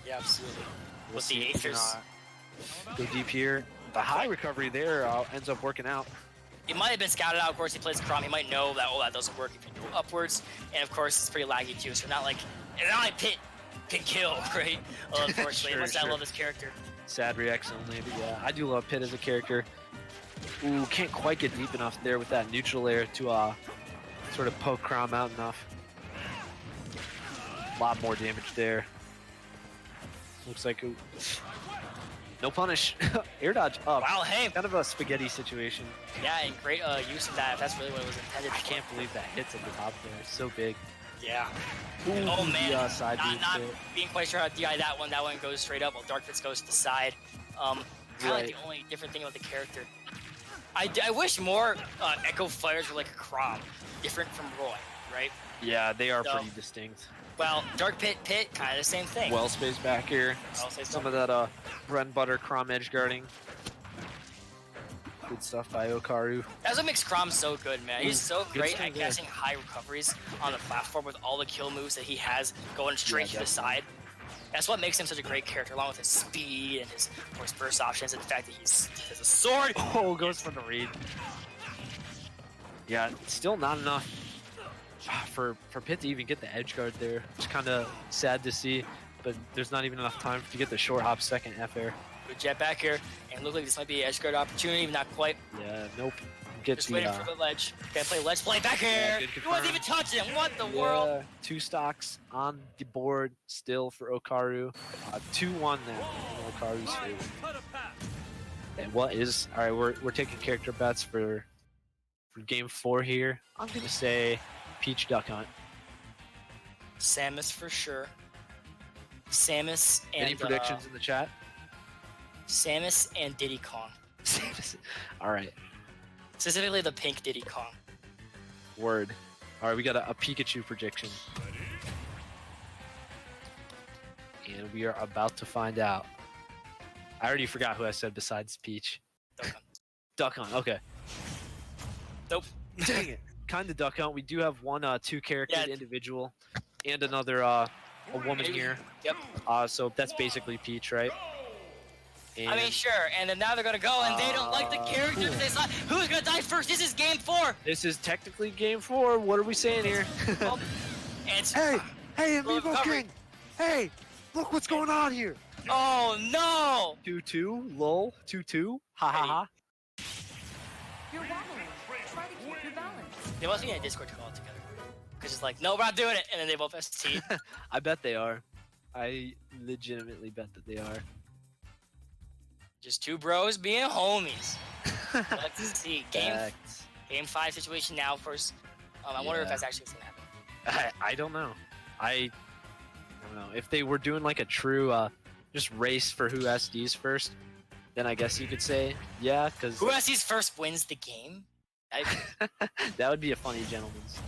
Yeah, absolutely. We'll With see the if we can, Aethers. go deep here. The high recovery there ends up working out. It might have been scouted out. Of course, he plays Crom. He might know that, that doesn't work if you go upwards. And of course, it's pretty laggy too. So not like Pit can kill, right? Unfortunately, Sure, much I sure. love this character. Sad reaction only, but yeah, I do love Pit as a character. Ooh, can't quite get deep enough there with that neutral air to sort of poke Crom out enough. A lot more damage there. Looks like no punish. Air dodge up. Wow, hey. Kind of a spaghetti situation. Yeah, and great use of that. If that's really what it was intended. I can't believe that hits at the top there. It's so big. Yeah. Ooh, Oh man, the, side not beat there. being quite sure how to DI that one. That one goes straight up while Dark Fits goes to the side. Kind of like Right. the only different thing about the character. I wish more Echo Fires were like a Crom, different from Roy, right? Yeah, they are So- pretty distinct. Well, Dark Pit, kind of the same thing. Well spaced back here. I'll say Some so. of that bread and butter Crom edge guarding. Good stuff by Okaru. That's what makes Crom so good, man. He's so Good great stuff at there. catching high recoveries on the platform with all the kill moves that he has going straight to the definitely. side. That's what makes him such a great character, along with his speed and his, of course, burst options and the fact that he has a sword. Oh, goes for the read. Yeah, still not enough for Pit to even get the edge guard there. It's kind of sad to see, but there's not even enough time to get the short hop second F air. Good jet back here, and look like this might be an edge guard opportunity, but not quite. Yeah, nope. Get Just the waiting for the ledge. Gotta play ledge play back here. good He wasn't even confirm. touching. What the world? Yeah, 2 stocks on the board still for Okaru. 2-1 now in Okaru's favor. And what is all right? We're taking character bets for game 4 here. I'm gonna say Peach Duck Hunt. Samus for sure. Samus and Any predictions in the chat? Samus and Diddy Kong. All right, Specifically the pink Diddy Kong. word. All right, we got a Pikachu prediction, and we are about to find out. I already forgot who I said besides Peach. Duck Hunt. Duck Hunt. Okay. Nope. Dang it. Kind of Duck Hunt. We do have one 2-character Yeah. individual and another a woman Maybe. here. Yep. So that's basically Peach, right? And I mean, sure. And then now they're gonna go, and they don't like the characters. They saw who's gonna die first. This is game 4. this is technically game 4. What are we saying here? Oh, and it's, hey, Little Amiibo recovery. King! Hey, look what's going on here. oh no! 2-2, lol, 2-2, ha ha ha. You're wobbling. Try to keep your balance. They must be in a Discord call together. Because it's like, no, we're not doing it. And then they both ST. I bet they are. I legitimately bet that they are. Just two bros being homies. Let's see. Game Facts. game 5 situation now, of course. I wonder if Yeah. that's actually what's gonna happen. I don't know. I don't know. If they were doing like a true just race for who SDs first, then I guess you could say yeah, because Who SDs first wins the game. that would be a funny gentleman's.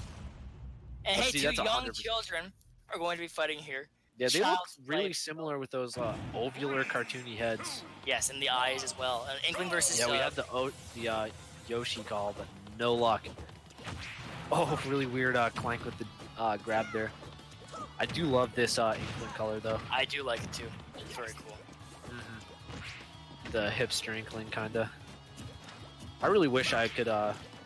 And But hey, see, two that's young 100%. children are going to be fighting here. Yeah, they look Child's really play. similar with those ovular cartoony heads. Yes, and the eyes as well. Inkling versus. Yeah, we had the Yoshi call, but no luck. Oh, really weird clank with the grab there. I do love this Inkling color though. I do like it too. It's very cool. The hipster Inkling kinda. I really wish I could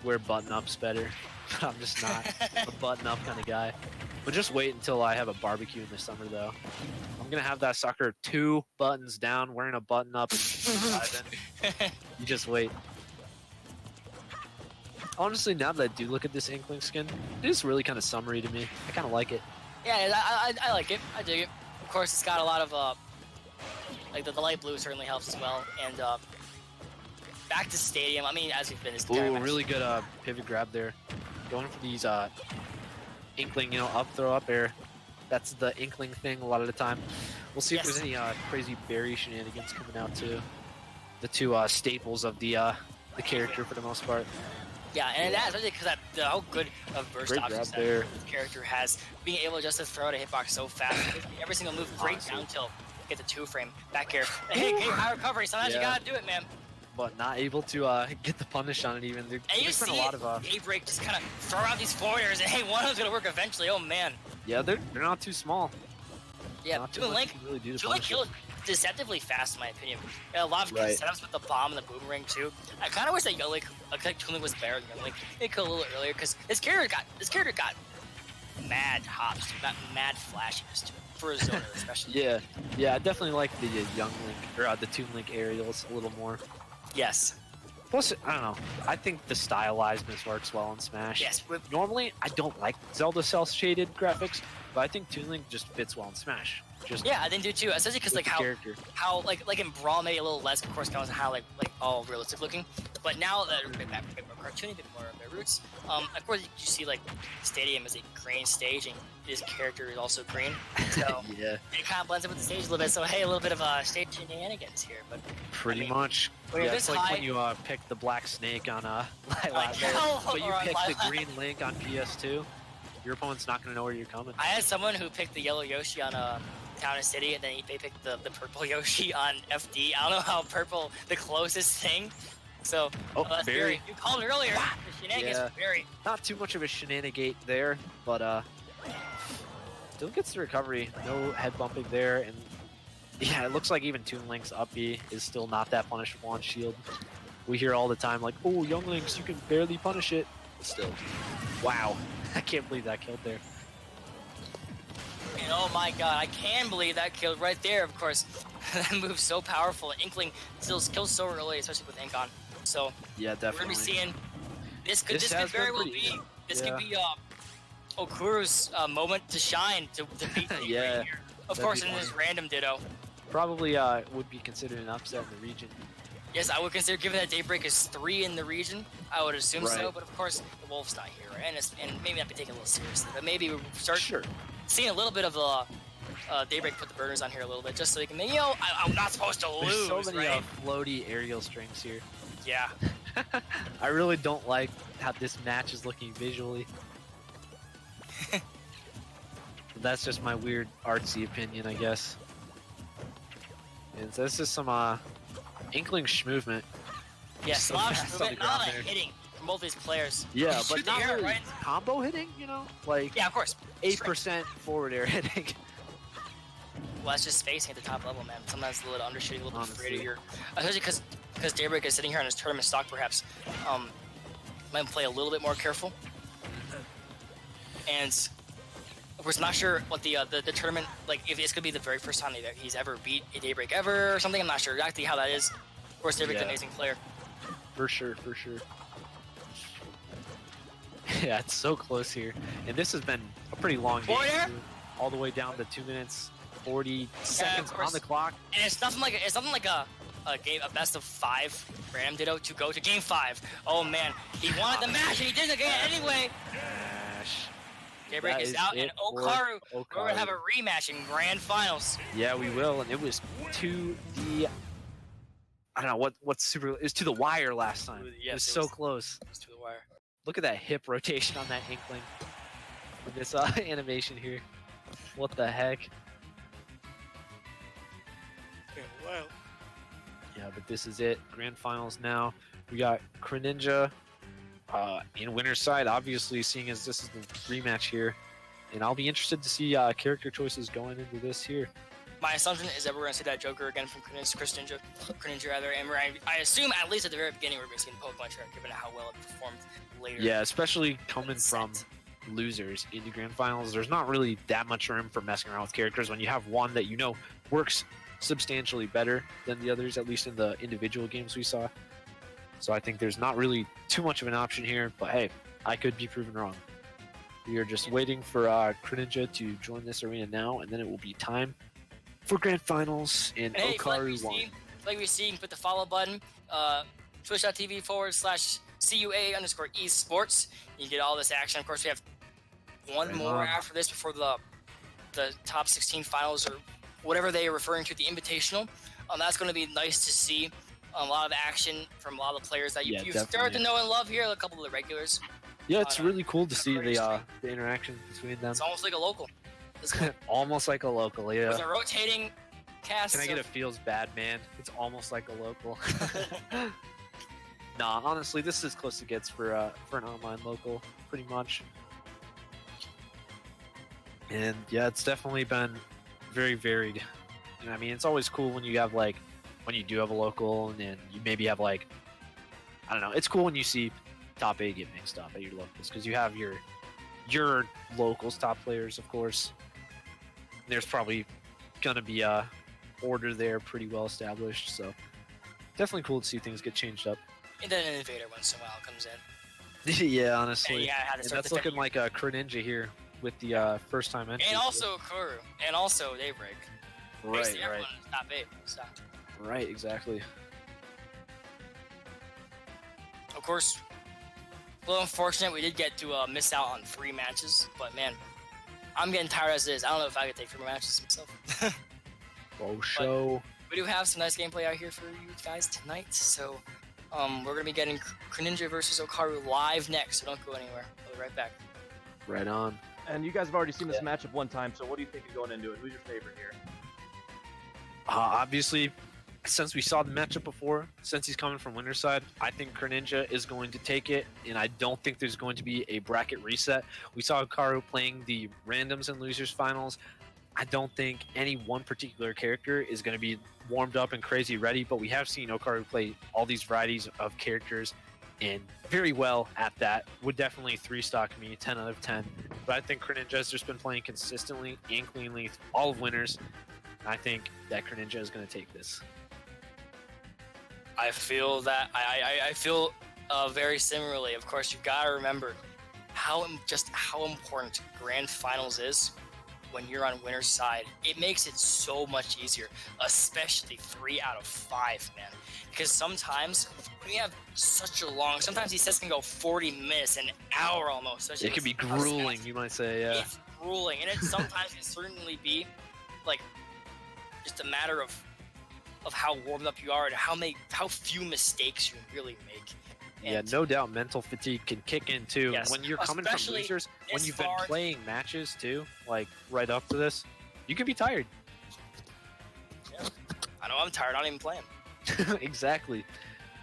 wear button-ups better, but I'm just not a button-up kind of guy. But just wait until I have a barbecue in the summer though. I'm gonna have that sucker 2 buttons down, wearing a button-up, and vibing. You just wait. Honestly, now that I do look at this Inkling skin, it is really kind of summery to me. I kind of like it. Yeah, I like it. I dig it. Of course, it's got a lot of like the light blue certainly helps as well. And back to stadium. I mean, as we've been, Ooh, really good pivot grab there. Going for these Inkling, up throw up air. That's the Inkling thing a lot of the time. We'll see if there's any crazy berry shenanigans coming out too. The 2 staples of the character for the most part. Yeah, and that's really because how good of burst Great options grab that there. this character has. Being able just to throw out a hitbox so fast. Every single move, great Honestly. down tilt. Get the 2-frame back air. Hey, high recovery. Sometimes you Yeah. gotta do it, man. But not able to get the punish on it even. And you There's been see a lot of Daybreak just kind of throw out these forwarders, and hey, one of them's gonna work eventually. Oh man. yeah, they're not too small. Yeah, Not too Toon much Link. to really do to Toon Link punish killed deceptively fast, in my opinion. A lot of good Right. setups with the bomb and the boomerang too. I kind of wish that Young Link, like Toon Link was better than Young Link. They killed a little earlier because this character got mad hops, mad flashiness to it for a zoner especially. Yeah, I definitely like the Young Link or the Toon Link aerials a little more. Yes. Plus, I don't know. I think the stylizedness works well in Smash. Yes. Normally, I don't like Zelda cel-shaded graphics, but I think Toon Link just fits well in Smash. Just Yeah, I think do too. Especially because with like the character. how like in Brawl maybe a little less, of course, comes and how like all realistic looking. But now that a bit more cartoony, a bit more of their roots. Of course, you see like Stadium is a green stage, and his character is also green. So Yeah, it kind of blends in with the stage a little bit. So hey, a little bit of stage shenanigans here. But pretty I mean, much. when you're Yeah, this it's like high- when you pick the black snake on Lilac Like, there, hell, but you or on pick the Lilac. green Link on PS2. Your opponent's not going to know where you're coming. I had someone who picked the yellow Yoshi on Town and City, and then they picked the purple Yoshi on FD. I don't know how purple the closest thing. So Oh, that's very. You called it earlier. The shenanigans Yeah. were very. Not too much of a shenanigate there, but still gets the recovery. No head bumping there, and yeah, it looks like even Toon Link's up B is still not that punishable on shield. We hear all the time like, "Oh, Young Links, you can barely punish it." But still, wow, I can't believe that killed there. And oh my god, I can believe that killed right there. Of course, that move's so powerful. Inkling still kills so early, especially with Ink on. So Yeah, we're gonna definitely. be seeing this could This could has very been well pretty be good. this Yeah. could be Okuru's moment to shine to beat the Yeah, right here. Of that'd course, be in his funny. random ditto. Probably would be considered an upset in the region. Yes, I would consider, given that Daybreak is 3 in the region, I would assume so. Right. But of course, the Wolf's not here, right? And maybe not be taken a little seriously. But maybe we start Sure. seeing a little bit of Daybreak put the burners on here a little bit, just so he can, I'm not supposed to There's lose, so many right? floaty aerial strings here. Yeah. I really don't like how this match is looking visually. That's just my weird artsy opinion, I guess. And so this is some Inkling movement. Yes, So a lot of fast on the movement, not a lot ground of there. hitting from both these players. Yeah, Shoot but the not air, really right? combo hitting, Like Yeah, of course. 8% forward air hitting. Well, that's just spacing at the top level, man. Sometimes a little undershooting, a little bit Honestly. afraid of your, especially because Daybreak is sitting here on his tournament stock, perhaps. Might play a little bit more careful. And of course, not sure what the tournament, like if it's gonna be the very first time that he's ever beat a Daybreak ever or something. I'm not sure exactly how that is. Of course, Daybreak's an Yeah. amazing player. For sure. Yeah, it's so close here. And this has been a pretty long game. Forward air? too. All the way down to 2 minutes, 40 seconds on course. the clock. And it's nothing like a game, a best of 5 random ditto to go to game 5. Oh man, he wanted the match and he did it again anyway. Gosh. Daybreak That is is out, and it for Okaru, we're going to have a Okaru. rematch in Grand Finals. Yeah, we will, and it was to the, I don't know what's super. It was to the wire last time. Yes, it was it so was. close. It's to the wire. Look at that hip rotation on that Inkling. With this animation here. What the heck? Wow. Yeah, but this is it. Grand Finals now. We got Greninja in winner's side, obviously, seeing as this is the rematch here. And I'll be interested to see character choices going into this here. My assumption is that we're going to see that Joker again from Greninja rather, and I assume at least at the very beginning we're going to see the Pokemon trainer, given how well it performed later. Yeah, especially coming Set. from losers into Grand Finals. There's not really that much room for messing around with characters when you have one that you know works substantially better than the others, at least in the individual games we saw. So I think there's not really too much of an option here, but hey, I could be proven wrong. We are just waiting for Greninja to join this arena now, and then it will be time for Grand Finals, and Hey, Okaru won. like we see, put the follow button, twitch.tv/CUAA_esports. You get all this action. Of course, we have one Right more on. after this before the top 16 finals, or whatever they are referring to, the Invitational. That's going to be nice to see. A lot of action from a lot of the players that you start to definitely. know and love here. A couple of the regulars. Yeah, it's really cool to see Very the interaction between them. It's almost like a local. This one Almost like a local, yeah. with a rotating cast. Can I get a of- feels bad, man? It's almost like a local. Nah, honestly, this is as close as it gets for an online local, pretty much. And yeah, it's definitely been very varied. And I mean, it's always cool when you have when you do have a local, and you maybe have I don't know. It's cool when you see top 8 get mixed up at your locals, because you have your locals top players, of course. There's probably gonna be a order there pretty well established, so definitely cool to see things get changed up. And then an invader once in a while comes in. Yeah, honestly. And you gotta have to And start that's looking like a Greninja here with the first time entry. And also Kuru. And also Daybreak. right, Basically right, everyone in the top 8. So, right, exactly. of course, a little unfortunate we did get to miss out on 3 matches. But man, I'm getting tired as it is. I don't know if I could take 3 more matches myself. Oh, show. We do have some nice gameplay out here for you guys tonight. So we're going to be getting Greninja versus Okaru live next. So don't go anywhere. We'll be right back. Right on. And you guys have already seen this matchup one time, so what do you think of going into it? Who's your favorite here? Obviously, since we saw the matchup before, since he's coming from winner's side, I think Greninja is going to take it, and I don't think there's going to be a bracket reset. We saw Okaru playing the randoms and losers finals. I don't think any one particular character is going to be warmed up and crazy ready, but we have seen Okaru play all these varieties of characters, and very well at that. Would definitely 3-stock me 10 out of 10. But I think Greninja has just been playing consistently and cleanly all of winners. I think that Greninja is going to take this. I feel that I feel very similarly. Of course, you've got to remember how important Grand Finals is when you're on winner's side. It makes it so much easier, especially 3 out of 5, man. Because sometimes when you have such a long, sometimes these sets can go 40 minutes, an hour almost. It can be grueling, you might say, yeah. It's grueling, and it sometimes can certainly be like just a matter of how warmed up you are and how few mistakes you really make. Yeah, And no doubt mental fatigue can kick in too. Yes, When you're coming from especially losers, when this you've been far- playing matches too, right up to this, you can be tired. I know I'm tired. I'm not even playing. Exactly.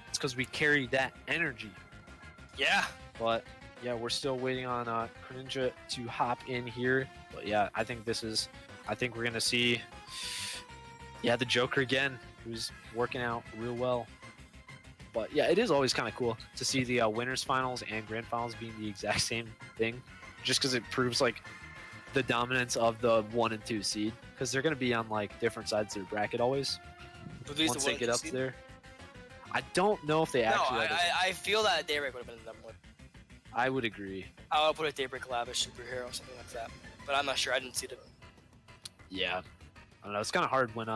It's because we carry that energy. Yeah. But yeah, we're still waiting on Greninja to hop in here. But yeah, I think we're gonna see the Joker again, who's working out real well. But yeah, it is always kind of cool to see the winners finals and grand finals being the exact same thing, just because it proves the dominance of the 1 and 2 seed, because they're gonna be on different sides of their bracket always. Once they get up there, I don't know if they actually. I feel that Daybreak would have been the number 1. I would agree. I would put a Daybreak Lavish superhero, something like that. But I'm not sure. I didn't see it. Yeah, I don't know. It's kind of hard when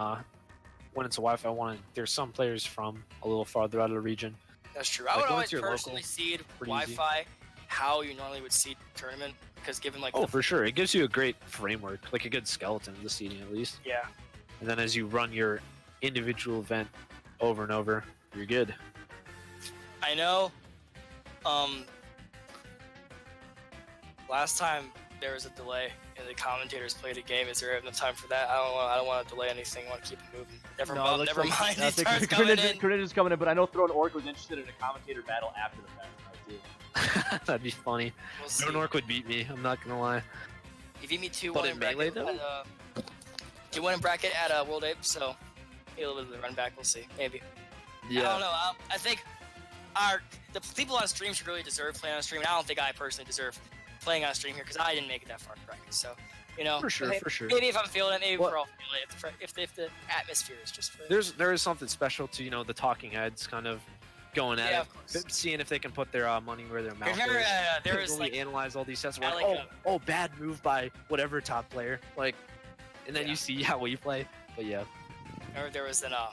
it's a Wi-Fi one. There's some players from a little farther out of the region. That's true. I would going always to your personally local, seed pretty easy. Wi-Fi how you normally would seed tournament. because given like Oh, for sure. It gives you a great framework, like a good skeleton of the seating at least. yeah. And then as you run your individual event over and over, you're good. I know. Last time there was a delay and the commentators played a game. Is there enough time for that? I don't want to delay anything. I want to keep it moving. Never mind. He starts coming in. Credit's coming in, but I know Throne Orc was interested in a commentator battle after the fact tonight, too. That'd be funny. We'll see. Drone Orc would beat me. I'm not gonna lie. He beat me 2-1 But in in Melee, bracket. though? 2-1 in bracket at World Ape, so maybe a little bit of the run back. We'll see. Maybe. I don't know. I think the people on stream should really deserve playing on stream, and I don't think I personally deserve playing on stream here because I didn't make it that far in bracket. So, you know, For sure. maybe if I'm feeling it, maybe What- we're all feeling it. If the atmosphere is just for There is something special to the talking heads kind of going at Yeah, it, of course. seeing if they can put their money where their mouth Remember, is. there was When we like analyze all these sets, we're I like, like, oh, bad move by whatever top player, like, and then Yeah. you see how we play. But yeah, remember there was an I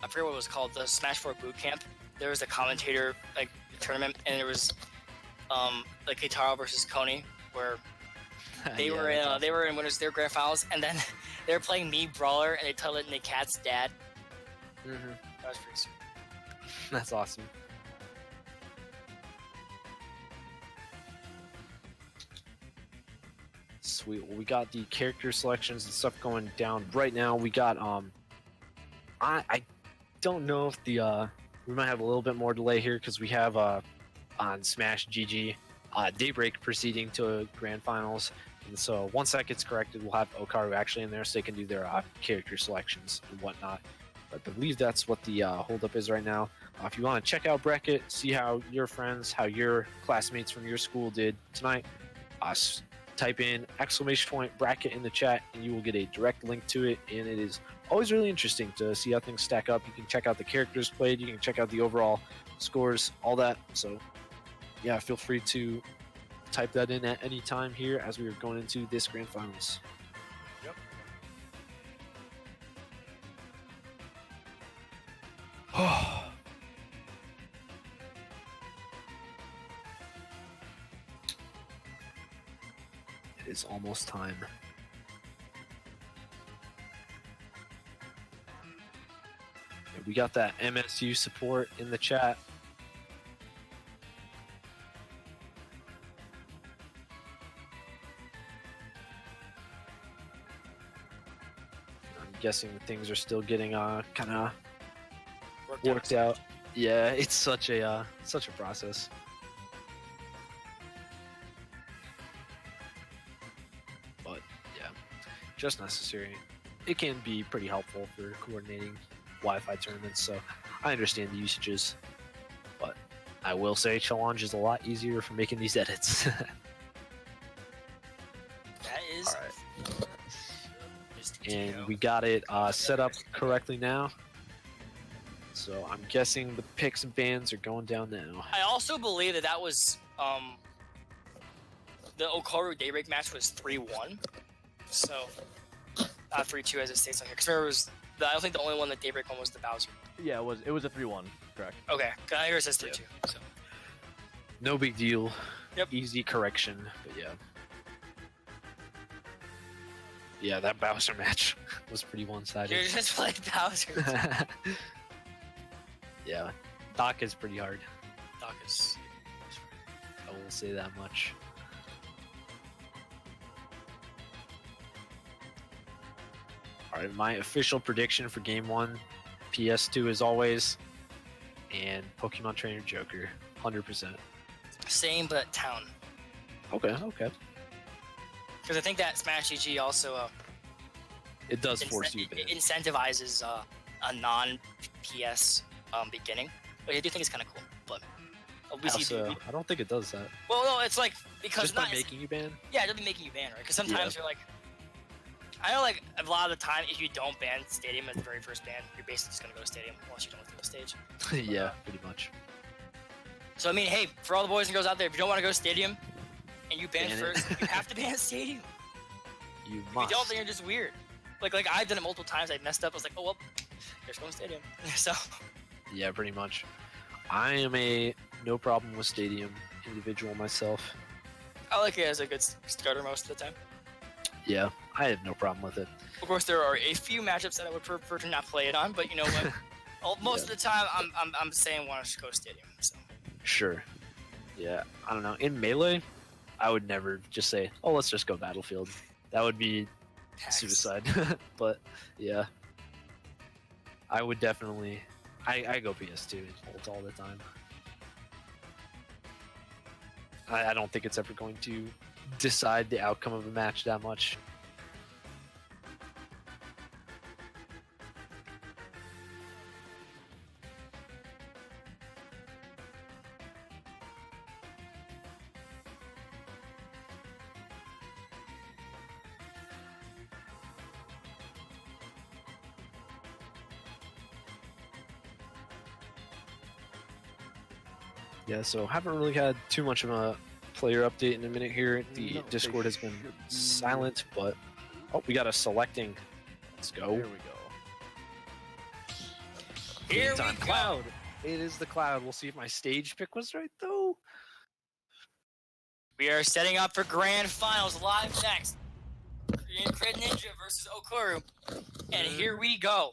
forget what it was called, the Smash 4 boot camp. There was a commentator like tournament, and there was like Kitaro versus Koni, where they Yeah, were that's in awesome. they were in winners their grand finals, and then they were playing me Brawler, and they titled it Nick Cat's dad. Mhm. That was pretty sweet. That's awesome. Sweet. Well, we got the character selections and stuff going down right now. We got I don't know if the we might have a little bit more delay here because we have on Smash GG Daybreak proceeding to grand finals, and so once that gets corrected, we'll have Okaru actually in there so they can do their character selections and whatnot. I believe that's what the holdup is right now. If you want to check out bracket, see how your friends, how your classmates from your school did tonight, type in !bracket in the chat and you will get a direct link to it, and it is always really interesting to see how things stack up. You can check out the characters played, you can check out the overall scores, all that. So yeah, feel free to type that in at any time here as we are going into this grand finals. It is almost time. And we got that MSU support in the chat. I'm guessing things are still getting kind of worked out. Yeah, it's such a process. But yeah, just necessary. It can be pretty helpful for coordinating Wi-Fi tournaments, so I understand the usages. But I will say Challenge is a lot easier for making these edits. That is. All right. Just And we got it set up correctly now. So I'm guessing the picks and bans are going down now. I also believe that was the Okaru Daybreak match was 3-1, so not 3-2 as it states on here. Because remember, I don't think the only one that Daybreak won was the Bowser. Yeah, it was a 3-1, correct. Okay, I hear it says 3-2. So No big deal. Yep. Easy correction, but yeah. Yeah, that Bowser match was pretty one-sided. you're just playing Bowser. Yeah, Doc is pretty hard. Doc is. I will say that much. Alright, my official prediction for Game 1, PS2 as always, and Pokemon Trainer Joker, 100%. Same, but Town. Okay. Because I think that Smash GG also It does force you to. incentivizes a non-PS beginning, which I do think is kind of cool. But I don't think it does that. well, no, it's like because Just by making you ban? yeah, it'll be making you ban, right? Because sometimes you're like, I know like a lot of the time, if you don't ban Stadium as the very first ban, you're basically just gonna go to Stadium unless you don't want to go to stage. Yeah, pretty much. So I mean, hey, for all the boys and girls out there, if you don't want to go to Stadium and you ban Ban it. first, you have to ban Stadium. You If must. you don't, then you're just weird. Like I've done it multiple times. I messed up. I was like, oh well, there's going Stadium. So Yeah, pretty much. I am a no problem with Stadium individual myself. I like it as a good starter most of the time. Yeah, I have no problem with it. Of course, there are a few matchups that I would prefer to not play it on, but you know what? Most of the time, I'm saying want to go Stadium. So. Sure. Yeah, I don't know. In Melee, I would never just say, oh, let's just go Battlefield. That would be suicide. But, yeah. I would definitely... I go PS2 all the time. I don't think it's ever going to decide the outcome of a match that much. Yeah, so haven't really had too much of a player update in a minute here. The Discord has been silent, but oh, we got a selecting. Let's go. Here we go. Here we Time go. Cloud. It is the Cloud. We'll see if my stage pick was right though. We are setting up for Grand Finals live next. Crit Ninja versus Okuru. And here we go.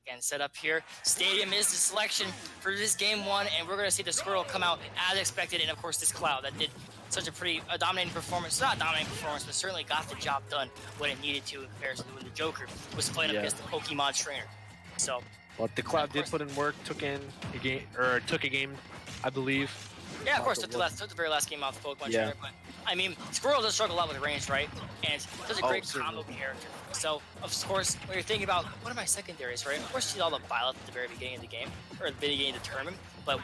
Again, set up here. Stadium is the selection for this game 1, and we're going to see the Squirrel come out as expected, and of course this Cloud that did such a pretty dominating performance. Not dominating performance, but certainly got the job done when it needed to in comparison to when the Joker was playing up against the Pokemon trainer. So, But the Cloud did put in work, took a game, I believe. yeah, of course, took the very last game off the Pokemon Yeah. trainer, but I mean, Squirrel does struggle a lot with range, right? And does a great certainly. combo character. So, of course, when you're thinking about what are my secondaries, right? Of course, you see all the Violet at the very beginning of the game, or at the beginning of the tournament. But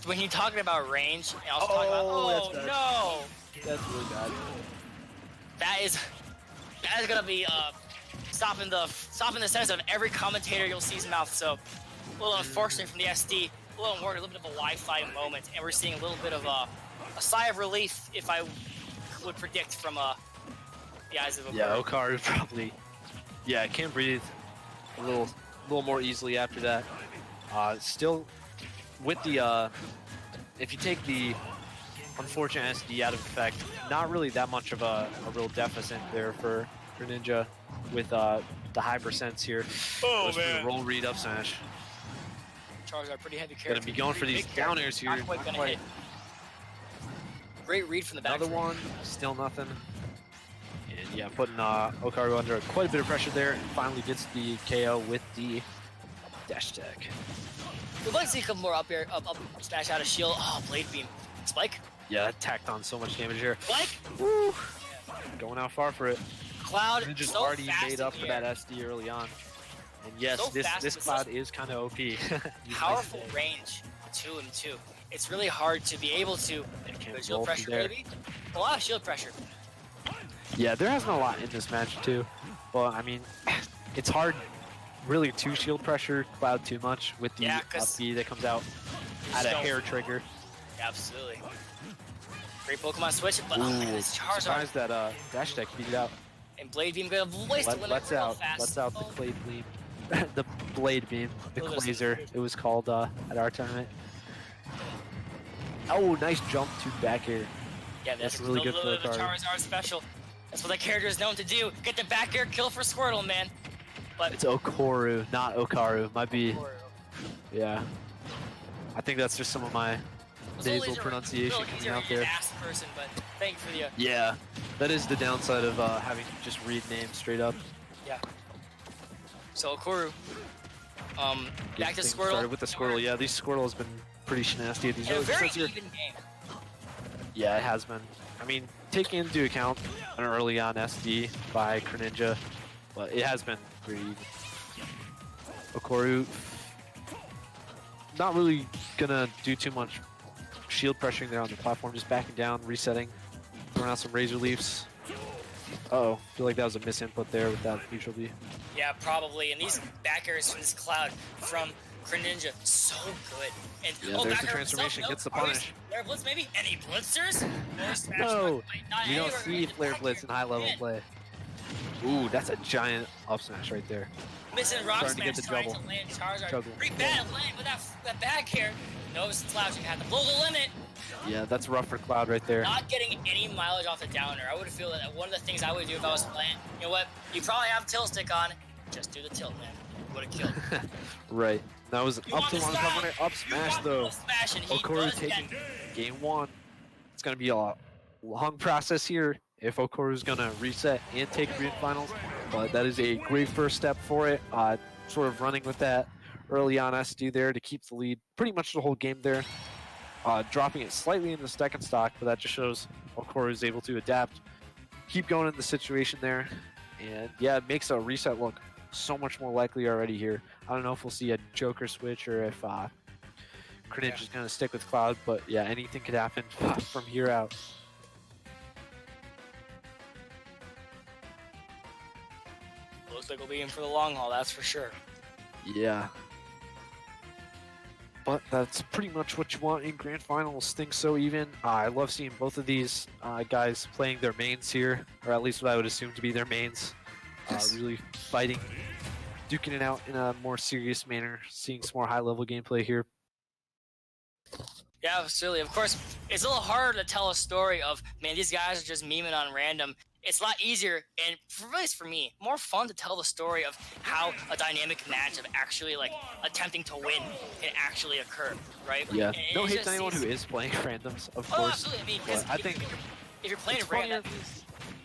when you're talking about range, and also talking about, that's bad. no, That's really bad. that is gonna be stopping the sense of every commentator you'll see's mouth. So, a little unfortunate from the SD. A little worried, a little bit of a Wi-Fi moment, and we're seeing a little bit of a sigh of relief, if I would predict from the eyes of a Yeah, bird. Okaru probably. Yeah, can't breathe a little more easily after that. Still, with the if you take the unfortunate SD out of effect, not really that much of a real deficit there for Ninja with the high percents here. Oh, Goes for the man. roll read up smash. Charizard, pretty heavy character. Gonna be going for Pretty these big down character. airs here. Not quite Not gonna quite. hit. Great read from the back. Another one, still nothing. And yeah, putting Okaru under quite a bit of pressure there, and finally gets the KO with the dash attack. We'd like to see a couple more up smash out of shield. Oh, Blade Beam. Spike? Yeah, that tacked on so much damage here. Spike? Woo! Going out far for it. Cloud, Ninja's so already fast made in up the for air. that SD early on. And yes, So fast this with Cloud such is kind of OP. You Powerful might say. range, 2 and 2. It's really hard to be able to can't shield roll pressure, through there. maybe. A lot of shield pressure. Yeah, there hasn't a lot in this match too. Well, I mean, it's hard really to shield pressure Cloud too much with the Yeah, up 'cause B that comes out at a so- hair trigger. Absolutely. Great Pokemon switch, but Ooh, this Charizard surprised that dash deck beat it out. and Blade Beam gonna waste it when Let's real out, fast. let's out the Oh, Blade Beam, the Blade Beam, the It was- Quasar. It was called at our tournament. Oh, nice jump to back air. yeah, that's really good for the Okaru. Charizard special. That's what the character is known to do. Get the back air kill for Squirtle, man. But It's Okuru, not Okaru. Might be, yeah. I think that's just some of my nasal pronunciation coming out there. Ask the person, but thank you for the Yeah, that is the downside of having to just read names straight up. yeah. So Okuru, Get back to things Squirtle. Started with the Squirtle. Yeah, these Squirtle has been pretty nasty at these In a early very sets here. even game. Yeah, it has been. I mean, taking into account an early on SD by Greninja, but it has been pretty even. Okuru, not really gonna do too much shield pressuring there on the platform, just backing down, resetting, throwing out some Razor Leafs. Uh-oh, feel like that was a misinput there with that neutral B. Yeah, probably. And these back airs from this Cloud from Greninja, so good. And Yeah, there's back the air transformation, himself, gets the no, are we- punish. Flare Blitz maybe? Any blitzers? More smash No, not you don't anywhere see near the Flare back Blitz air. in high level Man, play. Ooh, that's a giant up smash right there. Missing rock Starting to smash, get the trying double. to land Charizard. Juggle. Pretty bad at landing with that back air. No slouch. You have to blow the limit. Yeah, that's rough for Cloud right there. Not getting any mileage off the downer. I would feel that one of the things I would do if I was playing. You know what? You probably have tilt stick on. Just do the tilt, man. Would have killed. Right. That was You up want to the one smash? coming up smash though. Smash, and he Okoru does taking get game 1. It's gonna be a long process here if Okoru's gonna reset and take Grand Finals, but that is a great first step for it. Sort of running with that early on SD there to keep the lead pretty much the whole game there. Dropping it slightly in the second stock, but that just shows Okoru is able to adapt, keep going in the situation there, and yeah, it makes a reset look so much more likely already here. I don't know if we'll see a Joker switch or if Cringe is going to stick with Cloud, but yeah, anything could happen from here out. Looks like we'll be in for the long haul, that's for sure. Yeah. But that's pretty much what you want in Grand Finals. Things so even. I love seeing both of these guys playing their mains here, or at least what I would assume to be their mains. Really fighting, duking it out in a more serious manner, seeing some more high-level gameplay here. Yeah, absolutely. Of course, it's a little harder to tell a story of, man, these guys are just memeing on random. It's a lot easier, and at least for me, more fun to tell the story of how a dynamic match of actually, like, attempting to win can actually occur, right? Yeah, And no it hate just to anyone seems- who is playing randoms, of Oh, course. absolutely. I mean, But 'cause I think if you're playing it's random, funnier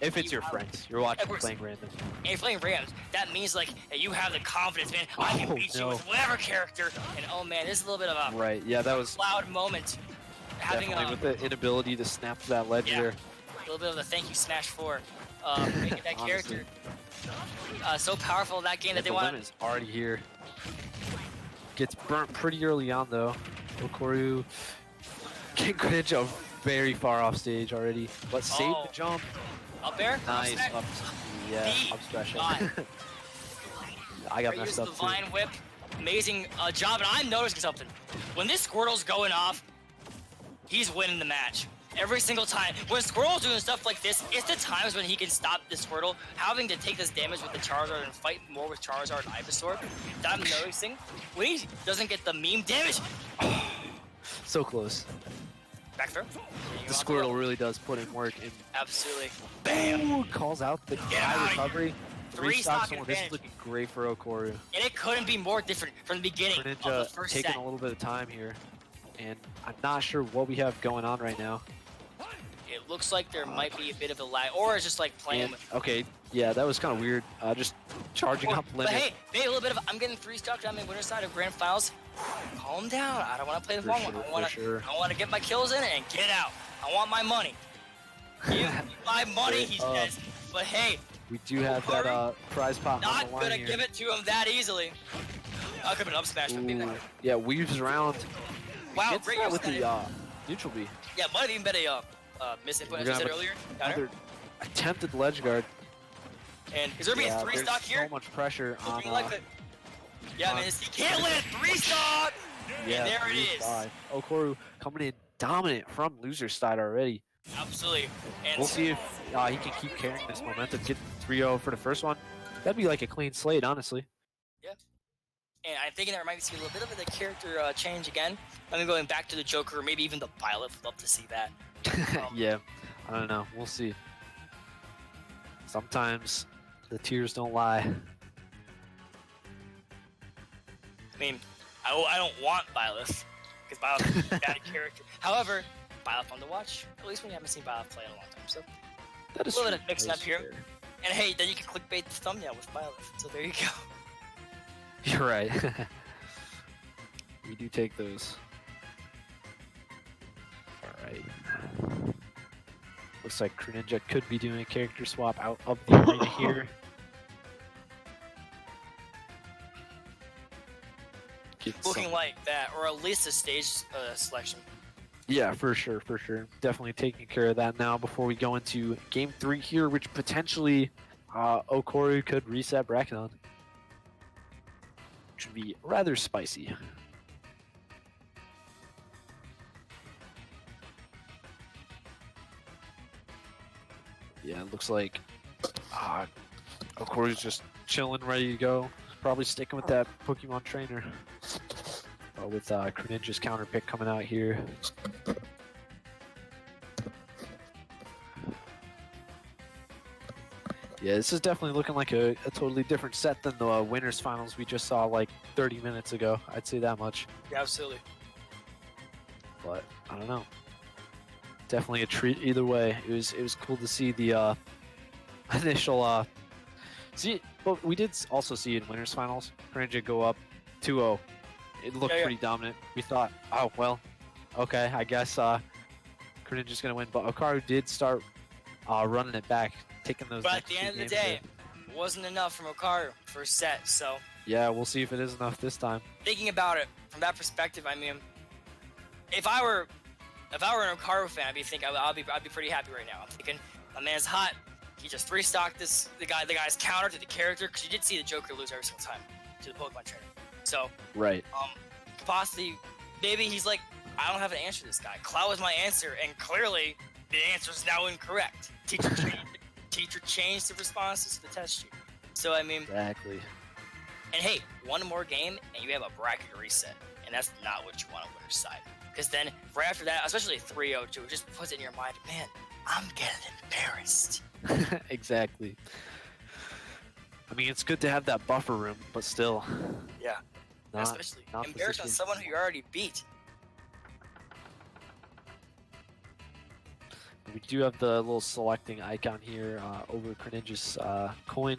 if it's your friends. You're watching Of course. playing random. and you're playing Rams, that means like that you have the confidence, man. I can Oh, beat you no. with whatever character. And oh man, this is a little bit of a Right, yeah, that was loud moment. Having definitely with the inability to snap to that ledge Yeah. there. a little bit of the thank you smash for making that Honestly. character so powerful in that game that The they want. limit is already here. Gets burnt pretty early on though. Okoru getting Greninja very far off stage already, but saved Oh. the jump. Up there, Nice smash. up, yeah, The up special. God. I got Use messed the up too. Vine Whip, amazing job. And I'm noticing something. When this Squirtle's going off, he's winning the match. Every single time. When Squirtle's doing stuff like this, it's the times when he can stop the Squirtle having to take this damage with the Charizard and fight more with Charizard and Ivysaur. That I'm noticing. When he doesn't get the meme damage, So close. back throw. The Squirtle really does put in work and Absolutely. bam! Calls out the Get high out of recovery. Three Stock stock someone. This is advantage. looking great for Okoru. And it couldn't be more different from the beginning of the Greninja first taking set. a little bit of time here. And I'm not sure what we have going on right now. It looks like there might be a bit of a lag, or it's just like playing And, with. okay, yeah, that was kind of weird. Just charging up But limit. hey, maybe a little bit of. I'm getting 3 stock down the winner side of Grand Finals. Calm down. I don't want to play the For long sure, one. for sure. I want to get my kills in and get out. I want my money. Give me my money, he says. But hey, We do have that prize pot on not the line gonna here. give it to him that easily. I could have been up smash from being Ooh, that. yeah, weaves around. Wow, Gets great that use with of the that. neutral B. Yeah, might have even been a misinput, We're as gonna you said have earlier. Counter. Another attempted ledge guard. And is there gonna be a 3 there's stock here? so much pressure on. Looking like the- yeah, man, he can't win 3 stock. Yeah, and there it three is. side. Okoru coming in dominant from loser side already. Absolutely. And We'll see if he can keep carrying this momentum. Get 3-0 for the first one. That'd be like a clean slate, honestly. And I'm thinking there might be a little bit of the character change again. I mean, going back to the Joker, or maybe even the Violet. Would love to see that. Yeah, I don't know. We'll see. Sometimes the tears don't lie. I mean, I don't want Violet because Violet's a bad character. However, Violet fun to watch. At least when you haven't seen Violet play in a long time. So, That is A little true. bit of mixing That up is here. fair. and hey, then you can clickbait the thumbnail with Violet. So there you go. You're right. We do take those. Alright. Looks like Greninja could be doing a character swap out of the arena here. Get Looking some- like that, or at least a stage selection. Yeah, for sure, for sure. Definitely taking care of that now before we go into game 3 here, which potentially Okoru could reset bracket on. Which would be rather spicy. Yeah, it looks like Okoru's just chilling, ready to go. Probably sticking with that Pokemon trainer. with Greninja's counter pick coming out here. Yeah, this is definitely looking like a totally different set than the winners finals we just saw like 30 minutes ago. I'd say that much. Yeah, absolutely. But I don't know. Definitely a treat either way. It was cool to see the initial but we did also see in winners finals Greninja go up 2-0. It looked pretty dominant. We thought, oh well, okay, I guess Greninja's gonna win. But Okaru did start running it back, taking those. But at the end of the day, it wasn't enough from Okaru for a set. So yeah, we'll see if it is enough this time. Thinking about it from that perspective, I mean, if I were an Okaru fan, I'd be pretty happy right now. I'm thinking, my man's hot. He just three-stocked the guy's counter to the character, because you did see the Joker lose every single time to the Pokemon trainer. So right. Possibly, maybe he's like, I don't have an answer to this guy. Cloud was my answer, and clearly the answer is now incorrect. Teacher changed the responses to the test sheet. So I mean, exactly. And hey, one more game and you have a bracket reset, and that's not what you want on winner's side. Because then right after that, especially 3-0, it just puts it in your mind, man, I'm getting embarrassed. Exactly. I mean, it's good to have that buffer room, but still. Yeah. Especially embarrassed on someone who you already beat. We do have the little selecting icon here over Greninja's coin,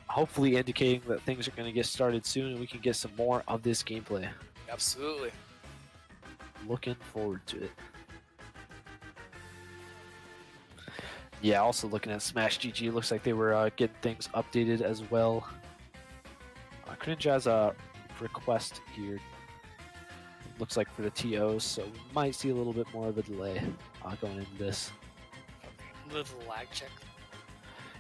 hopefully indicating that things are going to get started soon and we can get some more of this gameplay. Absolutely. Looking forward to it. Yeah, also looking at Smash GG, looks like they were getting things updated as well. Greninja has a request here. Looks like for the TOs, so we might see a little bit more of a delay going into this. A little lag check.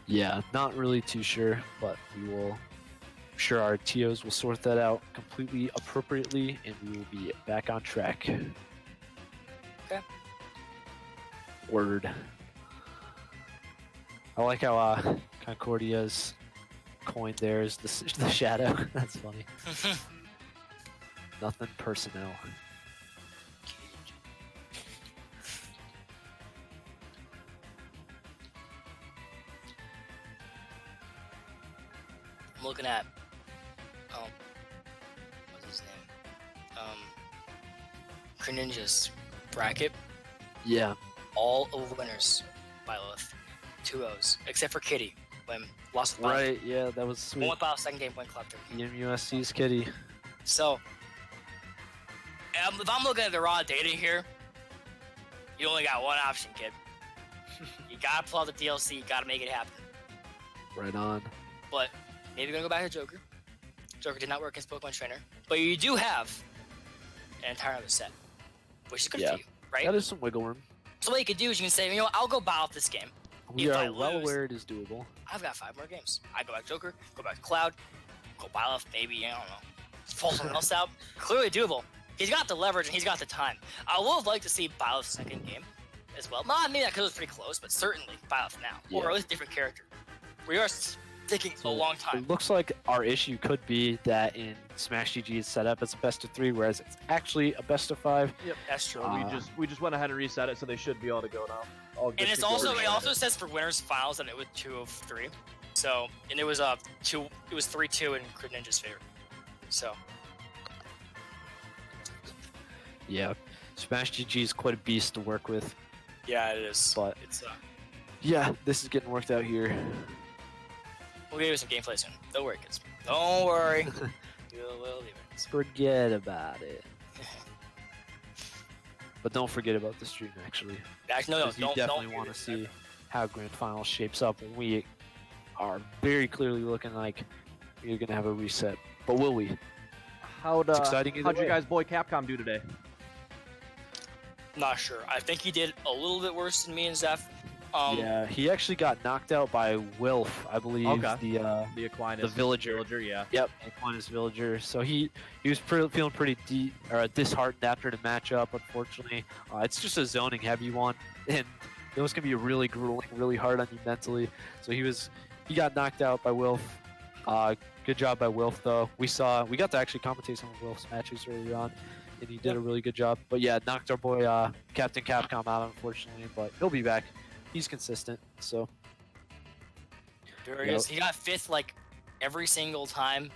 Yeah, not really too sure, but we will. I'm sure our TOs will sort that out completely appropriately, and we will be back on track. Okay. Word. I like how Concordia's coin there is the shadow. That's funny. Nothing personnel. I'm looking at, what's his name? Greninja's bracket. Yeah. All of the winners by Lilith. 2-0s, except for Kitty, when lost. Right, yeah, that was sweet. One without second game, went Club 13. USC's Kitty. So, if I'm looking at the raw data here, you only got one option, kid. You gotta pull out the DLC, you gotta make it happen. Right on. But maybe you're gonna go back to Joker. Joker did not work against Pokemon Trainer. But you do have an entire other set, which is good for you, right? That is some wiggle room. So what you could do is you can say, you know what, I'll go buy off this game. We are well aware it is doable. I've got 5 more games. I go back to Joker, go back to Cloud, go Byleth, maybe, I don't know. Pull something else out. Clearly doable. He's got the leverage and he's got the time. I would have liked to see Byleth's second game as well. Not maybe that because it was pretty close, but certainly Byleth now. Yeah. Or at least a different character. We are taking a long time. It looks like our issue could be that in Smash GG it's set up as a best of 3, whereas it's actually a best of 5. Yep, that's true. We just went ahead and reset it, so they should be able to go now. And it's also says for winners finals that it was 2 of 3. So and it was 3-2 in Greninja's favor. So yeah, Smash GG is quite a beast to work with. Yeah, it is. But it's yeah, this is getting worked out here. We'll give you some gameplay soon. Don't worry, kids. Don't worry. we'll leave it. Forget about it. But don't forget about the stream, actually. No, you definitely want to see how Grand Finals shapes up when we are very clearly looking like we're going to have a reset. But will we? How'd exciting your guys' boy Capcom do today? Not sure. I think he did a little bit worse than me and Zeph. Yeah, he actually got knocked out by Wilf, I believe. Okay. The Aquinas. The villager. Yeah. Yep, Aquinas villager. So he was feeling pretty disheartened after the matchup. Unfortunately, it's just a zoning heavy one, and it was gonna be really grueling, really hard on you mentally. So he got knocked out by Wilf. Good job by Wilf, though. We got to actually commentate some of Wilf's matches earlier on, and he did a really good job. But yeah, knocked our boy Captain Capcom out, unfortunately, but he'll be back. He's consistent, so. There he is. He got 5th like every single time,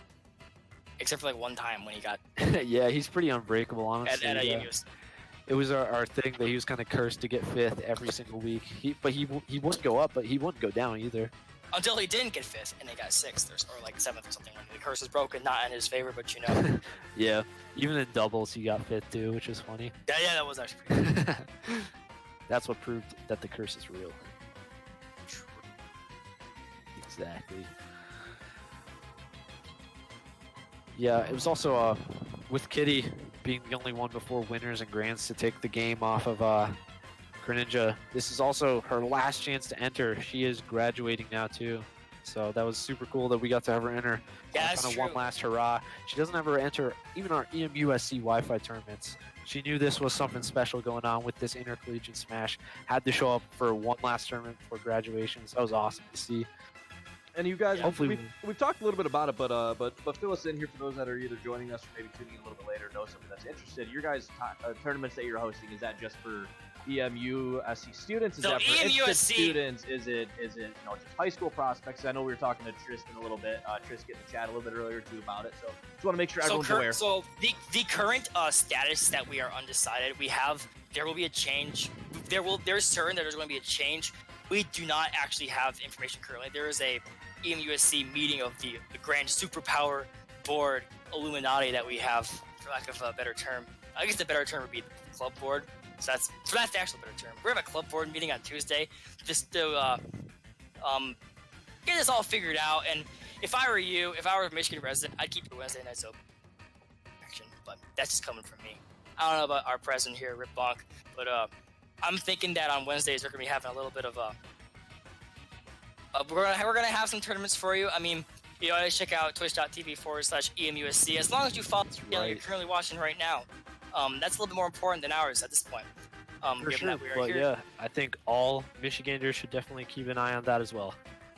except for like one time when he got. Yeah, he's pretty unbreakable, honestly. At it was our thing that he was kind of cursed to get 5th every single week. He wouldn't go up, but he wouldn't go down either. Until he didn't get 5th and he got 6th or like 7th or something. When the curse was broken, not in his favor, but you know. Yeah, even in doubles he got 5th too, which is funny. Yeah, that was actually pretty good. That's what proved that the curse is real. Exactly. Yeah, it was also with Kitty being the only one before winners and grands to take the game off of Greninja. This is also her last chance to enter. She is graduating now too, so that was super cool that we got to have her enter. Yeah, that's kind of true. one last hurrah. She doesn't ever enter even our EMUSC Wi-Fi tournaments. She knew this was something special going on with this intercollegiate smash. Had to show up for one last tournament before graduation. So that was awesome to see. And you guys, Hopefully we've talked a little bit about it, but fill us in here for those that are either joining us or maybe tuning in a little bit later, know somebody that's interested. Your guys' tournaments that you're hosting, is that just for EMUSC students? Is So that for interested EMUSC students? Is it just high school prospects? I know we were talking to Tristan a little bit. Tris getting to chat a little bit earlier too about it. So just want to make sure everyone's aware. So the current status that we are undecided. There will be a change. There's certain that there's going to be a change. We do not actually have information currently. There is a EMUSC meeting of the Grand Superpower Board Illuminati that we have, for lack of a better term. I guess the better term would be the club board. So that's the actual better term. We're having a club board meeting on Tuesday just to get this all figured out. And if I were you, if I were a Michigan resident, I'd keep your Wednesday nights open. But that's just coming from me. I don't know about our president here, Rip Bonk, but I'm thinking that on Wednesdays we're gonna be having a little bit of we're gonna have some tournaments for you. I mean, always check out twitch.tv/EMUSC. As long as you follow the channel you're currently watching right now, that's a little bit more important than ours at this point. For sure, but yeah, I think all Michiganders should definitely keep an eye on that as well.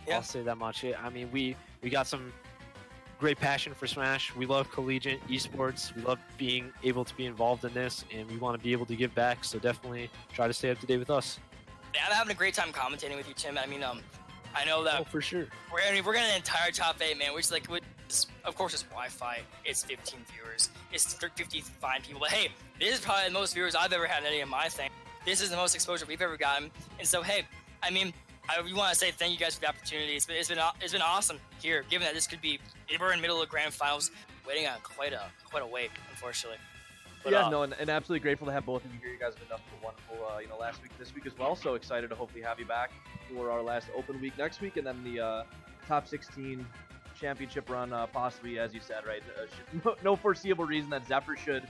Yeah. I'll say that much. I mean, we got some great passion for Smash. We love collegiate esports. We love being able to be involved in this, and we want to be able to give back. So definitely try to stay up to date with us. Yeah, I'm having a great time commentating with you, Tim. I mean, I know that for sure. we're getting an entire top 8, man. Which of course, it's Wi-Fi. It's 15 viewers. It's 50 fine people. But hey, this is probably the most viewers I've ever had in any of my thing. This is the most exposure we've ever gotten. And so, hey, I mean, we want to say thank you guys for the opportunity. It's been awesome here, given that this could be we're in the middle of grand finals, waiting on quite a wait, unfortunately. But, yeah, no, and absolutely grateful to have both of you here. You guys have been done for wonderful, last week, this week as well. So excited to hopefully have you back for our last open week next week, and then the top 16 championship run, possibly, as you said, right? No foreseeable reason that Zephyr should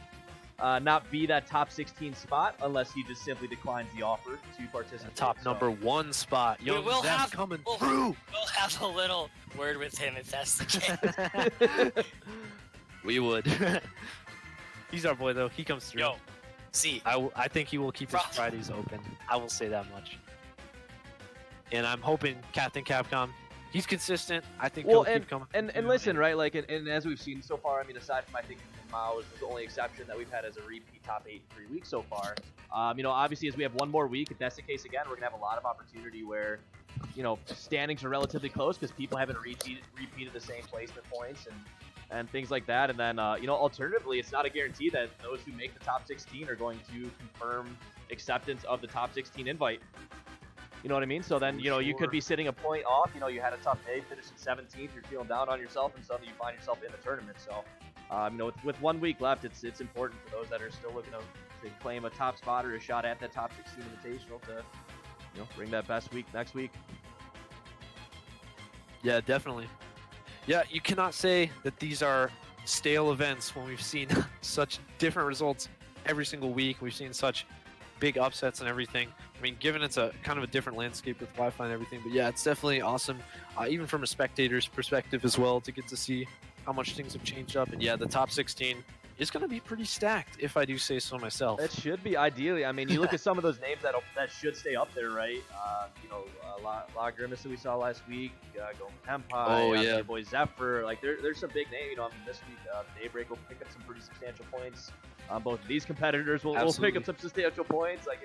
not be that top 16 spot unless he just simply declines the offer to participate. Top number 1 spot. We'll have coming through. We'll have a little word with him if that's the case. We would. He's our boy, though. He comes through. Yo, see. I think he will keep his Fridays open. I will say that much. And I'm hoping Captain Capcom, he's consistent. I think he'll keep coming. And listen, right? Like, and as we've seen so far, I mean, aside from I think Mao is the only exception that we've had as a repeat top 8 in 3 weeks so far. Obviously, as we have one more week, if that's the case again, we're gonna have a lot of opportunity where, standings are relatively close because people haven't repeated the same placement points and things like that. And then, alternatively, it's not a guarantee that those who make the top 16 are going to confirm acceptance of the top 16 invite. You know what I mean? So then, you could be sitting a point off. You had a tough day, finished in 17th. You're feeling down on yourself, and suddenly you find yourself in the tournament. So, with 1 week left, it's important for those that are still looking to claim a top spot or a shot at that top 16 invitational to, bring that best week next week. Yeah, definitely. Yeah, you cannot say that these are stale events when we've seen such different results every single week. We've seen such big upsets and everything. I mean, given it's a kind of a different landscape with Wi-Fi and everything, but yeah, it's definitely awesome, even from a spectator's perspective as well, to get to see how much things have changed up. And yeah, the top 16, is going to be pretty stacked, if I do say so myself. It should be ideally. I mean, you look at some of those names that should stay up there, right? La Grimace that we saw last week, going Tempai, Oh, yeah. your boy Zephyr. Like there's some big names. I mean, this week Daybreak will pick up some pretty substantial points. Both of these competitors will pick Absolutely. up some substantial points. Like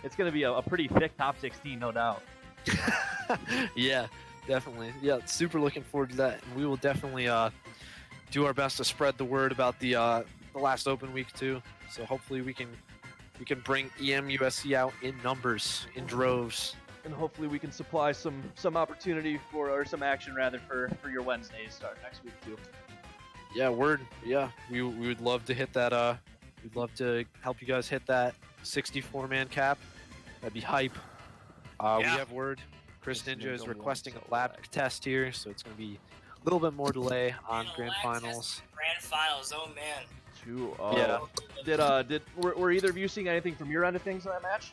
it's going to be a pretty thick top 16, no doubt. Yeah, definitely. Yeah, super looking forward to that. And we will definitely do our best to spread the word about the last open week too. So hopefully we can bring EMUSC out in numbers, in droves. And hopefully we can supply some opportunity or some action rather for your Wednesdays start next week too. Yeah, word. Yeah, we would love to hit that. We'd love to help you guys hit that 64-man cap. That'd be hype. We have word. Chris This Ninja is Ninja requesting wants a lab test here, so it's going to be a little bit more delay on Man, grand lag finals. Grand finals, oh man. Yeah. Were either of you seeing anything from your end of things in that match?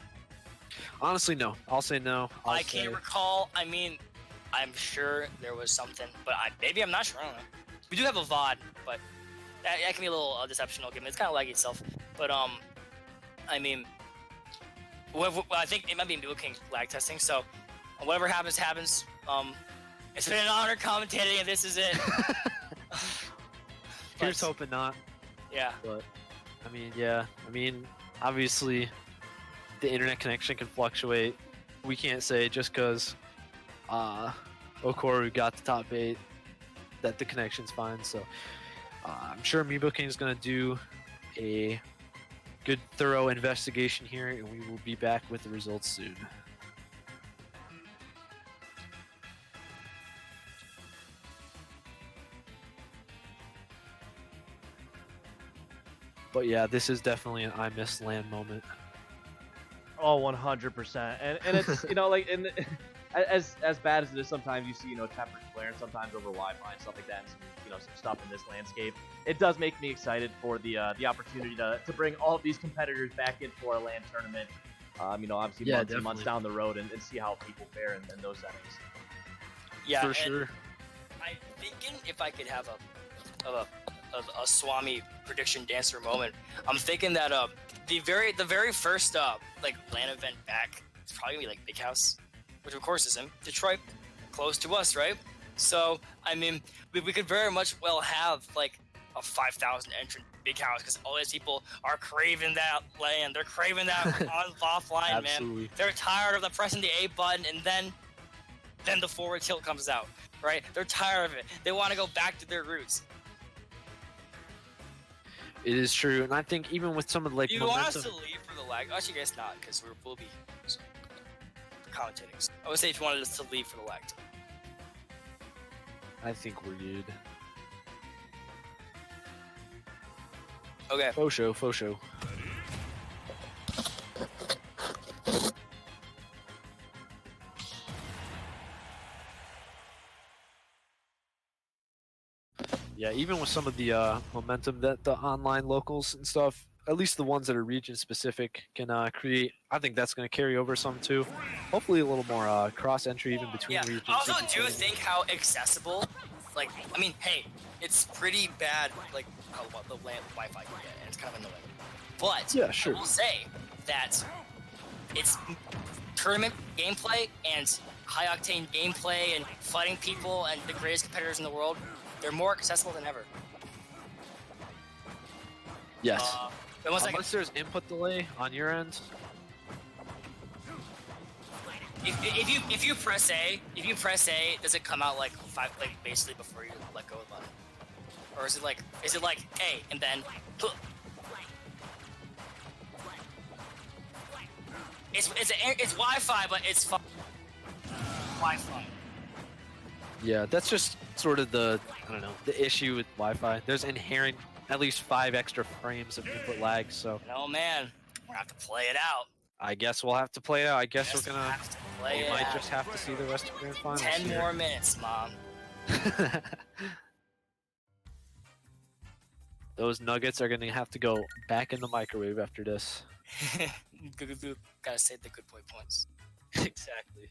Honestly, no. I'll say no. I can't recall. I mean, I'm sure there was something, but maybe I'm not sure. I don't know. We do have a VOD, but that can be a little deceptional given it's kind of laggy itself. But I mean, I think it might be Mule King's lag testing. So whatever happens. It's been an honor commentating, and this is it. Here's hoping not. Yeah. But I mean, yeah. I mean, obviously, the internet connection can fluctuate. We can't say just because Okoru got the top 8 that the connection's fine. So I'm sure Meebo King is going to do a good, thorough investigation here, and we will be back with the results soon. But yeah, this is definitely an I miss LAN moment. Oh, 100%. And it's as bad as it is, sometimes you see tempered glare, and sometimes over Wi-Fi and stuff like that, and some stuff in this landscape. It does make me excited for the opportunity to bring all of these competitors back in for a LAN tournament. Obviously months and months down the road, and see how people fare in those settings. Yeah, for sure. I'm thinking if I could have a Swami prediction dancer moment, I'm thinking that the very first LAN event back is probably gonna be like Big House, which of course is in Detroit, close to us, right? So I mean, we could very much well have like a 5,000 entrant Big House because all these people are craving that LAN. They're craving that on offline, Absolutely. man. They're tired of pressing the A button and then the forward tilt comes out, right? They're tired of it. They want to go back to their roots. It is true, and I think even with some of the You momentum, want us to leave for the lag? Actually, I guess not, because we'll be commentating. So I would say if you wanted us to leave for the lag. I think we're good. Okay. Faux show. Yeah, even with some of the momentum that the online locals and stuff, at least the ones that are region specific, can create, I think that's going to carry over some too. Hopefully a little more cross entry even between Yeah. regions. I also would be do cool. think how accessible, I mean, hey, it's pretty bad, how the Wi-Fi can get, and it's kind of annoying. But Yeah, sure. I will say that it's tournament gameplay and high-octane gameplay and fighting people and the greatest competitors in the world. They're more accessible than ever. Yes. But one second. Unless there's input delay on your end. If you press A, does it come out basically before you let go of the button, or is it like A and then? It's Wi-Fi, but it's Wi-Fi. Yeah, that's just sort of the issue with Wi-Fi. There's inherent at least 5 extra frames of input lag, so No man, we're gonna have to play it out. I guess we'll have to play it out. I guess Yes, we're gonna have to play we it might out. just have to see the rest of grand finals. 10 here. more minutes, mom. Those nuggets are gonna have to go back in the microwave after this. Gotta save the good boy points. Exactly.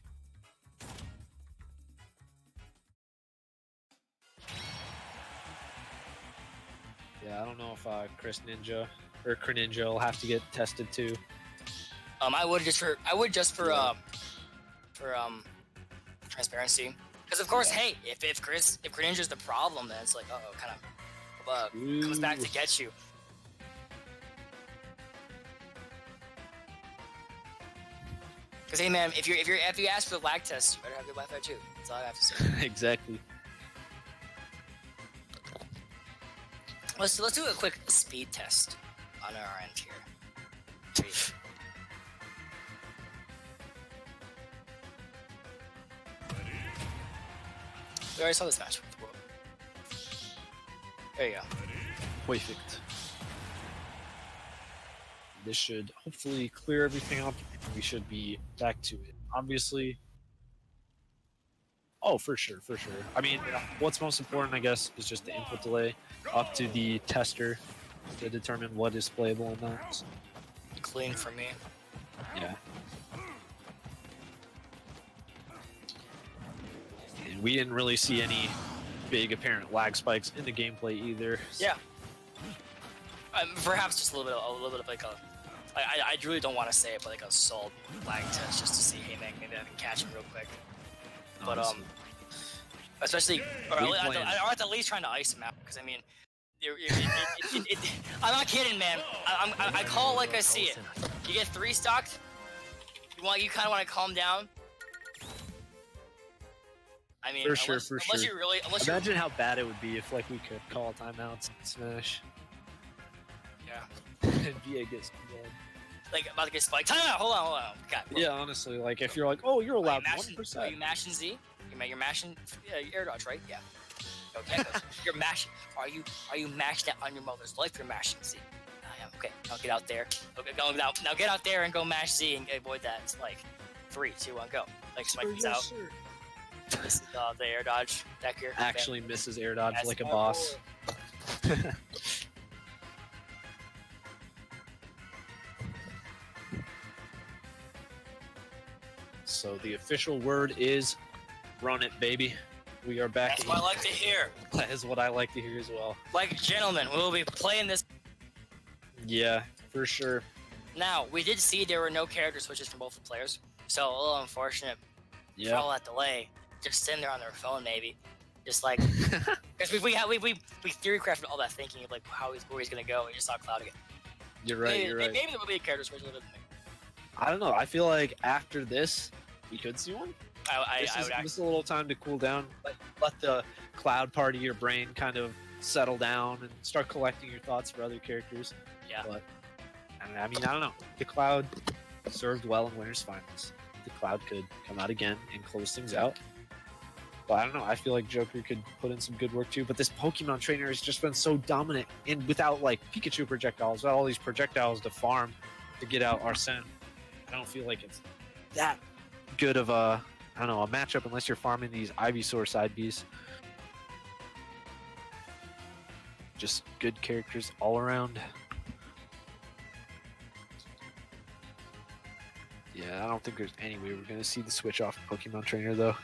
Yeah, I don't know if Chris Ninja or Greninja will have to get tested too. I would just for transparency, because of course, hey, if Greninja's the problem, then it's like, kind of comes back to get you. Because hey, man, if you ask for the lag test, you better have good Wi-Fi too. That's all I have to say. Exactly. Let's do a quick speed test on our end here. We already saw this match. There you go. Perfect. This should hopefully clear everything up. We should be back to it. Obviously. Oh, for sure, for sure. I mean, what's most important, I guess, is just the input delay up to the tester to determine what is playable and not. Clean for me. Yeah. And we didn't really see any big apparent lag spikes in the gameplay either. Yeah. Perhaps just a little bit of like a. I really don't want to say it, but like a salt lag test just to see, hey man, maybe I can catch him real quick. But especially, or at the least trying to ice him out, because I mean, I'm not kidding, man. I call it like I see it. You get 3 stocked. You kind of want to calm down. I mean, for sure. Unless you really, imagine how bad it would be if like we could call timeouts in Smash. Yeah. And VA gets dead. Like about to get spiked. Timeout. Hold on. God. Yeah, honestly, like if you're like, oh, you're allowed Are 1%. you mashing Z? You're mashing air dodge, right? Yeah. Okay. You're mashing. Are you mashed out on your mother's life? You're mashing Z. I am. Okay. Now get out there. Okay. Go now. Now get out there and go mash Z and avoid that. It's like 3, 2, 1, go. Like spike these out. Sure. This is the air dodge back here. Actually misses air dodge That's like a more boss. So the official word is run it, baby. We are back. That's what I like to hear. That is what I like to hear as well. Like gentlemen, we'll be playing this. Yeah, for sure. Now, we did see there were no character switches from both the players, so a little unfortunate for Yeah. all that delay. Just sitting there on their phone, maybe. Just like, because we theory crafted all that thinking of like where he's gonna go. We just saw Cloud again. You're right. You're right. Maybe there will be a character switch a little bit. I don't know. I feel like after this, we could see one. This is a little time to cool down. Let the Cloud part of your brain kind of settle down and start collecting your thoughts for other characters. Yeah. But I mean, I don't know. The Cloud served well in Winners Finals. The Cloud could come out again and close things out. But I don't know. I feel like Joker could put in some good work too. But this Pokemon trainer has just been so dominant, and without like Pikachu projectiles, without all these projectiles to farm to get out Arsene, I don't feel like it's that good of a matchup unless you're farming these Ivysaur side Bs. Just good characters all around. Yeah, I don't think there's any way we're gonna see the switch off Pokemon trainer though.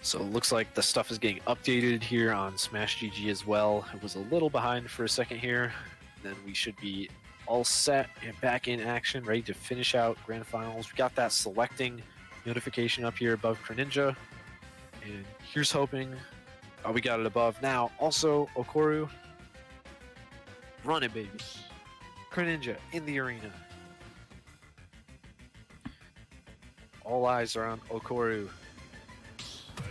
So it looks like the stuff is getting updated here on Smash GG as well. It was a little behind for a second here. Then we should be all set and back in action, ready to finish out Grand Finals. We got that selecting notification up here above Greninja. And here's hoping. Oh, we got it above. Now, also, Okoru. Run it, baby. Greninja in the arena. All eyes are on Okoru.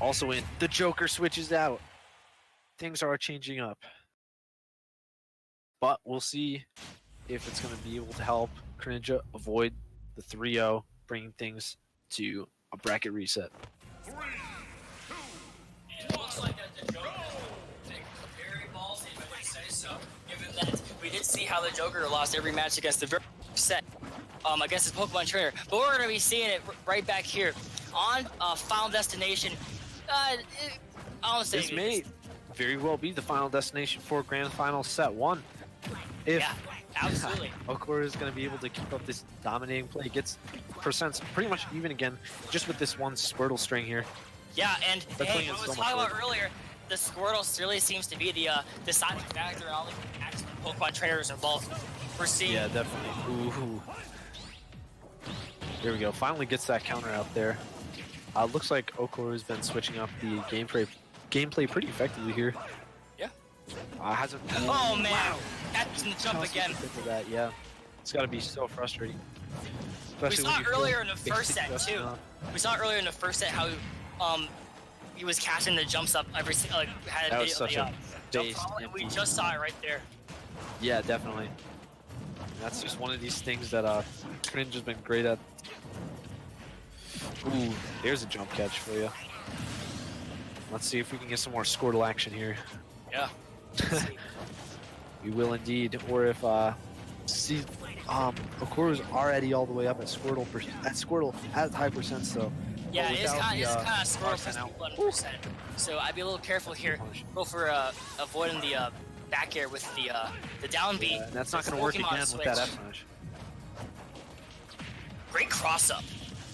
Also in, the Joker switches out. Things are changing up. But we'll see if it's going to be able to help Greninja avoid the 3-0, bringing things to a bracket reset. 3, 2, it looks like that the Joker is very ballsy, if I would say so, given that we did see how the Joker lost every match against the very set against his Pokemon trainer. But we're going to be seeing it right back here on Final Destination. I don't say His mate. very well be the final destination for Grand Final Set 1. If Yeah, absolutely. Okura is going to be able to keep up this dominating play, gets percents pretty much even again, just with this one Squirtle string here. Yeah, and That's hey, putting what it we so was much talking about further. earlier, the Squirtle really seems to be the deciding factor in all the actual Pokemon trainers involved. We're seeing. Yeah, definitely. Ooh. There we go. Finally gets that counter out there. Looks like Okuru's been switching up the gameplay pretty effectively here. Yeah. Hasn't. Oh man, that's in the jump again. That, yeah. It's got to be so frustrating. We Especially saw when you feel earlier in the first basic set just too. enough. We saw earlier in the first set how he was catching the jumps up every like had That a was video such of a the jump based fall, and we empty. just saw it right there. Yeah, definitely. That's just one of these things that Cringe has been great at. Ooh, there's a jump catch for you. Let's see if we can get some more Squirtle action here. Yeah. We will indeed. Or if Okuru's already all the way up at Squirtle at high percent, so Yeah, but it is without kind the, of Squirtle plus 5% out. 11%. So I'd be a little careful here. Go for avoiding the back air with the down B. and that's not This going to work Pokemon again switch. with that F smash. Great cross up.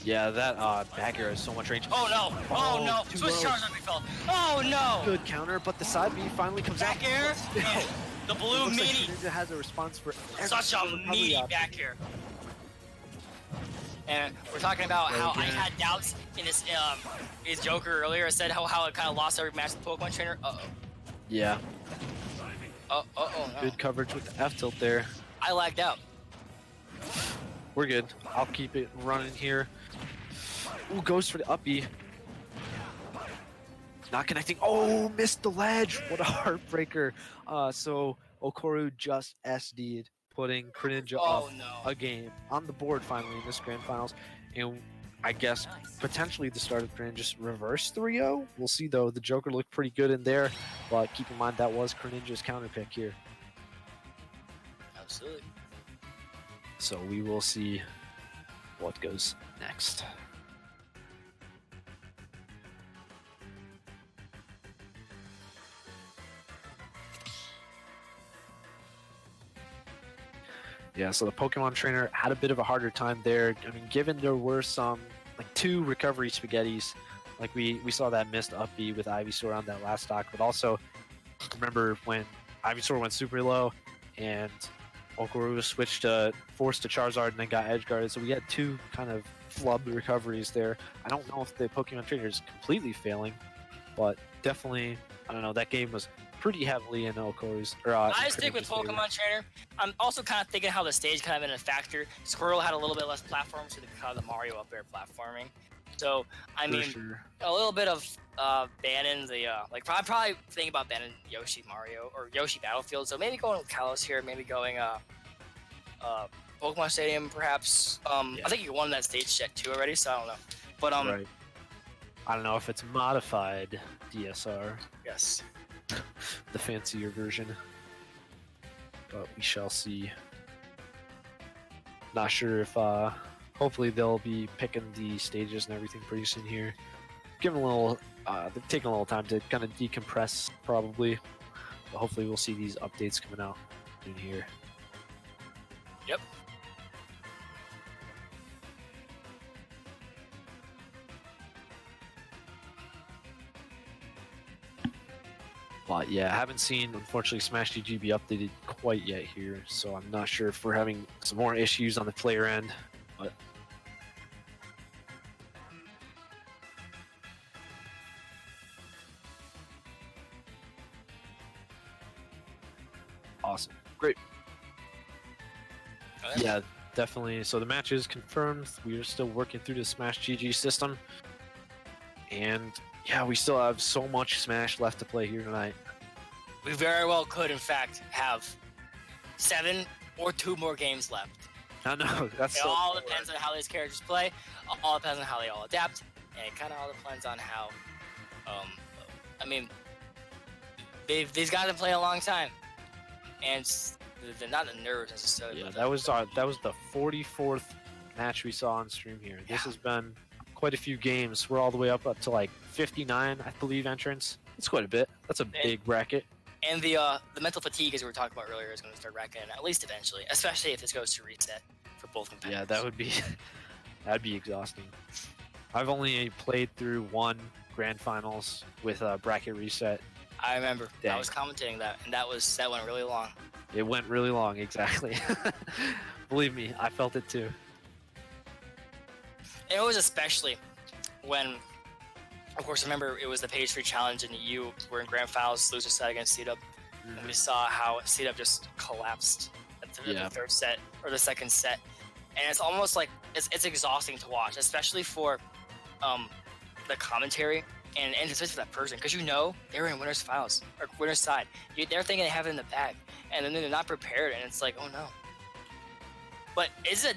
Yeah, that back air has so much range. Oh no! Oh no! too Switch low. charge on me, fella. Oh no! Good counter, but the side B finally comes Back out. air. Still, And the blue looks like meaty. Ninja has a response for every Such a single recovery meaty option. back air. And we're talking about how I Again. had doubts in this his Joker earlier. I said how it kind of lost every match with Pokemon Trainer. Yeah, No. good coverage with the F tilt there. I lagged out. We're good. I'll keep it running here. Ooh, goes for the up B. Not connecting. Oh, missed the ledge. What a heartbreaker. So Okuru just SD'd, putting Greninja Oh up no. a game on the board finally in this grand finals. And I guess potentially the start of Greninja's reverse 3-0. We'll see though. The Joker looked pretty good in there, but keep in mind that was Greninja's counter pick here. Absolutely. So we will see what goes next. Yeah, so the Pokemon trainer had a bit of a harder time there. I mean, given there were some, like 2 recovery spaghettis, like we saw that missed up B with Ivysaur on that last stock, but also remember when Ivysaur went super low and Okuru was switched to forced to Charizard and then got edge guarded, so we had 2 kind of flubbed recoveries there. I don't know if the Pokemon trainer is completely failing, but definitely, I don't know, that game was pretty heavily in Okuru's. I stick with Pokemon Trainer. I'm also kind of thinking how the stage kind of been a factor. Squirrel had a little bit less platforms to the Mario up air platforming. So, I mean, Sure. a little bit of banning the, like, I'm probably thinking about banning Yoshi Mario, or Yoshi Battlefield. So maybe going with Kalos here, maybe going, Pokemon Stadium, perhaps. Yeah. I think you won that stage set too already, so I don't know. But, Right. I don't know if it's modified DSR, yes. the fancier version, but we shall see. Not sure if hopefully they'll be picking the stages and everything pretty soon here. Giving a little they're taking a little time to kind of decompress probably, but hopefully we'll see these updates coming out in here. Yep. But yeah, I haven't seen, unfortunately, Smash GG be updated quite yet here, so I'm not sure if we're having some more issues on the player end, but awesome. Great. Yeah, definitely. So the match is confirmed. We are still working through the Smash GG system. And yeah, we still have so much Smash left to play here tonight. We very well could, in fact, have 7 or 2 more games left. I know, that's It so all cool. depends on how these characters play. All depends on how they all adapt, and it kind of all depends on how. I mean, these guys have played a long time, and they're not the nerves necessarily. Yeah, but that was the 44th match we saw on stream here. This Yeah. has been quite a few games. We're all the way up to like 59, I believe, entrants. It's quite a bit. That's a big bracket. And the mental fatigue, as we were talking about earlier, is going to start racking in, at least eventually, especially if this goes to reset for both competitors. Yeah, that would be that'd be exhausting. I've only played through one grand finals with a bracket reset. I remember. Dang. I was commentating that, and that went really long. It went really long, exactly. Believe me, I felt it too. And it was especially when, of course, remember it was the page 3 challenge, and you were in grand finals, loser set against C-Dub, and we saw how C-Dub just collapsed at the third set or the second set, and it's almost like it's exhausting to watch, especially for the commentary and especially for that person, because they were in winner's finals or winner's side. They're thinking they have it in the bag, and then they're not prepared, and it's like, oh no. But this is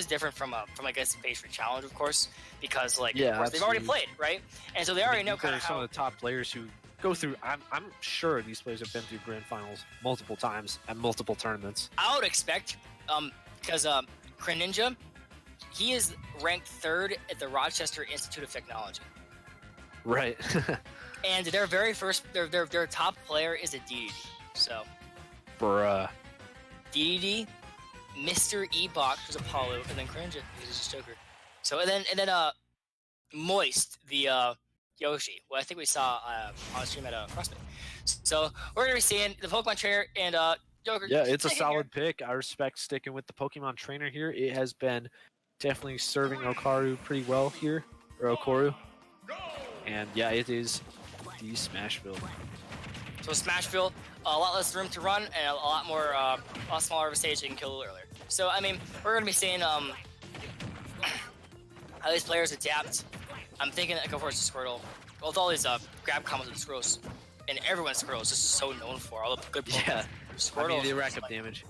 different from I guess the page 3 challenge, of course, because of course, they've already played, right? And so they already know kind of some of the top players who go through. I'm sure these players have been through grand finals multiple times at multiple tournaments. I would expect, because Greninja, he is ranked 3rd at the Rochester Institute of Technology. Right. And their very first, their top player is a DDD. So. Bruh. DDD, Mr. E-Box, who's Apollo, and then Greninja, who's just Joker. So and then Moist, the Yoshi. Well, I think we saw on stream at CrossFit. So we're gonna be seeing the Pokemon trainer and Joker. Yeah, it's a solid pick. I respect sticking with the Pokemon trainer here. It has been definitely serving Okaru pretty well here, or Okoru. And yeah, it is the Smashville. So Smashville, a lot less room to run and a lot smaller of a stage you can kill a little earlier. So I mean, we're gonna be seeing how these players adapt. I'm thinking that go for Squirtle. With all these grab combos with Squirtles, and everyone's Squirtle is just so known for all the good Pokemon. Yeah, Squirtle. I mean, they rack up damage.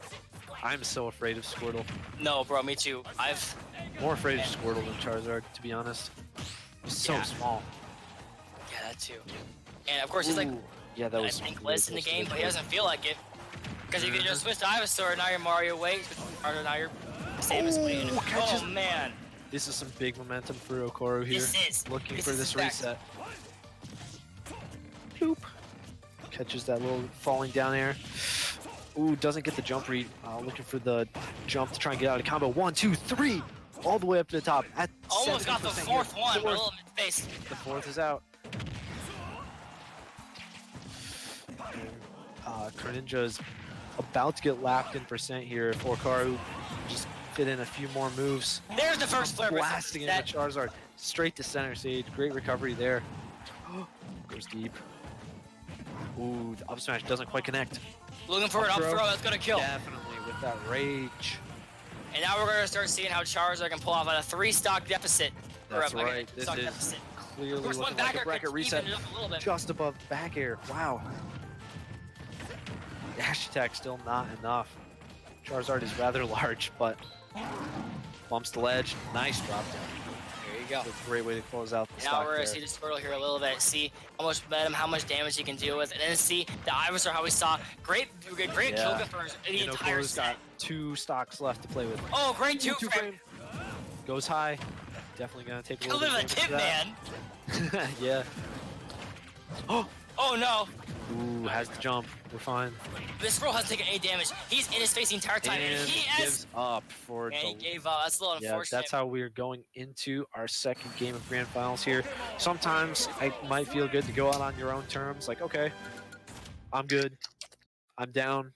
I'm so afraid of Squirtle. No, bro, me too. More afraid of Squirtle than Charizard, to be honest. He's so small. Yeah, that too. And of course, he's like, yeah, that was less in the game, but he doesn't feel like it. Because if you just switch to Ivysaur, now you're Mario Way, now you're Samus Way. Oh man. This is some big momentum for Okoru here. Looking for this reset. Boop. Catches that little falling down air. Ooh, doesn't get the jump read. Looking for the jump to try and get out of combo. 1, 2, 3, all the way up to the top. At almost got the 4th one, but a little mid-face. The 4th is out. Greninja is about to get lapped in percent here. If Okaru just fit in a few more moves. There's the first flare. Blasting into Charizard straight to center stage. Great recovery there. Goes deep. Ooh, the up smash doesn't quite connect. Looking for an up throw that's gonna kill. Definitely with that rage. And now we're gonna start seeing how Charizard can pull off a 3-stock deficit. That's right. This is deficit. Clearly looking like a bracket reset. Just above back air. Wow. Dash attack still not enough. Charizard is rather large, but bumps the ledge. Nice drop down. There you go. That's a great way to close out the now stock we're there. gonna see the Squirtle here a little bit. See how much how much damage he can deal with, and then see the Ivysaur how we saw great kill confirms the entire Okuru's set. got 2 stocks left to play with. Oh, great 2 frame. Goes high. Definitely gonna take a A little little bit bit of of a damage tip, man. Yeah. Oh no. Ooh, has the jump. We're fine. This Squirtle hasn't taken any damage. He's in his face the entire time, and he gives up for he the... gave up. That's a little unfortunate. That's how we're going into our second game of Grand Finals here. Sometimes it might feel good to go out on your own terms. Like, okay, I'm good. I'm down.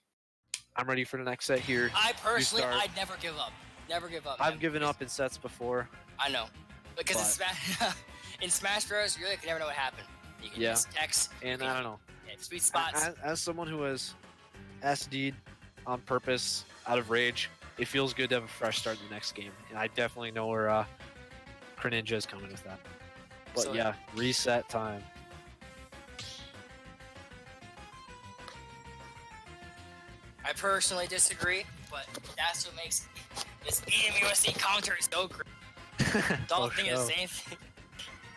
I'm ready for the next set here. I personally, I'd never give up. Never give up. I've given up in sets before. I know. Because in Smash Bros, you really can never know what happened. You can just X. And I don't know. Sweet spots. As someone who has SD'd on purpose out of rage, it feels good to have a fresh start in the next game. And I definitely know where Greninja is coming with that. But So, yeah, reset time. I personally disagree, but that's what makes this EMUSD commentary so great. Don't think it's the same thing.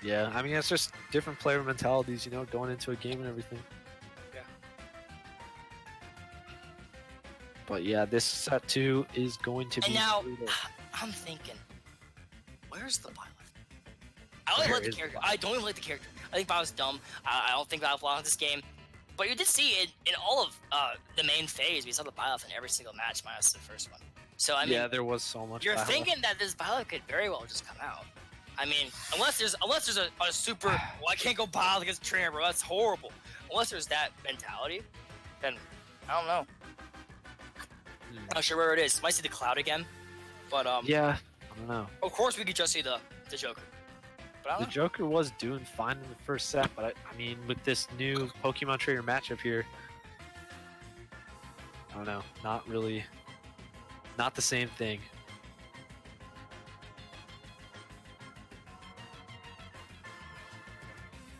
Yeah, I mean, it's just different player mentalities, you know, going into a game and everything. Yeah. But yeah, this set 2 is going to be... And now, brutal. I'm thinking, where's the pilot? I don't even like the character. I don't even like the character. I think Bio's dumb. I don't think Bio belongs in this game. But you did see it in all of the main phase. We saw the Bile in every single match minus the first one. So I mean, yeah, there was so much. you're Bile. thinking that this Bile could very well just come out. I mean, unless there's a super, well, I can't go Bile against Trainer, bro. That's horrible. Unless there's that mentality, then I don't know. Not sure where it is. Might see the Cloud again, but Yeah, I don't know. of course we could just see the Joker. But I The don't know. Joker was doing fine in the first set, but I mean, with this new Pokemon Trainer matchup here, I don't know. Not really. Not the same thing.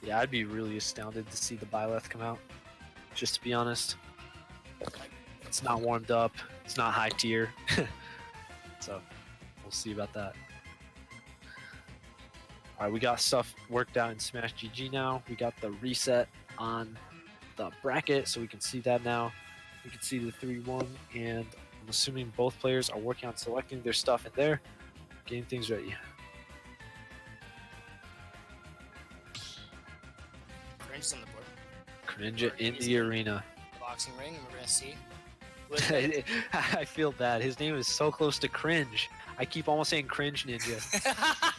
Yeah, I'd be really astounded to see the Byleth come out. Just to be honest. It's not warmed up. It's not high tier. So, we'll see about that. Alright, we got stuff worked out in Smash GG now. We got the reset on the bracket, so we can see that now. We can see the 3-1, and I'm assuming both players are working on selecting their stuff in there, getting things ready. Cringe is on the board. Greninja in the arena. The boxing ring, and we're gonna see. I feel bad. His name is so close to cringe. I keep almost saying cringe ninja.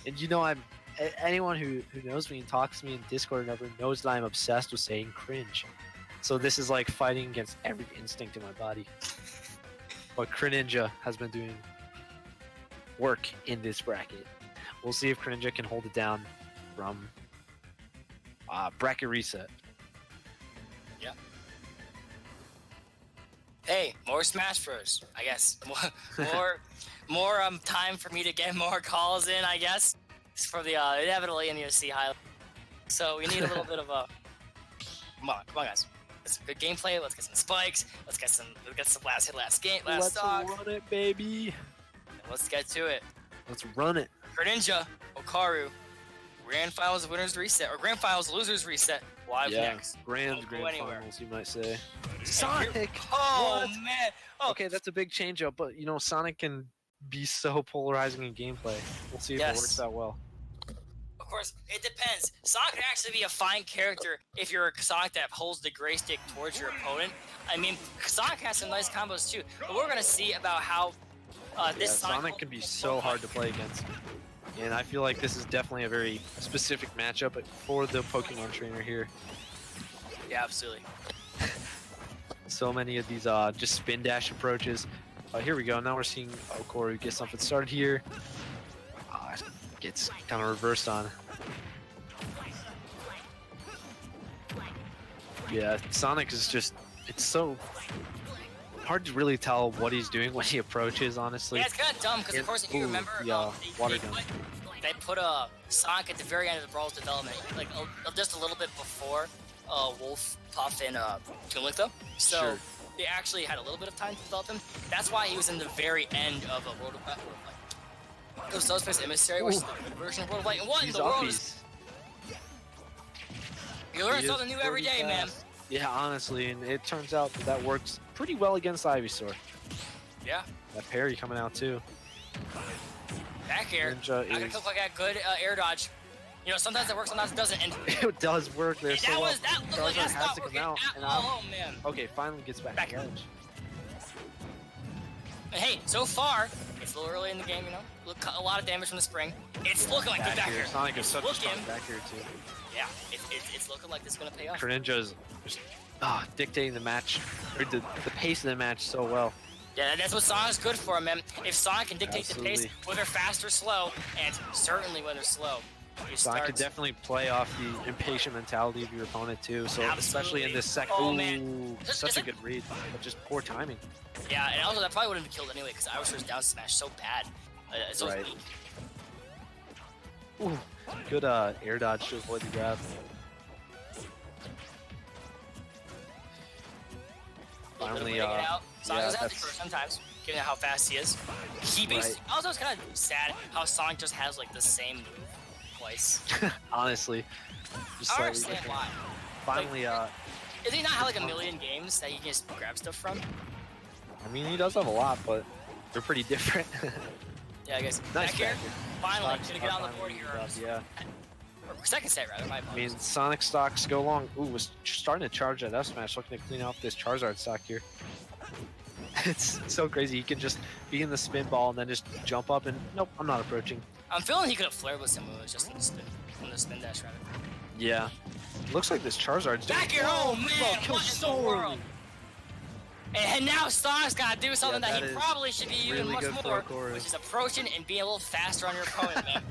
And you know, anyone who knows me and talks to me in Discord and ever knows that I'm obsessed with saying cringe. So this is like fighting against every instinct in my body. But Greninja has been doing work in this bracket. We'll see if Greninja can hold it down from bracket reset. Yeah. Hey, more Smash Bros. I guess more time for me to get more calls in. I guess it's for the inevitably in the UC highlight. So we need a little bit of a. Come on, guys. Let's good gameplay. Let's get some spikes. Let's get some last hit, last game, last stock. Let's run it, baby. Let's get to it. Let's run it. Greninja, Okaru, Grand Finals Winners Reset or Grand Finals Losers Reset. Live next. Grand Don't go anywhere. finals, you might say. Sonic. Oh What? man. Oh, Okay, that's a big change up, but you know, Sonic can be so polarizing in gameplay. We'll see if it works out well. Of course, it depends. Sonic can actually be a fine character if you're a Sonic that holds the gray stick towards your opponent. I mean, Sonic has some nice combos too, but we're gonna see about how this Sonic can be so hard to play against. And I feel like this is definitely a very specific matchup for the Pokemon trainer here. Yeah, absolutely. So many of these just spin dash approaches. Here we go. Now we're seeing Okaru get something started here. Gets kind of reversed on. Yeah, Sonic is just, it's so hard to really tell what he's doing when he approaches, honestly. Yeah, it's kind of dumb because, of course, if you remember, water gun. They put Sonic at the very end of the Brawl's development, like just a little bit before Wolf, Puff, and Toon Link, though. So Sure. they actually had a little bit of time to develop him. That's why he was in the very end of a World of Light. It was Subspace Emissary, which is the good version of World of Light. And what in He's the world uppies. is... You learn He something is new every pretty day, man. fast. Yeah, honestly, and it turns out that works pretty well against Ivysaur. Yeah. That parry coming out too. Back air. Ninja I can is- look like a good air dodge. You know, sometimes it works, sometimes it doesn't. And It does work there so well. that looked like Charizard that's has not to come working out, at and all. Oh, man. Okay, finally gets back Back to the air. edge. And hey, so far, it's a little early in the game, you know. Look, a lot of damage from the spring. It's looking like good back here. air. Sonic is such a strong looking- back here too. Yeah, it's looking like this is going to pay off. Greninja's just dictating the match, or the pace of the match so well. Yeah, that's what Sonic's good for, man. If Sonic can dictate the pace, Absolutely. whether fast or slow, and certainly when they're slow, he Sonic could starts... definitely play off the impatient mentality of your opponent too. So especially in Absolutely. this second, Oh, man. such Is a it- good read, but just poor timing. Yeah, and also that probably wouldn't have killed anyway, because Ivysaur's down smash so bad. It's so Right. weak. Ooh, good air dodge to avoid the grab. Finally, Bringing it out. Sonic yeah, goes out that's- first sometimes, given how fast he is. Right. Also, it's kind of sad how Sonic just has like the same move twice. honestly, just I slightly don't understand different. why. Finally, Does he not have like a million games that he can just grab stuff from? I mean, he does have a lot, but they're pretty different. Yeah, I guess. Nice Back here, back here. finally, Fox gonna get on the finally board here. got- Yeah. Or second set, rather. My I apologies. mean, Sonic stocks go long. Ooh, was starting to charge that F smash, looking to clean off this Charizard stock here. It's so crazy. He can just be in the spin ball and then just jump up and nope, I'm not approaching. I'm feeling he could have flared with some moves just in the spin dash, rather. Yeah. Looks like this Charizard's Back here! Oh, man! kills What in so the world? early. And now Sonic's got to do something Yeah, that that he is probably should be using really much good for more, Okoro. which is approaching and being a little faster on your opponent, man.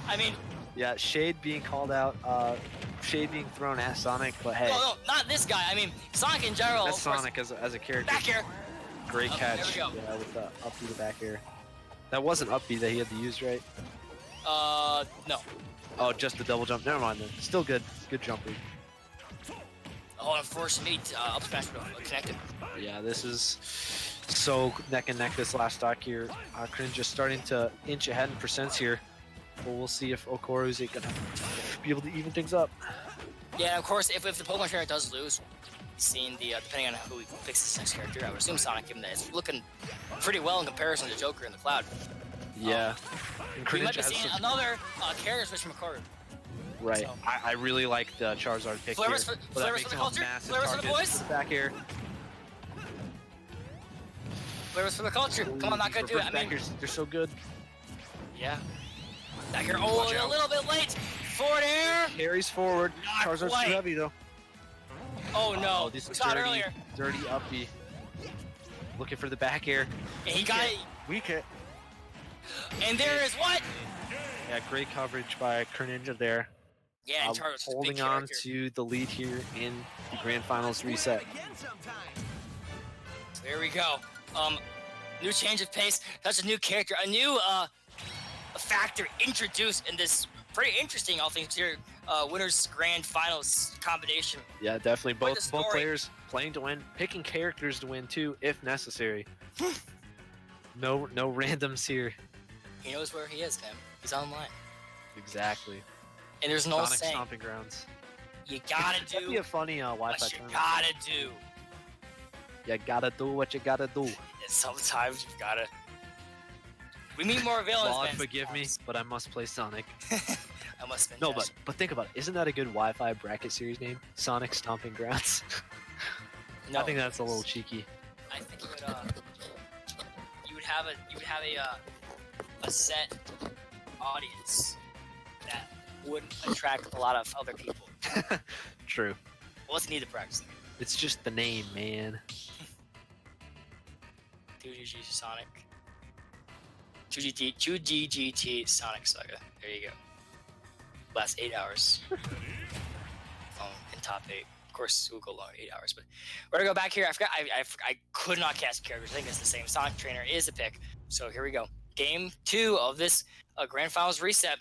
I mean, Yeah, Shade being called out, Shade being thrown at Sonic, but hey, no, not this guy. I mean, Sonic in general. that's of course. Sonic as a character. Back here. Great Oh, catch. there we go. Yeah, with the up B to back air. That wasn't up B that he had to use, right? No. Oh, just the double jump. Never mind then. Still good. Good jumper. Oh, unfortunately, up smash connected. Yeah, this is so neck and neck this last stock here. Cringe just starting to inch ahead in percents here. But we'll see if Okoro's gonna be able to even things up. Yeah, and of course, if the Pokemon trainer does lose, seeing the depending on who he picks his next character, I would assume Sonic, given that it's looking pretty well in comparison to Joker in the Cloud. Yeah. And We might Cringe be has seeing some, another character switch from Okoro. right. so- I really like the Charizard pick Flavors here. for- But that flavors makes for the him a culture? massive Flavors for the target. boys? Back air. Flavors for the culture. Come on, not gonna do it. I Back mean, airs, they're so good. yeah. Back here. Oh, Watch a out. little bit late. Forward air. Carries forward. Not Charizard's quite. too heavy though. Oh no. Oh, this We saw it dirty, earlier. dirty uppy. Looking for the back air. And he got it. Weak hit. And there is what? Yeah, great coverage by Greninja there. Yeah, and Charizard's a big Holding on character. to the lead here in the Grand Finals reset. There we go. New change of pace. That's a new character, a new a factor introduced in this pretty interesting, all things considered, winners grand finals combination. Yeah, definitely. Quite Both the both story. players playing to win, picking characters to win too, if necessary. No randoms here. He knows where he is, man. He's online, Exactly. and there's no Sonic saying. stomping grounds. You gotta That'd do be a funny Wi-Fi what you tournament. gotta do. You gotta do what you gotta do. And sometimes you've gotta. We need more villains, Lord, man. forgive me, but I must play Sonic. I must have been No, just- but think about it. Isn't that a good Wi-Fi bracket series name? Sonic Stomping Grounds. no, I think that's a little cheeky. I think it would, you would have a set audience that would attract a lot of other people. True. What's need to practice? It's just the name, man. 2GG Sonic. 2GGT Sonic Saga. There you go. Last 8 hours. In top 8. Of course, we'll go long 8 hours, but we're gonna go back here. I forgot. I could not cast characters. I think it's the same. Sonic Trainer is the pick. So here we go. Game 2 of this Grand Finals reset.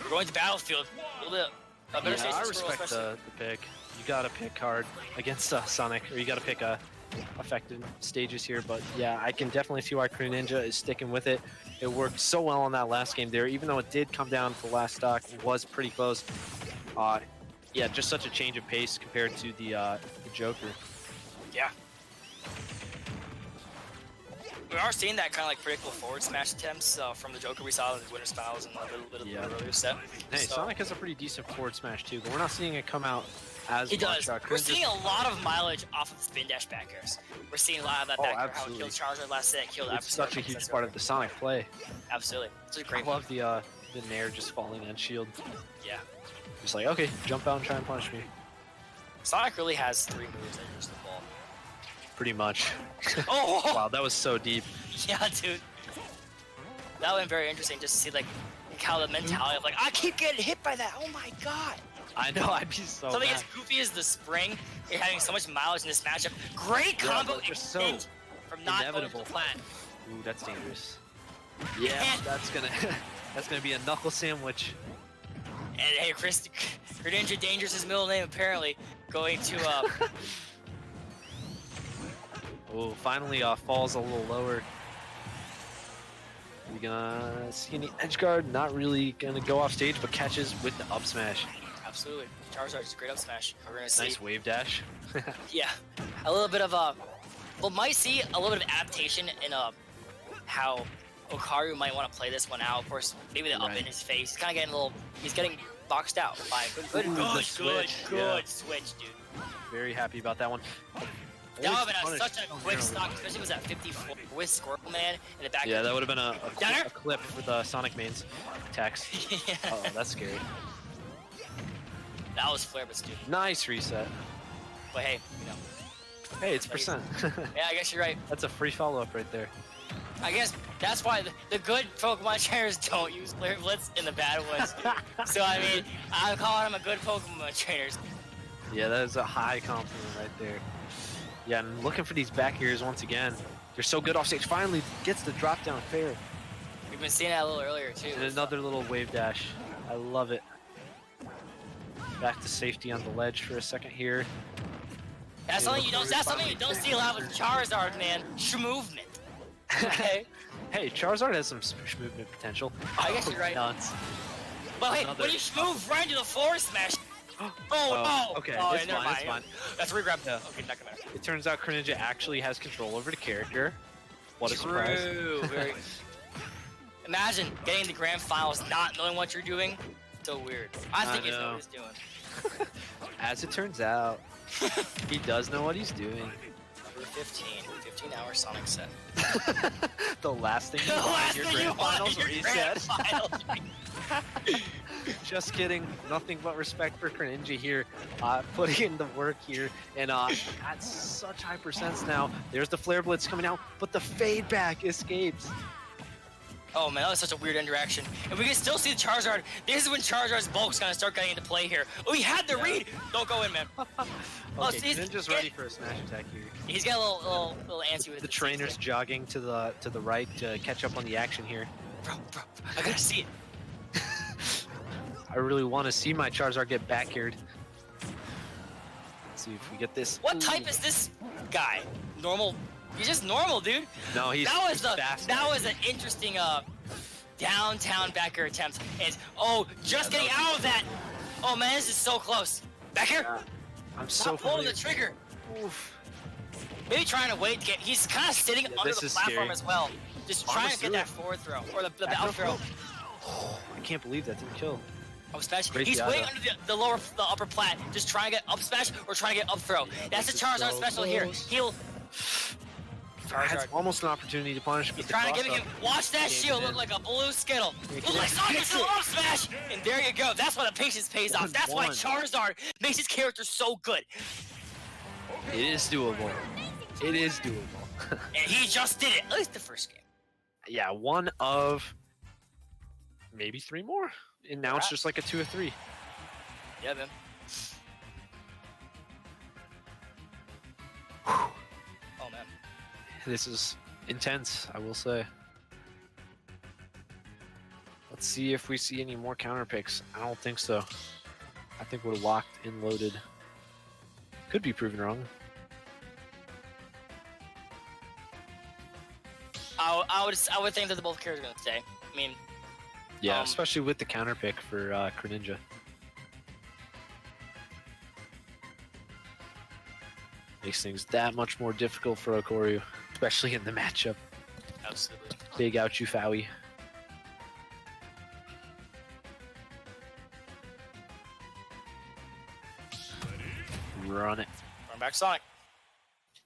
We're going to Battlefield. A little bit. A better stage I for Squirrel, respect especially. the pick. You gotta pick hard against Sonic, or you gotta pick effective stages here. But yeah, I can definitely see why Greninja is sticking with it. It worked so well on that last game there, even though it did come down to the last stock. It was pretty close. Yeah, just such a change of pace compared to the Joker. Yeah. We are seeing that kind of like predictable forward smash attempts from the Joker we saw in the Winners Finals and a little bit of the earlier set. Hey, So- Sonic has a pretty decent forward smash too, but we're not seeing it come out as He much. does. We're Greninja's- seeing a lot of mileage off of the spin dash back airs. We're seeing a lot of that Oh, back air, how it absolutely. killed Charizard last set, killed It's such a huge part of the Sonic play. Absolutely. It's a I great love the Nair just falling on shield. Yeah. Just like, okay, jump out and try and punish me. Sonic really has 3 moves that use the ball. Pretty much. Oh! Wow, that was so deep. Yeah, dude. That went very interesting just to see like how the mentality of like, I keep getting hit by that. Oh my god. I know, I'd be so Something mad. as goofy as the spring, you're having so much mileage in this matchup. Great Yeah, combo but just so extend from not going to inevitable. the plan. Ooh, that's dangerous. Yeah, that's gonna be a knuckle sandwich. And hey, Greninja Dangerous' his middle name apparently going to Oh, finally falls a little lower. We gonna skinny edge guard, not really gonna go off stage, but catches with the up smash. absolutely Charizard is a great up smash. We're gonna see Nice wave dash. yeah, a little bit of well, might see a little bit of adaptation in how Okaru might want to play this one out. Of course, maybe the up in his face. He's kind of getting a little. He's getting boxed out by good switch, dude. Very happy about that one. That would have been such a quick stock, especially if it was at 54 with Squirtle Man in the back. Yeah, that would have been a clip for the Sonic mains attacks. Yeah. Oh, that's scary. That was flare, but stupid. Nice reset. But hey, you know. Hey, it's percent. Yeah, I guess you're right. That's a free follow-up right there. I guess that's why the good Pokemon trainers don't use Flare Blitz and the bad ones do. So, I mean, I'm calling them a good Pokemon trainers. Yeah, that is a high compliment right there. Yeah, and looking for these back airs once again. They're so good off stage. Finally gets the drop down fair. We've been seeing that a little earlier, too. And another little wave dash. I love it. Back to safety on the ledge for a second here. That's something you don't see a lot with Charizard, man. Movement. Okay. Hey, Charizard has some movement potential. I guess you're right. Nuts. But hey, when you move right into the forward smash. Oh, okay, oh, it's never fine, mind. it's fine. That's regrab. Yeah. Okay, not gonna matter. It turns out Greninja actually has control over the character. What a surprise. Very. Imagine getting the grand finals not knowing what you're doing. So weird. I think he knows what he's doing. As it turns out, he does know what he's doing. Number 15-hour Sonic set. The last thing you want in your grand finals reset. Just kidding. Nothing but respect for Greninja here. Putting in the work here. And at such high percents now. There's the Flare Blitz coming out, but the fade back escapes. Oh man, that was such a weird interaction. And we can still see the Charizard. This is when Charizard's bulk's gonna start getting into play here. Oh, he had the read! Don't go in, man. Okay, Greninja's ready for a smash attack here. He's got a little antsy with the trainer's jogging to the right to catch up on the action here. Bro, I gotta see it. I really want to see my Charizard get back-aired. Let's see if we get this. What type is this guy? Normal? He's just normal, dude. No, he's fast. That was an interesting downtown back air attempt. And just getting out of that. Oh man, this is so close. Back here. Yeah. I'm so pulling the trigger. Oof. Maybe trying to wait to get. He's kind of sitting under the platform as well. Just trying to get that forward throw or the out throw. Oh, I can't believe that didn't kill. Up smash. He's waiting under the upper plat, just trying to get up smash or trying to get up throw. That's the Charizard special here. He'll. That's almost an opportunity to punish. He's trying to give him. Watch that shield look like a blue Skittle. Look like Sonic's up smash, and there you go. That's why the patience pays off. That's why Charizard makes his character so good. It is doable. It is doable. And he just did it. At least the first game. Yeah, one of maybe 3 more, and now it's just like a 2 or 3. Yeah, man. Oh man. This is intense, I will say. Let's see if we see any more counter picks. I don't think so. I think we're locked and loaded. Could be proven wrong. I would think that the both characters are gonna stay. I mean, yeah, especially with the counter pick for Greninja. Makes things that much more difficult for Okaru, especially in the matchup. Absolutely. Big ouchie Fowie. Run it. Run back Sonic.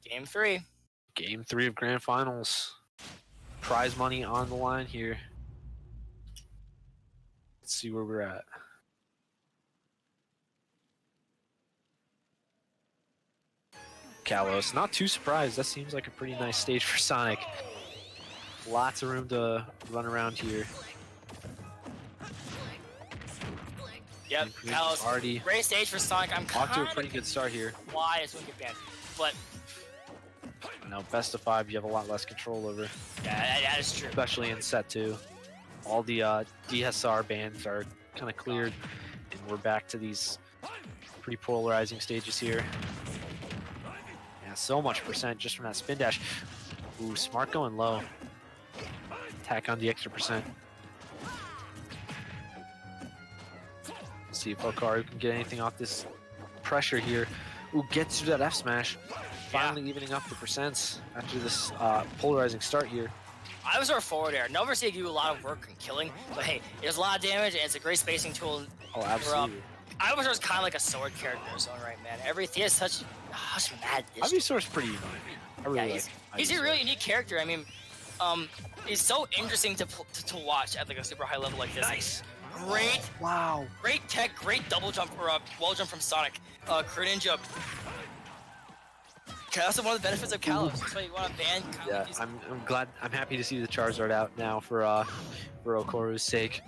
Game 3. Game 3 of Grand Finals. Prize money on the line here. Let's see where we're at. Kalos, not too surprised. That seems like a pretty nice stage for Sonic. Lots of room to run around here. Yep, Kalos, already great stage for Sonic. I'm off to a pretty good start here. Why this one get banned? But now best of 5, you have a lot less control over. Yeah, that is true. Especially in set 2. All the DSR bans are kind of cleared, and we're back to these pretty polarizing stages here. Yeah, so much percent just from that spin dash. Ooh, smart going low. Attack on the extra percent. Let's see if Okaru can get anything off this pressure here. Ooh, gets through that F smash. Finally evening up the percents after this polarizing start here. I was our forward air. Never say you do a lot of work in killing, but hey, it does a lot of damage and it's a great spacing tool. Oh, absolutely. Ivysaur's kind of like a sword character in his own right, man. He has such mad distance. Ivysaur's pretty unique. I really like he's a Ivysaur. really unique character. I mean, he's so interesting to watch at like a super high level like this. Nice. Great tech, great double jump or wall jump from Sonic. Greninja. That's one of the benefits of Kalos. That's why you want to ban Yeah, Kalos. I'm glad. I'm happy to see the Charizard out now for Okoru's sake.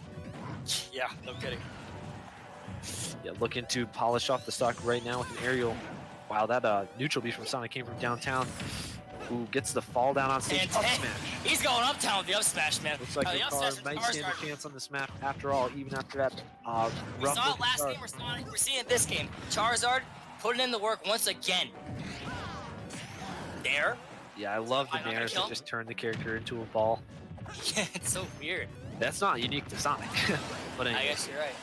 Yeah, no kidding. Yeah, looking to polish off the stock right now with an aerial. Wow, that neutral beat from Sonic came from downtown. Ooh, gets the fall down on stage. And Up smash. he's going uptown with the up smash, man. Looks like the up Okar smash might with stand a Charizard. chance on this map after all, even after that We rough saw it looking last start. game. We're seeing it this game. Charizard putting in the work once again. There. Yeah, I love the I'm not gonna nairs kill that him. just turn the character into a ball. Yeah, it's so weird. That's not unique to Sonic. But I anyway. guess you're right.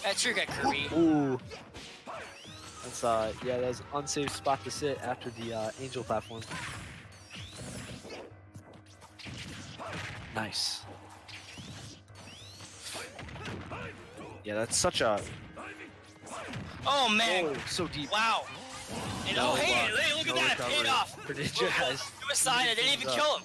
That's true, got Kirby. Ooh. That's yeah, that's an unsafe spot to sit after the angel platform. Nice. Yeah, that's such a Oh man! oh, so deep. Wow! And No, hey, look no at that! It paid recovery. off. Greninja has Suicide! I didn't even kill him.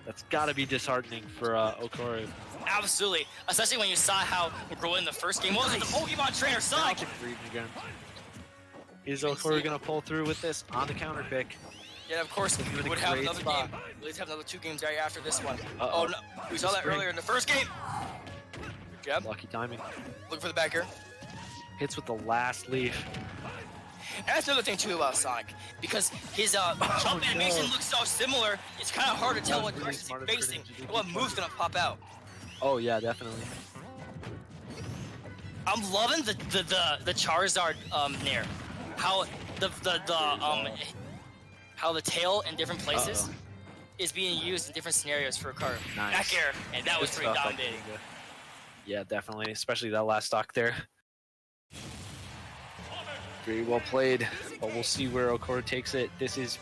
That's got to be disheartening for Okoru. Absolutely, especially when you saw how McGraw in the first game. What was it? The Pokemon trainer Sonic. Falcon breathing again. Is Okoru gonna pull through with this on the counter pick? Yeah, of course. He's in We a would have great another spot. game. We'd have another 2 games right after this one. Uh-oh. Oh no, we saw that Spring. earlier in the first game. Good job. Lucky timing. Look for the back here. Hits with the last leaf. And that's another thing too about Sonic, because his jump animation looks so similar. It's kind of hard to tell That what was really direction smart of he's facing Greninja to and what keep move's gonna pop out. Oh yeah, definitely. I'm loving the Charizard nair. How how the tail in different places is being used in different scenarios for a card. Nice. Back air, and that was Good pretty stuff by dominating. Greninja. Yeah, definitely, especially that last stock there. Very well played, but we'll see where Okoru takes it. This is,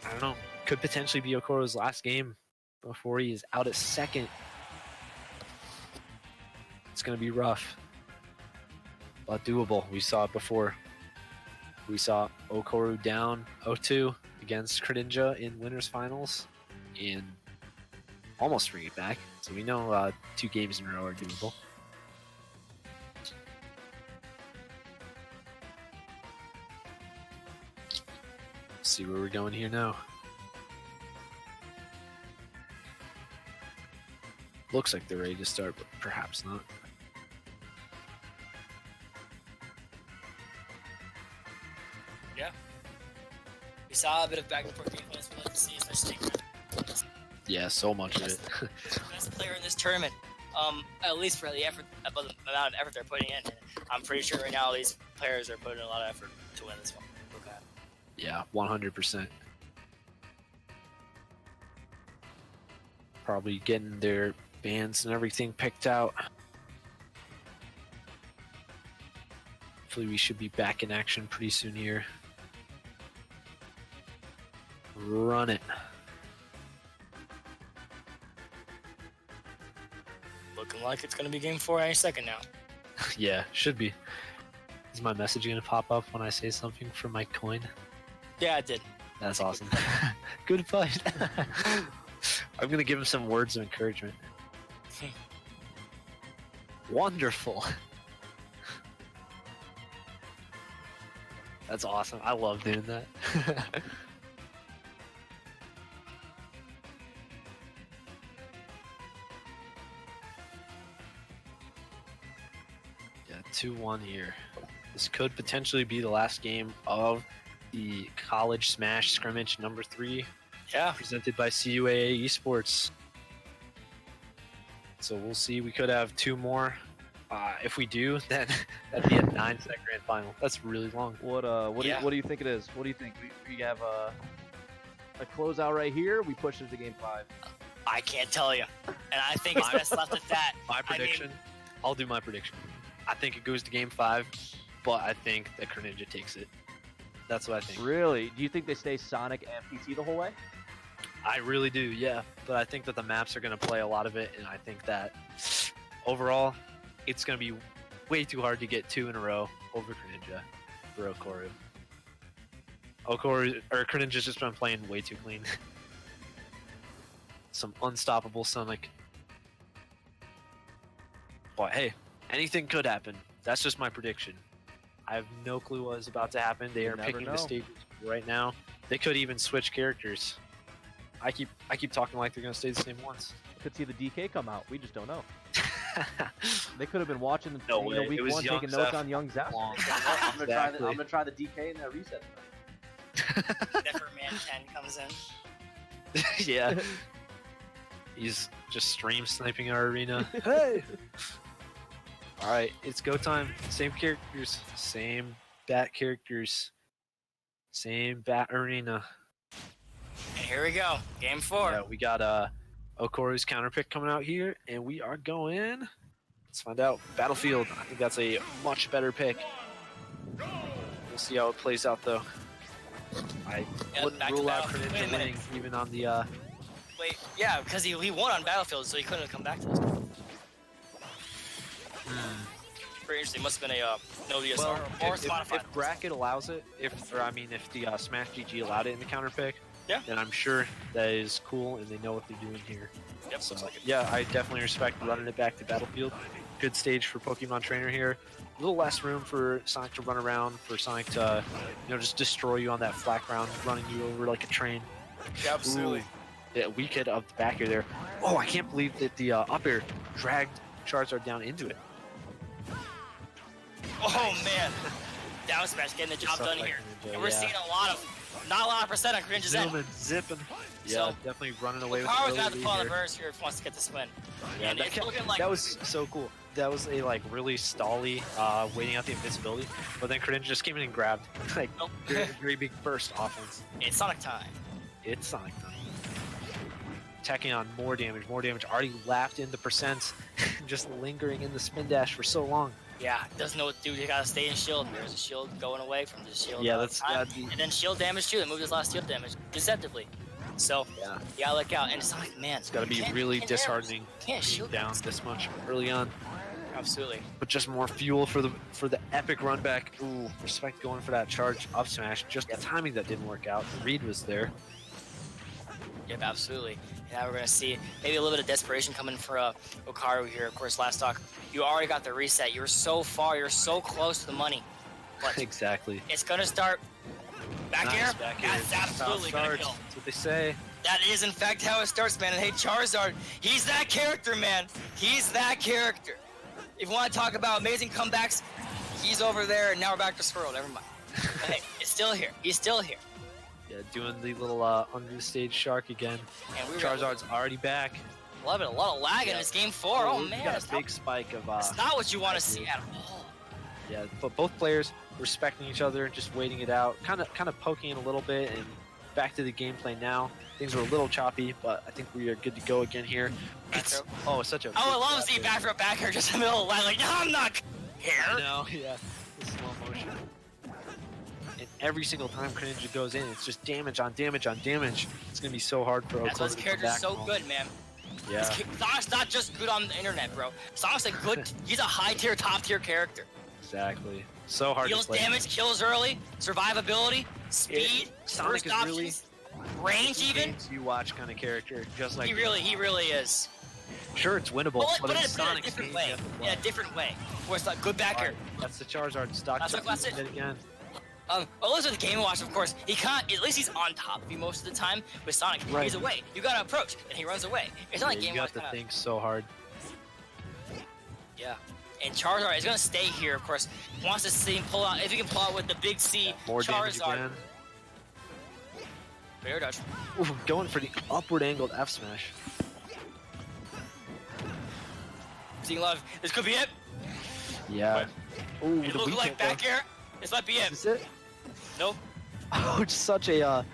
I don't know, could potentially be Okoru's last game before he is out at second. It's going to be rough, but doable. We saw it before. We saw Okoru down 0-2 against Greninja in winners finals and almost bring it back. So we know 2 games in a row are doable. See where we're going here now. Looks like they're ready to start, but perhaps not. Yeah. We saw a bit of back and forth gameplay. That's what we like to see, especially Yeah, so much of it. best player in this tournament. At least for the effort, about the amount of effort they're putting in. I'm pretty sure right now these players are putting in a lot of effort to win this one. Okay. Yeah, 100%. Probably getting their bands and everything picked out. Hopefully we should be back in action pretty soon here. Run it. Looking like it's going to be game 4 any second now. Yeah, should be. Is my message gonna pop up when I say something for my coin? Yeah, it did. That's awesome. Good fight. I'm gonna give him some words of encouragement. Wonderful. That's awesome. I love doing that. Yeah, 2-1 here. This could potentially be the last game of the College Smash Scrimmage number 3, Yeah. presented by CUAA Esports. So we'll see. We could have 2 more. If we do, then that'd be a 9-set grand final. That's really long. What Yeah. do you think it is? What do you think? We have a closeout right here. We push it to game 5. I can't tell you. And I think it's best left at that. My prediction, I'll do my prediction. I think it goes to game 5, but I think that Greninja takes it. That's what I think. Really? Do you think they stay Sonic and PT the whole way? I really do, yeah. But I think that the maps are going to play a lot of it, and I think that overall, it's going to be way too hard to get 2 in a row over Greninja for Okoru. Greninja's just been playing way too clean. Some unstoppable Sonic. But hey, anything could happen. That's just my prediction. I have no clue what is about to happen. They are picking the stages right now. They could even switch characters. I keep talking like they're gonna stay the same ones. Could see the DK come out. We just don't know. They could have been watching No week way. It was 1, young taking notes Zeph. on young Zeph. Long. I'm Exactly. gonna try the DK in that reset. Neverman 10 comes in. Yeah. He's just stream sniping our arena. Hey! Alright, it's go time. Same characters. Same bat characters. Same bat arena. And here we go. Game 4. Yeah, we got Okoru's counter pick coming out here, and we are going. Let's find out. Battlefield. I think that's a much better pick. We'll see how it plays out, though. I Yeah, wouldn't back to rule out Battlefield. Wait a Greninja minute. winning, even on the. Wait, yeah, because he won on Battlefield, so he couldn't have come back to this. Pretty interesting. Must have been a no DSR Well, or if modified. bracket allows it, if the Smash GG allowed it in the counter pick, Yeah. then I'm sure that is cool, and they know what they're doing here. Yep, So looks like it. yeah, I definitely respect running it back to Battlefield. Good stage for Pokemon Trainer here. A little less room for Sonic to run around, for Sonic to, just destroy you on that flat ground, running you over like a train. Yeah, absolutely. Ooh. Yeah, weak hit up the back air there. Oh, I can't believe that the up air dragged Charizard down into it. Oh man, down smash getting the job Stuff done like here, Ninja, and we're yeah. seeing not a lot of percent on Greninja's end. Zooming, zipping. Yeah, So, definitely running away with Power's the got to early pull on the lead here. burst here if he wants to get this win. Yeah, And that, it's looking like that was so cool. That was a really stally, waiting out the invincibility, but then Greninja just came in and grabbed like Nope. very big burst offense. It's Sonic time. It's Sonic time. Attacking on more damage. Already lapped in the percents, just lingering in the spin dash for so long. Yeah, doesn't know what to do. You gotta stay in shield. There's a shield going away from the shield. Yeah, time. that'd be. And then shield damage too. They moved his last shield damage deceptively. So Yeah, you gotta look out. And it's like, man, it's got to be can't- really can't disheartening Can't being shield down this much early on. Absolutely. But just more fuel for the epic run back. Ooh, respect going for that charge up smash. Just the timing that didn't work out. The read was there. Yep, absolutely. And now we're gonna see maybe a little bit of desperation coming for Okaru here. Of course, last talk, you already got the reset. You're so far. You're so close to the money. But Exactly. it's gonna start back Nice here. back air. That's That's how it absolutely gonna starts. kill. That's what they say. That is, in fact, how it starts, man. And hey, Charizard, he's that character, man. He's that character. If you want to talk about amazing comebacks, he's over there, and now we're back to Swirl. Never mind. But hey, it's still here. He's still here. Yeah, doing the little under the stage shark again. And we were Charizard's already back. love it. A lot of lag in Yeah. this game 4. Oh, we man. got It's a big spike of. not what you want to I see do. at all. Yeah, but both players respecting each other, just waiting it out, kind of poking it a little bit, and back to the gameplay now. Things were a little choppy, but I think we are good to go again here. It's such a. Oh, I big love to see grab back here just in the middle of the line. Like, no, I'm not there. I here. know, yeah, the slow motion. And every single time Greninja goes in, it's just damage on damage on damage. It's gonna be so hard for That's why Okoru this to come character's back so home. good, man. Yeah, Sonic's not just good on the internet, bro. Sonic's a good. He's a high tier, top tier character. exactly. So hard Deals to play. damage, kills early, survivability, speed, Sonic burst is really options, range even. games you watch kind of character, just like He really is. Sure, it's winnable, But in in a Sonic's different game, way. you have to In play. a different way. Where it's like good backer. Alright, that's the Charizard stock. That's check. it. Hit again. Unless with the Game & Watch, of course, he can't. At least he's on top of you most of the time. With Sonic, Right. he's away. You gotta approach, and he runs away. It's not like Yeah, Game you Watch got to kinda, think so hard. Yeah. And Charizard is gonna stay here, of course. Wants to see him pull out. If he can pull out with the big C, More damage Charizard. again. Bear dodge. Ooh, going for the upward angled F smash. Seeing love. This could be it. Yeah. Ooh, It the looks weak like hit, back though. air. This might be it. Is this it? Nope. Oh, it's such a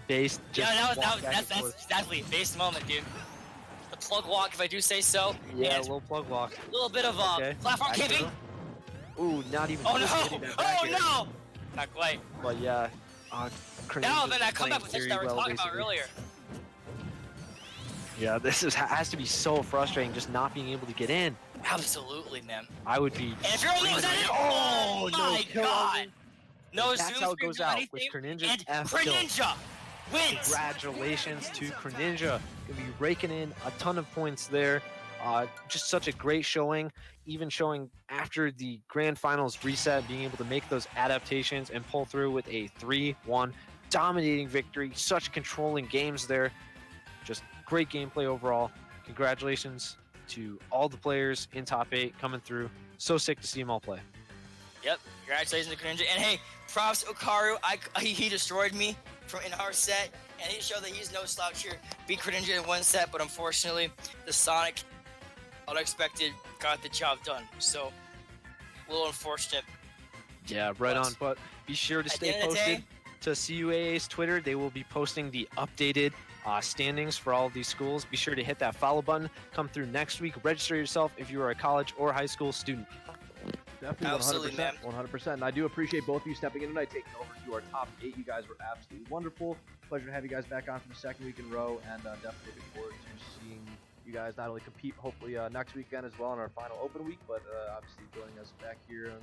base. Yeah, just walk back that's and forth. exactly base moment, dude. The plug walk, if I do say so. Yeah, a And little plug walk. a little bit of Okay. platform Back camping. throw. Ooh, not even. Oh close to no! hitting that back Oh air. no! Not quite. But yeah, Now Greninja's then, that playing comeback potential very that we were well, talking about basically. earlier. Yeah, has to be so frustrating just not being able to get in. Absolutely, man. I would be. And if you're only Oh, no my kill. God! No, That's how it goes out with Greninja's F kill. Greninja wins. Congratulations to Greninja. Gonna be raking in a ton of points there. Just such a great showing, even showing after the grand finals reset, being able to make those adaptations and pull through with a 3-1 dominating victory. Such controlling games there. Just great gameplay overall. Congratulations to all the players in top 8 coming through. So sick to see them all play. Yep, congratulations to Greninja. And hey, props to Okaru. He destroyed me in our set, and he showed that he's no slouch here. Beat Greninja in one set, but unfortunately, the Sonic unexpected got the job done. So, a little unfortunate. Yeah, right on. But be sure to stay posted to CUAA's Twitter. They will be posting the updated standings for all of these schools. Be sure to hit that follow button. Come through next week. Register yourself if you are a college or high school student. Definitely, Absolutely, 100%, man. 100%. And I do appreciate both of you stepping in tonight, taking over to our top 8. You guys were absolutely wonderful. Pleasure to have you guys back on for the second week in a row, and definitely looking forward to seeing you guys not only compete, hopefully next weekend as well in our final open week, but obviously joining us back here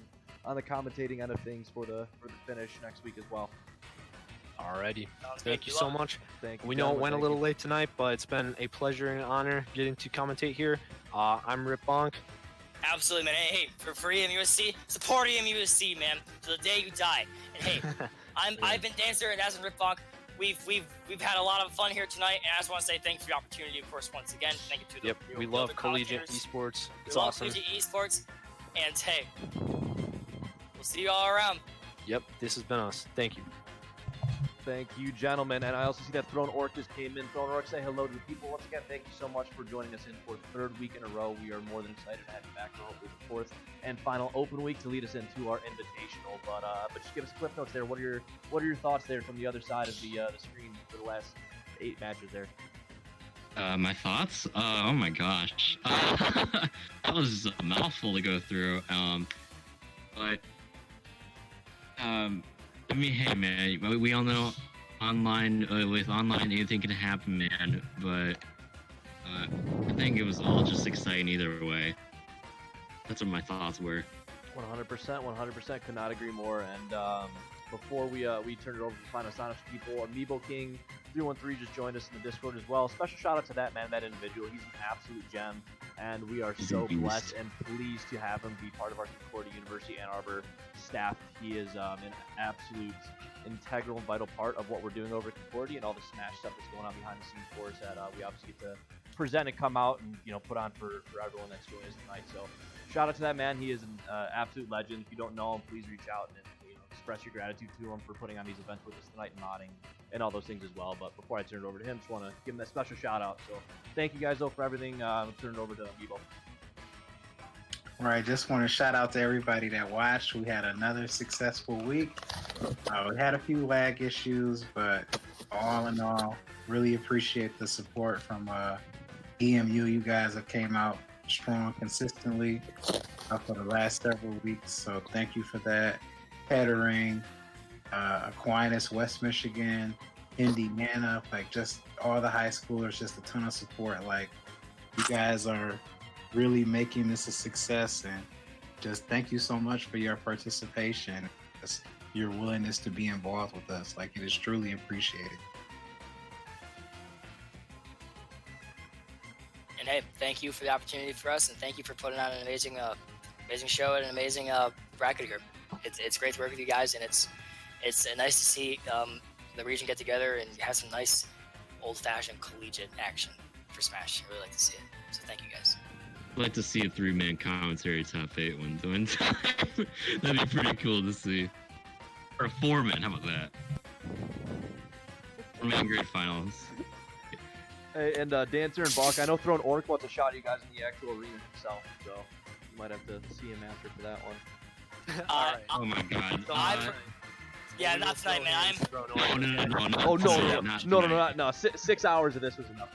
on the commentating end of things for the finish next week as well. Alrighty. Thank you so much. Thank you. We know it went a little late tonight, but it's been a pleasure and honor getting to commentate here. I'm Rip Bonk. Absolutely, man. Hey, for EMUSC, support EMUSC, man, to the day you die. And hey, I've been Dancer and that's Rip Bonk. We've had a lot of fun here tonight, and I just want to say thanks for the opportunity, of course, once again. Thank you to the we love Collegiate Esports. It's awesome. Collegiate Esports, and hey, we'll see you all around. Yep, this has been us. Thank you. Thank you, gentlemen. And I also see that Throne Orc just came in. Throne Orc, say hello to the people. Once again, thank you so much for joining us in for the third week in a row. We are more than excited to have you back for hopefully the fourth and final open week to lead us into our invitational. But just give us clip notes there. What are your thoughts there from the other side of the screen for the last 8 matches there? My thoughts? Oh my gosh. That was a mouthful to go through. I mean, hey man, we all know online, with online anything can happen, man, but I think it was all just exciting either way. That's what my thoughts were. 100%, could not agree more. And before we turn it over to the final Sonic people, Amiibo King 313 just joined us in the Discord as well. Special shout out to that man, that individual. He's an absolute gem, and we are so blessed and pleased to have him be part of our Concordia University Ann Arbor staff. He is an absolute integral and vital part of what we're doing over at Concordia and all the Smash stuff that's going on behind the scenes for us that we obviously get to present and come out and put on for everyone that's joining us tonight. So shout out to that man. He is an absolute legend. If you don't know him, please reach out and express your gratitude to him for putting on these events with us tonight and modding and all those things as well. But before I turn it over to him, just want to give him that special shout out. So thank you guys though for everything. I'll turn it over to Amiibo. All right, just want to shout out to everybody that watched. We had another successful week. We had a few lag issues, but all in all, really appreciate the support from EMU. You guys have came out strong consistently for the last several weeks, so thank you for that. Kettering, Aquinas, West Michigan, Indiana, like just all the high schoolers, just a ton of support. Like, you guys are really making this a success, and just thank you so much for your participation, your willingness to be involved with us. Like, it is truly appreciated. And hey, thank you for the opportunity for us, and thank you for putting on an amazing show and an amazing bracket here. It's great to work with you guys, and it's nice to see the region get together and have some nice old-fashioned collegiate action for Smash. I really like to see it. So thank you guys. I'd like to see a 3-man commentary top 8 one time. That'd be pretty cool to see. Or a 4-man, how about that? 4-man great finals. Hey, and Dancer and Balk, I know Throne Orc wants a shot at you guys in the actual arena himself, so you might have to see him after for that one. Oh my god. Yeah, not tonight, man. No. 6 hours of this was enough.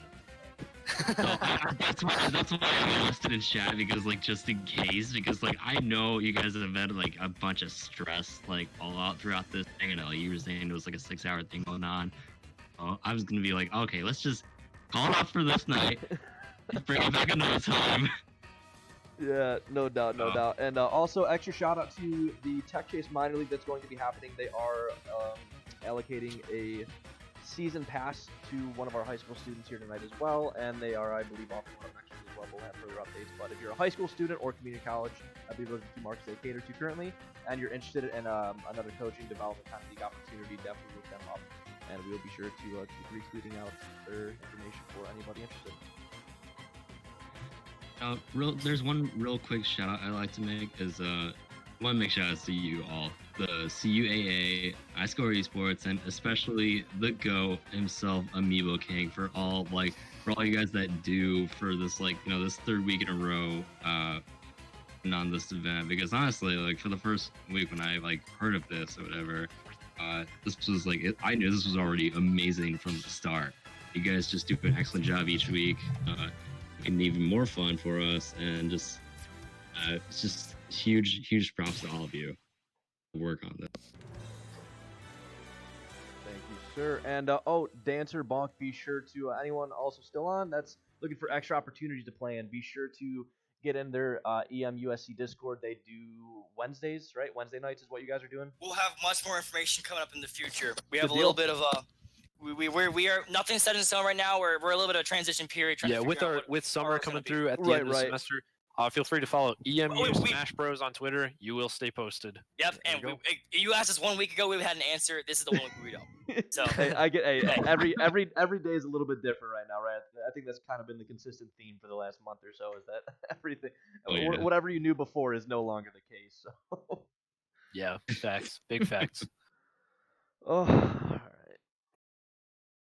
That's why I listed in chat, because like just in case, because like I know you guys have had like a bunch of stress like all out throughout this thing, and you were saying it was like a 6-hour thing going on. I was gonna be like, okay, let's just Call it off for this night. Bring it back another time. Yeah, no doubt, no Oh. doubt. And also, extra shout out to the Tech Chase minor league that's going to be happening. They are allocating a season pass to one of our high school students here tonight as well, and they are, I believe, offering one next week as well. We'll have further updates. But if you're a high school student or community college, I believe those are the two markets they cater to currently, and you're interested in another coaching development kind of league opportunity, definitely look them up, and we will be sure to keep retweeting out their information for anybody interested. There's one real quick shout out I'd like to make is I want to make shout outs to you all, the CUAA, iScore Esports, and especially the GO himself, Amiibo King, for all you guys that do for this this third week in a row on this event. Because honestly, for the first week when I heard of this or whatever, this was I knew this was already amazing from the start. You guys just do an excellent job each week. And even more fun for us, and it's just huge props to all of you to work on this. Thank you, sir. And Dancer Bonk, be sure to anyone also still on that's looking for extra opportunities to play in, be sure to get in their EMUSC Discord. They do Wednesdays, right? Wednesday nights is what you guys are doing. We'll have much more information coming up in the future. We have Good a little deal. bit of a. We are nothing set in stone right now. We're a little bit of a transition period. Trying to with figure out with what summer it's gonna coming be. through at the Right, end of the right. semester, feel free to follow EMU wait. Smash Bros on Twitter. You will stay posted. Yep, There and you go. you asked us 1 week ago. We had an answer. This is the 1 week we don't. So Hey, I get every day is a little bit different right now, right? I think that's kind of been the consistent theme for the last month or so. Is that everything, Oh, yeah. whatever you knew before, is no longer the case. So. Yeah, facts. Big facts. Oh,